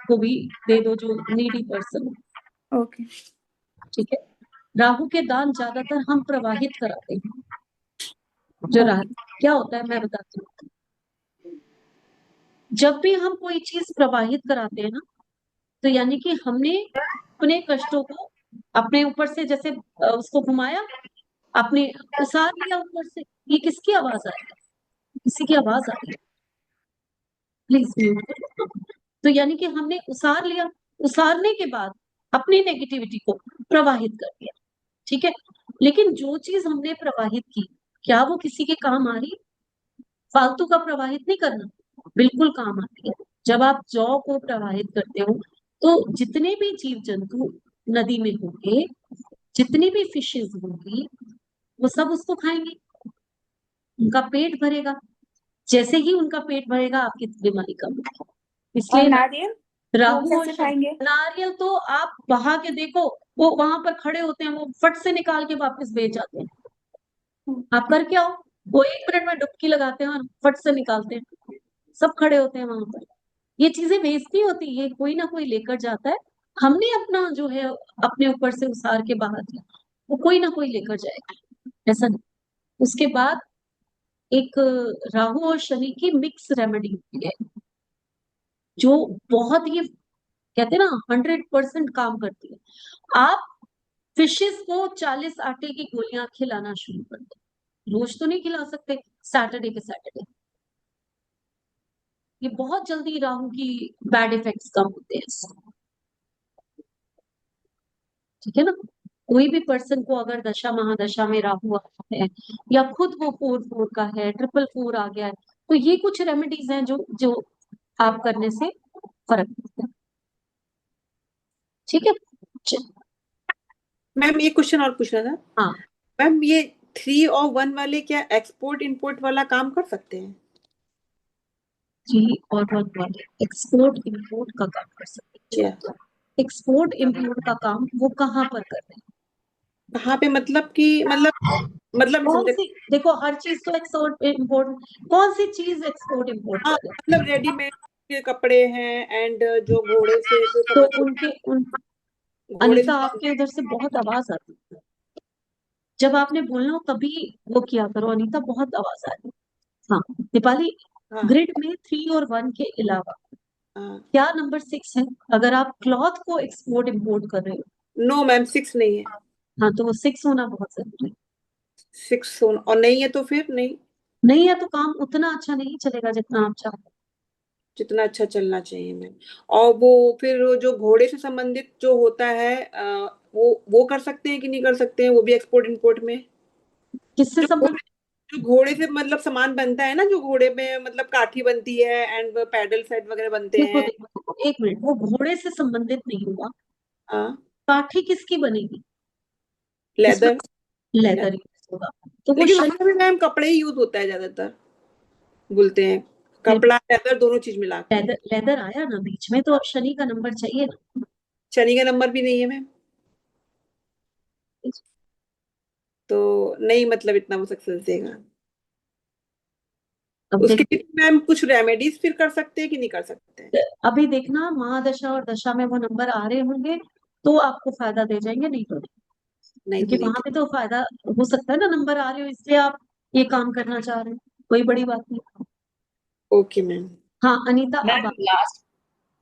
Speaker 1: को भी दे दो जो नीडी पर्सन हो।
Speaker 6: ओके,
Speaker 1: ठीक है, राहु के दान ज्यादातर हम प्रवाहित कराते हैं। जो
Speaker 6: ओके,
Speaker 1: क्या होता है मैं बताती हूँ। जब भी हम कोई चीज प्रवाहित कराते हैं ना, तो यानी कि हमने अपने कष्टों को अपने ऊपर से जैसे उसको घुमाया, अपने उसार लिया ऊपर से। ये किसकी आवाज आ रही है? किसी की आवाज आ रही है, प्लीज म्यूट करो। तो यानी कि हमने उसार लिया, उसारने के बाद अपनी नेगेटिविटी को प्रवाहित कर दिया। ठीक है, लेकिन जो चीज हमने प्रवाहित की, क्या वो किसी के काम आ रही है? फालतू का प्रवाहित नहीं करना, बिल्कुल काम आती है। जब आप जौ को प्रवाहित करते हो तो जितने भी जीव जंतु नदी में होंगे, जितनी भी फिशेज होंगी, वो सब उसको खाएंगे, उनका पेट भरेगा। जैसे ही उनका पेट भरेगा आपकी बीमारी कम होगी।
Speaker 6: और
Speaker 1: इसलिए
Speaker 6: नारियल वो
Speaker 1: राहु और
Speaker 6: कैसे खाएंगे?
Speaker 1: नारियल तो आप बहा के देखो, वो वहां पर खड़े होते हैं, वो फट से निकाल के वापस बेच जाते हैं। आप कर क्या हो, वो 1 मिनट में डुबकी लगाते हैं और फट से निकालते हैं, सब खड़े होते हैं वहां पर। ये चीजें बेइज्जती होती है, कोई ना कोई लेकर जाता है। हमने अपना जो है अपने ऊपर से उसार के बाहर दिया, वो कोई ना कोई लेकर जाएगा, ऐसा नहीं। उसके बाद एक राहु और शनि की मिक्स रेमेडी होती है, जो बहुत ही कहते हैं ना 100% काम करती है। आप फिशेस को 40 आटे की गोलियां खिलाना शुरू कर दो, रोज तो नहीं खिला सकते, सैटरडे के सैटरडे। ये बहुत जल्दी राहु की बैड इफेक्ट्स कम होते हैं इससे। ठीक है ना, कोई भी पर्सन को अगर दशा महादशा में राहु आता है, या खुद वो 4-4 का है, 444 आ गया है, तो ये कुछ रेमेडीज हैं जो जो आप करने से फर्क पड़ता है। ठीक है,
Speaker 5: मैम एक क्वेश्चन और पूछना था।
Speaker 1: हाँ
Speaker 5: मैम ये 3 और 1 वाले क्या एक्सपोर्ट इंपोर्ट वाला काम कर सकते हैं?
Speaker 1: 3 और 1 वाले एक्सपोर्ट इंपोर्ट का काम कर सकते
Speaker 5: या
Speaker 1: हैं। एक्सपोर्ट इंपोर्ट का काम वो कहाँ पर कर रहे हैं?
Speaker 5: कहाँ पे, मतलब कि मतलब नहीं
Speaker 1: कौन
Speaker 5: समझे।
Speaker 1: सी, देखो हर चीज तो एक्सपोर्ट इंपोर्ट, कौन सी चीज एक्सपोर्ट इंपोर्ट
Speaker 5: हाँ,
Speaker 1: कर रहे
Speaker 5: मतलब रेडीमेड के कपड़े हैं एंड जो घोड़े से जो
Speaker 1: हैं? तो
Speaker 5: संबंधित
Speaker 1: उन
Speaker 5: घोड़े से
Speaker 1: अनीता आपके उधर से बहुत आवाज आती है, जब आपने बोलना हो तभी वो किया करो अनीता, बहुत आवाज आ रही है। हाँ, दीपाली,
Speaker 5: हाँ
Speaker 1: ग्रिड में 3 और 1 के अलावा
Speaker 5: हाँ।
Speaker 1: क्या नंबर 6 है? अगर आप क्लॉथ को एक्सपोर्ट इंपोर्ट कर रहे हो,
Speaker 5: नो मैम 6 नहीं है।
Speaker 1: हाँ, तो वो 6 होना बहुत जरूरी है।
Speaker 5: 6 और नहीं है तो फिर नहीं,
Speaker 1: नहीं है तो काम उतना अच्छा नहीं चलेगा जितना आप चाहते
Speaker 5: जितना अच्छा चलना चाहिए मैम। और वो फिर जो घोड़े से संबंधित जो होता है वो कर सकते हैं कि नहीं कर सकते हैं, वो भी एक्सपोर्ट इंपोर्ट में?
Speaker 1: हो। किससे
Speaker 5: जो
Speaker 1: संबंध?
Speaker 5: जो घोड़े से मतलब सामान बनता है ना, जो घोड़े में मतलब काठी बनती है एंड पैडल सेट वगैरह बनते
Speaker 1: देखो
Speaker 5: हैं।
Speaker 1: देखो एक मिनट, वो घोड़े से संबंधित नहीं हुआ।
Speaker 5: हाँ,
Speaker 1: काठी किसकी बनेगी? उसमें
Speaker 5: लेदर।
Speaker 1: लेदर यूज होगा, तो वो
Speaker 5: लेकिन
Speaker 1: शनि
Speaker 5: वहां भी मैम कपड़े ही यूज होता है ज्यादातर, बोलते हैं कपड़ा लेदर दोनों चीज मिला के।
Speaker 1: लेदर लेदर आया ना बीच में, तो अब शनि का नंबर चाहिए ना।
Speaker 5: शनि का नंबर भी नहीं है मैम, तो नहीं मतलब इतना वो सक्सेस देगा।
Speaker 1: अब
Speaker 5: उसके
Speaker 1: देख,
Speaker 5: लिए मैम कुछ रेमेडीज फिर कर सकते हैं कि नहीं कर सकते हैं?
Speaker 1: अभी देखना महादशा और दशा में वो नंबर आ रहे होंगे तो आपको फायदा दे जाएंगे, नहीं तो नहीं।
Speaker 5: नहीं
Speaker 1: क्योंकि
Speaker 5: तो नहीं
Speaker 1: वहां पे तो फायदा हो सकता है ना, नंबर आ रहे हो इसलिए आप ये काम करना चाह रहे हैं, कोई बड़ी बात नहीं।
Speaker 5: Okay ma'am.
Speaker 1: हाँ अनीता, अब
Speaker 4: मैम
Speaker 1: हाँ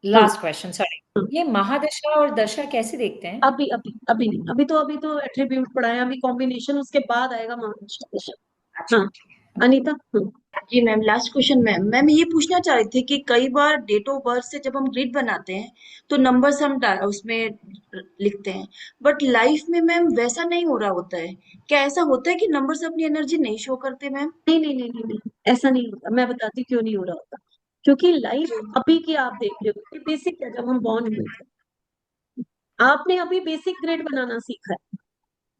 Speaker 4: लास्ट क्वेश्चन, सॉरी,
Speaker 1: हाँ,
Speaker 4: ये महादशा और दशा कैसे देखते हैं?
Speaker 1: अभी अभी अभी नहीं, अभी तो एट्रीब्यूट पढ़ा है, अभी कॉम्बिनेशन उसके बाद आएगा महादशा दशा।
Speaker 4: अच्छा,
Speaker 1: हाँ अनीता, हाँ
Speaker 3: जी ma'am, last question ma'am. Ma'am ये पूछना चाह रही थी कि कई बार डेट ऑफ बर्थ से जब हम ग्रिड बनाते हैं तो नंबर्स हम उसमें लिखते हैं, बट लाइफ में मैम वैसा नहीं हो रहा होता है। क्या ऐसा होता है कि नंबर्स अपनी एनर्जी नहीं शो करते मैम?
Speaker 1: नहीं नहीं नहीं नहीं नहीं, ऐसा नहीं होता। मैं बताती हूँ क्यों नहीं हो रहा होता। क्योंकि लाइफ अभी की आप देख रहे हो, बेसिक है, जब हम बॉर्न हुए थे आपने अभी बेसिक ग्रिड बनाना सीखा है।
Speaker 3: हाँ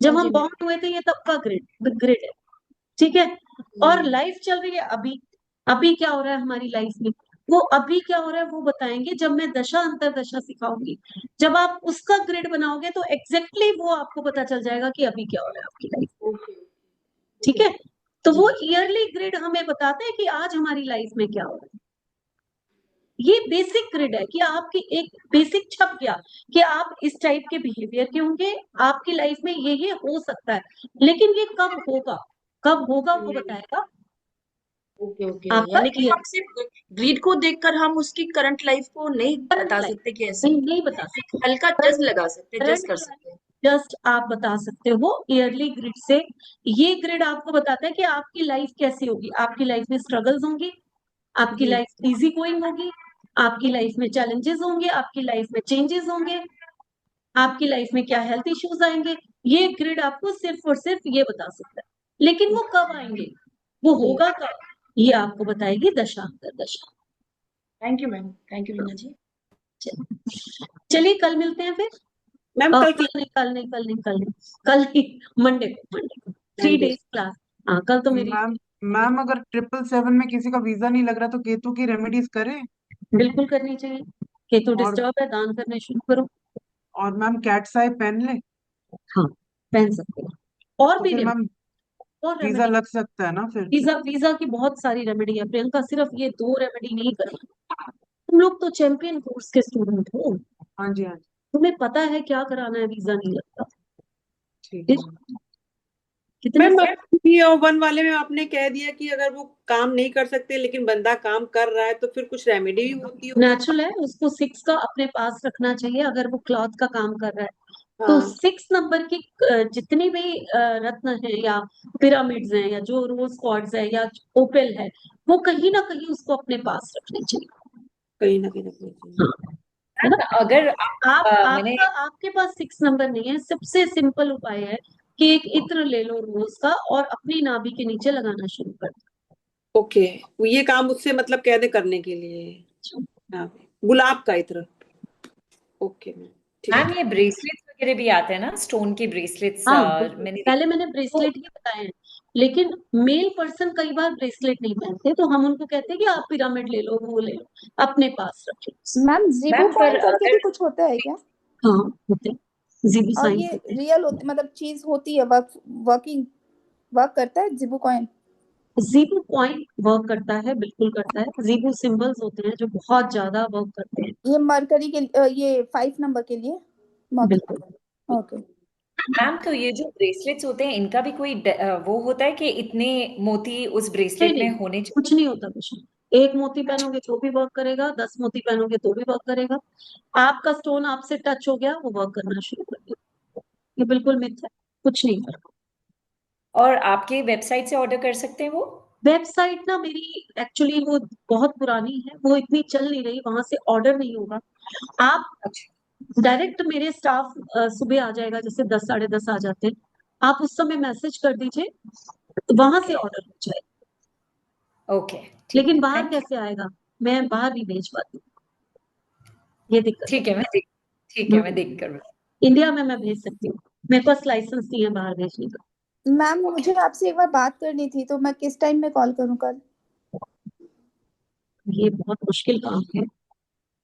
Speaker 1: जब
Speaker 3: जी
Speaker 1: हम
Speaker 3: मैम।
Speaker 1: बॉर्न हुए थे ये तब का ग्रिड है, ठीक है। और
Speaker 3: हम्म,
Speaker 1: लाइफ चल रही है अभी, अभी क्या हो रहा है हमारी लाइफ में, वो अभी क्या हो रहा है वो बताएंगे जब मैं दशा अंतर दशा सिखाऊंगी। जब आप उसका ग्रिड बनाओगे तो एग्जैक्टली वो आपको पता चल जाएगा कि अभी क्या हो रहा है आपकी लाइफ,
Speaker 3: ओके
Speaker 1: ठीक
Speaker 3: ओके
Speaker 1: है। तो
Speaker 3: जी।
Speaker 1: वो ईयरली ग्रिड हमें बताते हैं कि आज हमारी लाइफ में क्या हो रहा है। ये बेसिक ग्रिड है कि आपकी एक बेसिक छप गया कि आप इस टाइप के बिहेवियर के होंगे, आपकी लाइफ में ये हो सकता है, लेकिन ये कब होगा वो बताएगा
Speaker 3: ओके ओके,
Speaker 1: आपका
Speaker 3: यानी कि
Speaker 1: ईयर।
Speaker 3: हम सिर्फ ग्रिड को देखकर हम उसकी करंट लाइफ को नहीं
Speaker 1: करंट
Speaker 3: बता
Speaker 1: लाइफ
Speaker 3: सकते कि ऐसे
Speaker 1: नहीं,
Speaker 3: होगा।
Speaker 1: नहीं बता
Speaker 3: एक
Speaker 1: सकते।
Speaker 3: हल्का जज लगा सकते हैं, जज
Speaker 1: करंट
Speaker 3: कर सकते हैं।
Speaker 1: जस्ट आप बता सकते हो ईयरली ग्रिड से। ये ग्रिड आपको बताता है कि आपकी लाइफ कैसी होगी, आपकी लाइफ में स्ट्रगल्स होंगी, आपकी
Speaker 3: जी
Speaker 1: लाइफ इजी गोइंग होगी, आपकी लाइफ में चैलेंजेस होंगे, आपकी लाइफ में चेंजेस होंगे, आपकी लाइफ में क्या हेल्थ इश्यूज आएंगे। ये ग्रिड आपको सिर्फ और सिर्फ ये बता सकता है, लेकिन वो कब आएंगे, वो
Speaker 3: जी।
Speaker 1: होगा कब, ये आपको बताएगी दशा अंतर दशा।
Speaker 3: Thank you ma'am, thank you Rina ji.
Speaker 1: चलिए कल मिलते हैं फिर।
Speaker 5: मैम कल
Speaker 1: कल नहीं कल नहीं कल नहीं कल नहीं, कल नहीं, मंडे को 3 days क्लास। हाँ कल तो मेरी
Speaker 7: मैम मैम अगर 777 में किसी का वीजा नहीं लग रहा तो केतु की रेमेडीज करें?
Speaker 1: बिल्कुल करनी चाहिए। केतु
Speaker 7: और
Speaker 1: डिस्टर्ब है, दान करने शुरू करो।
Speaker 7: मैम कैट्स आई पहन ले
Speaker 1: हाँ पहन सकते हो, और
Speaker 7: तो
Speaker 1: भी
Speaker 7: फिर
Speaker 1: रेमेडी,
Speaker 7: मैम
Speaker 1: और
Speaker 7: वीजा
Speaker 1: रेमेडी।
Speaker 7: लग सकता है ना फिर?
Speaker 1: वीजा वीजा की बहुत सारी रेमेडी है प्रियंका, सिर्फ ये 2 रेमेडी नहीं करनी। तुम लोग तो चैंपियन कोर्स के स्टूडेंट हो,
Speaker 7: हाँ जी हाँ जी,
Speaker 1: तुम्हें पता है क्या कराना है, वीजा नहीं लगता।
Speaker 7: ठीक है
Speaker 1: फिर
Speaker 7: मैम।
Speaker 1: कितने
Speaker 5: मैम PO1 वाले में आपने कह दिया कि अगर वो काम नहीं कर सकते लेकिन बंदा काम कर रहा है तो फिर कुछ रेमेडी भी होती होगी।
Speaker 1: नेचुरल है, उसको 6 का अपने पास रखना चाहिए अगर वो क्लॉथ का काम कर रहा है तो।
Speaker 5: हाँ
Speaker 1: 6 नंबर की जितनी भी रत्न है या पिरामिड्स हैं या जो रोज क्वार्ट्ज है या ओपेल है, वो कहीं ना कहीं उसको अपने पास रखने चाहिए।
Speaker 5: कहीं ना कहीं रखनी चाहिए।
Speaker 1: हाँ, है ना।
Speaker 4: अगर मैंने
Speaker 1: आपके पास 6 नंबर नहीं है, सबसे सिंपल उपाय है कि एक इत्र ले लो रोज का और अपनी नाभि के नीचे लगाना शुरू कर
Speaker 5: ओके, वो ये काम उससे मतलब कह दे करने के लिए।
Speaker 1: दो।
Speaker 5: हाँ, गुलाब का इत्र। ओके मैम, ठीक
Speaker 4: मैम
Speaker 5: है।
Speaker 4: ये ब्रेसलेट्स वगैरह भी आते हैं ना, स्टोन के ब्रेसलेट्स,
Speaker 1: हाँ बिल्कुल,
Speaker 4: मैंने
Speaker 1: पहले मैंने
Speaker 4: तो
Speaker 1: ब्रेसलेट ही बताए हैं, लेकिन मेल पर्सन कई बार ब्रेसलेट नहीं पहनते तो हम उनको कहते हैं कि आप पिरामिड ले लो, वो ले लो, अपने पास रखिए।
Speaker 6: मैम जिबू
Speaker 4: मैम पर
Speaker 6: कॉइन करके भी
Speaker 4: अगर
Speaker 6: कुछ होता है क्या?
Speaker 1: हाँ होते हैं, जीबी
Speaker 6: और
Speaker 1: साइंस
Speaker 6: ये
Speaker 1: होते हैं।
Speaker 6: रियल होती मतलब चीज होती है, वर्क करता है जिबू कॉइन?
Speaker 1: जीबू पॉइंट वर्क करता है, बिल्कुल करता है। जीबू सिंबल्स होते हैं जो बहुत ज्यादा वर्क करते हैं।
Speaker 6: ये मरकरी के ये 5 नंबर के लिए
Speaker 1: बिल्कुल।
Speaker 6: ओके।
Speaker 4: मैम तो ये जो ब्रेसलेट्स होते हैं इनका भी कोई वो होता है कि इतने मोती उस
Speaker 1: नहीं
Speaker 4: ब्रेसलेट में
Speaker 1: नहीं,
Speaker 4: होने चाहिए?
Speaker 1: कुछ नहीं होता, कुछ नहीं। 1 मोती पहनोगे तो भी वर्क करेगा, 10 मोती पहनोगे तो भी वर्क करेगा। आपका स्टोन आपसे टच हो गया, वो वर्क करना शुरू कर दिया। ये बिल्कुल मिथ है, कुछ नहीं करता।
Speaker 4: और आपके वेबसाइट से ऑर्डर कर सकते हैं वो?
Speaker 1: वेबसाइट ना मेरी एक्चुअली वो बहुत पुरानी है, वो इतनी चल नहीं रही, वहां से ऑर्डर नहीं होगा। आप
Speaker 4: अच्छा,
Speaker 1: डायरेक्ट मेरे स्टाफ सुबह आ जाएगा, जैसे 10 साढ़े 10 आ जाते हैं, आप उस समय मैसेज कर दीजिए, तो वहां से ऑर्डर हो जाए।
Speaker 4: ओके, ठीक
Speaker 1: लेकिन
Speaker 4: है,
Speaker 1: बाहर
Speaker 4: थैंक यू।
Speaker 1: कैसे आएगा? मैं बाहर नहीं भेज पाती, ये दिक्कत
Speaker 4: ठीक
Speaker 1: है।
Speaker 4: है, ठीक है, मैं देख कर
Speaker 1: इंडिया में मैं भेज सकती हूँ, मेरे पास लाइसेंस नहीं है बाहर भेजने का।
Speaker 6: मैम मुझे आपसे एक बार बात करनी थी, तो मैं किस टाइम में कॉल करूँ कल?
Speaker 1: ये बहुत मुश्किल काम है।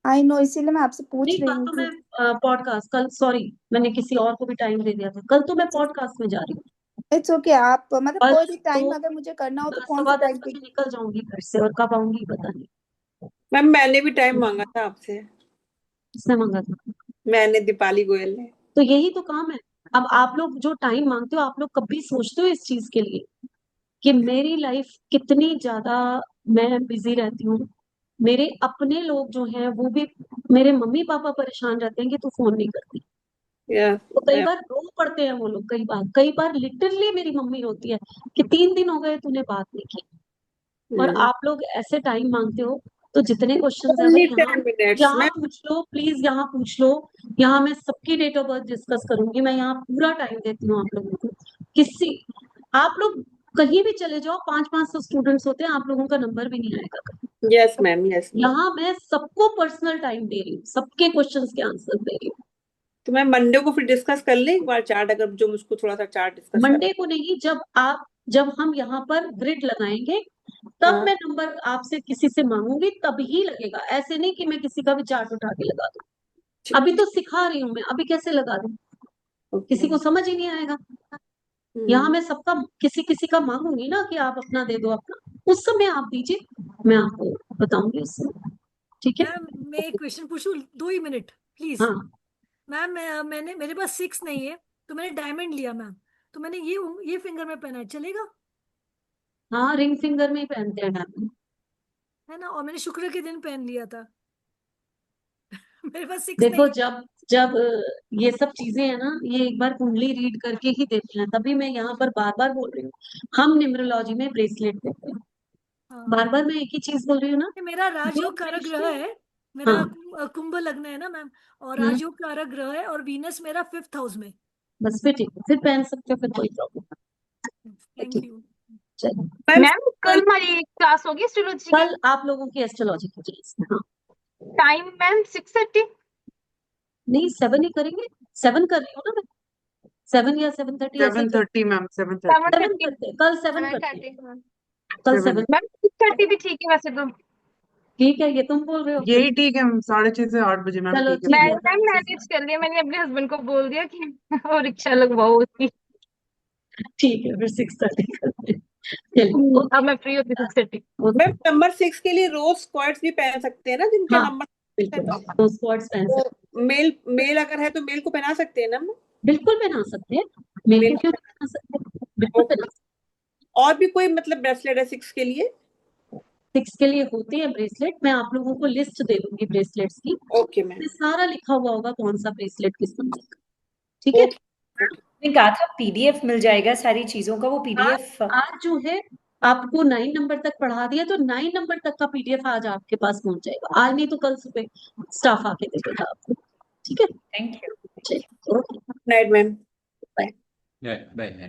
Speaker 6: आई नो, इसीलिए मैं आपसे पूछ
Speaker 1: नहीं,
Speaker 6: रही
Speaker 1: कल
Speaker 6: हूँ
Speaker 1: तो
Speaker 6: कि
Speaker 1: मैं पॉडकास्ट, कल सॉरी मैंने किसी और को भी टाइम दे दिया था, कल तो मैं पॉडकास्ट में जा रही हूँ।
Speaker 6: इट्स ओके, आप मतलब
Speaker 1: कल
Speaker 6: कोई भी टाइम
Speaker 1: तो
Speaker 6: अगर मुझे करना हो तो कौन सा
Speaker 1: 10:15
Speaker 6: टाइम पे?
Speaker 1: बजे निकल जाऊंगी घर से, और कब आऊंगी पता नहीं।
Speaker 5: मैम मैंने भी टाइम मांगा था आपसे,
Speaker 1: किसने मांगा था?
Speaker 5: मैंने, दीपाली गोयल ने।
Speaker 1: तो यही तो काम है। अब आप लोग जो टाइम मांगते हो, आप लोग कभी सोचते हो इस चीज के लिए कि मेरी लाइफ कितनी ज्यादा मैं बिजी रहती हूँ? मेरे अपने लोग जो हैं वो भी, मेरे मम्मी पापा परेशान रहते हैं कि तू फोन नहीं करती।
Speaker 5: यस
Speaker 1: तो कई
Speaker 5: मैम।
Speaker 1: बार रो पड़ते हैं वो लोग, कई बार लिटरली मेरी मम्मी रोती है कि 3 दिन हो गए तूने बात नहीं की। और आप लोग ऐसे टाइम मांगते हो, तो जितने क्वेश्चंस है
Speaker 5: ओनली
Speaker 1: भाई यहाँ
Speaker 5: 10 मिनट्स
Speaker 1: यहाँ
Speaker 5: मैम।
Speaker 1: पूछ लो प्लीज, यहाँ पूछ लो। यहाँ मैं सबकी डेट ऑफ बर्थ डिस्कस करूंगी, मैं यहाँ पूरा टाइम देती हूँ आप लोगों को। किसी आप लोग कहीं भी चले जाओ, 500-500 स्टूडेंट्स होते हैं, आप लोगों का नंबर भी नहीं आएगा।
Speaker 5: Yes ma'am, yes ma'am.
Speaker 1: यहाँ मैं सबको पर्सनल टाइम दे रही हूँ, सबके क्वेश्चंस के आंसर दे रही हूँ।
Speaker 5: तो मैम मंडे को फिर डिस्कस कर ले एक बार चार्ट, अगर जो मुझको थोड़ा सा चार्ट डिस्कस कर।
Speaker 1: मंडे को नहीं, जब हम यहाँ पर ग्रिड लगाएंगे तब
Speaker 5: हाँ।
Speaker 1: मैं नंबर आपसे किसी से मांगूंगी, तभी लगेगा। ऐसे नहीं कि मैं किसी का भी चार्ट उठा के लगा दूं। अभी तो सिखा रही हूँ मैं, अभी कैसे लगा दूं?
Speaker 5: ओके।
Speaker 1: किसी को समझ ही नहीं आएगा। यहाँ मैं सबका किसी किसी का मांगूंगी ना कि आप अपना दे दो, अपना उस समय आप दीजिए, मैं आपको बताऊंगी उस समय। ठीक है?
Speaker 2: मैम मैं एक क्वेश्चन पूछूं, 2 ही मिनट प्लीज।
Speaker 1: हाँ
Speaker 2: मैम मैंने मेरे पास 6 नहीं है, तो मैंने डायमंड लिया मैम, तो मैंने ये फिंगर में पहना है, चलेगा?
Speaker 1: हाँ, रिंग फिंगर में ही पहनते हैं डायमंड।
Speaker 2: है ना, और मैंने शुक्र के दिन पहन लिया था। मेरे पास 6 नहीं
Speaker 1: देखो,
Speaker 2: है।
Speaker 1: जब जब ये सब चीजें है ना, ये एक बार कुंडली रीड करके ही देते हैं, तभी मैं यहाँ पर बार बार बोल रही हूँ। हम न्यूमरोलॉजी में ब्रेसलेट देते हैं।
Speaker 2: हाँ,
Speaker 1: बार बार मैं एक ही चीज बोल रही हूँ ना।
Speaker 2: ये मेरा
Speaker 1: जो
Speaker 2: राजयोग कारक ग्रह
Speaker 1: कृष्ण,
Speaker 2: है। मेरा
Speaker 1: हाँ,
Speaker 2: कुंभ लग्न है ना मैम, और
Speaker 1: हम्म,
Speaker 2: राजयोग कारक ग्रह है, और वीनस मेरा 5th हाउस में।
Speaker 1: बस फिर ठीक है, फिर पहन सकते हो, फिर कोई प्रॉब्लम नहीं।
Speaker 2: थैंक
Speaker 1: ठीक,
Speaker 2: यू।
Speaker 1: चलो।
Speaker 5: मैम
Speaker 10: मैम कल हमारी क्लास होगी एस्ट्रोलॉजी की?
Speaker 1: कल आप लोगों की एस्ट्रोलॉजी की क्लास है, हाँ।
Speaker 10: Time ma'am 6:30?
Speaker 1: नहीं, 7 ही करेंगे। 7 कर रही हूँ ना मैं, 7 या 7:30 ऐसे ही
Speaker 7: 7:30 मैम, 7:30।
Speaker 1: 7 करते हैं, कल 7 करते हैं,
Speaker 10: 7:30
Speaker 1: कल
Speaker 7: 7
Speaker 1: 7।
Speaker 10: मैम 6:30 भी ठीक है वैसे तो।
Speaker 1: ठीक है, ये तुम बोल रहे हो।
Speaker 7: यही ठीक है, 6:30 से 8 बजे मैम,
Speaker 1: चलो
Speaker 7: ठीक है
Speaker 1: ठीक
Speaker 10: मैं
Speaker 1: है,
Speaker 7: फिर।
Speaker 10: मैम मैनेज कर लिया, मैंने अपने हस्बैंड को बोल दिया कि वो रिक्शा लगवाओ उसकी।
Speaker 1: ठीक है, फिर 6:30 करते हैं। चलिए,
Speaker 10: अब मैं फ्री होती 6:30।
Speaker 5: मैम नंबर 6 के लिए रोज स्क्वाड्स भी पहन सकते हैं ना, जिनका
Speaker 1: हाँ
Speaker 5: नंबर है
Speaker 1: बिल्कुल,
Speaker 5: तो।
Speaker 1: तो स्क्वाड्स पहन सकते
Speaker 5: तो मेल अगर है तो मेल को पहना सकते हैं ना मैम?
Speaker 1: हैं, बिल्कुल पहना सकते हैं। मेल
Speaker 5: मेल
Speaker 1: को क्यों
Speaker 5: को।
Speaker 1: पहना सकते हैं, बिल्कुल
Speaker 5: ओके।
Speaker 1: पहना सकते
Speaker 5: और भी कोई मतलब ब्रेसलेट है 6 के लिए?
Speaker 1: हैं। 6 के लिए होते हैं ब्रेसलेट, मैं आप लोगों को लिस्ट दे दूंगी ब्रेसलेट्स की।
Speaker 5: Okay ma'am.
Speaker 1: इसमें सारा लिखा हुआ होगा कौन सा ब्रेसलेट किस नंबर का। ठीक है?
Speaker 4: मैंने कहा था पीडीएफ मिल जाएगा सारी चीजों का, वो पीडीएफ
Speaker 1: आज जो है आपको 9 नंबर तक पढ़ा दिया, तो 9 नंबर तक का पीडीएफ आज आपके पास पहुंच जाएगा। आज नहीं तो कल सुबह स्टाफ आके दे देगा आपको। ठीक है?
Speaker 4: Thank you.
Speaker 1: चलिए, okay,
Speaker 5: night ma'am.
Speaker 1: Bye.
Speaker 11: Bye.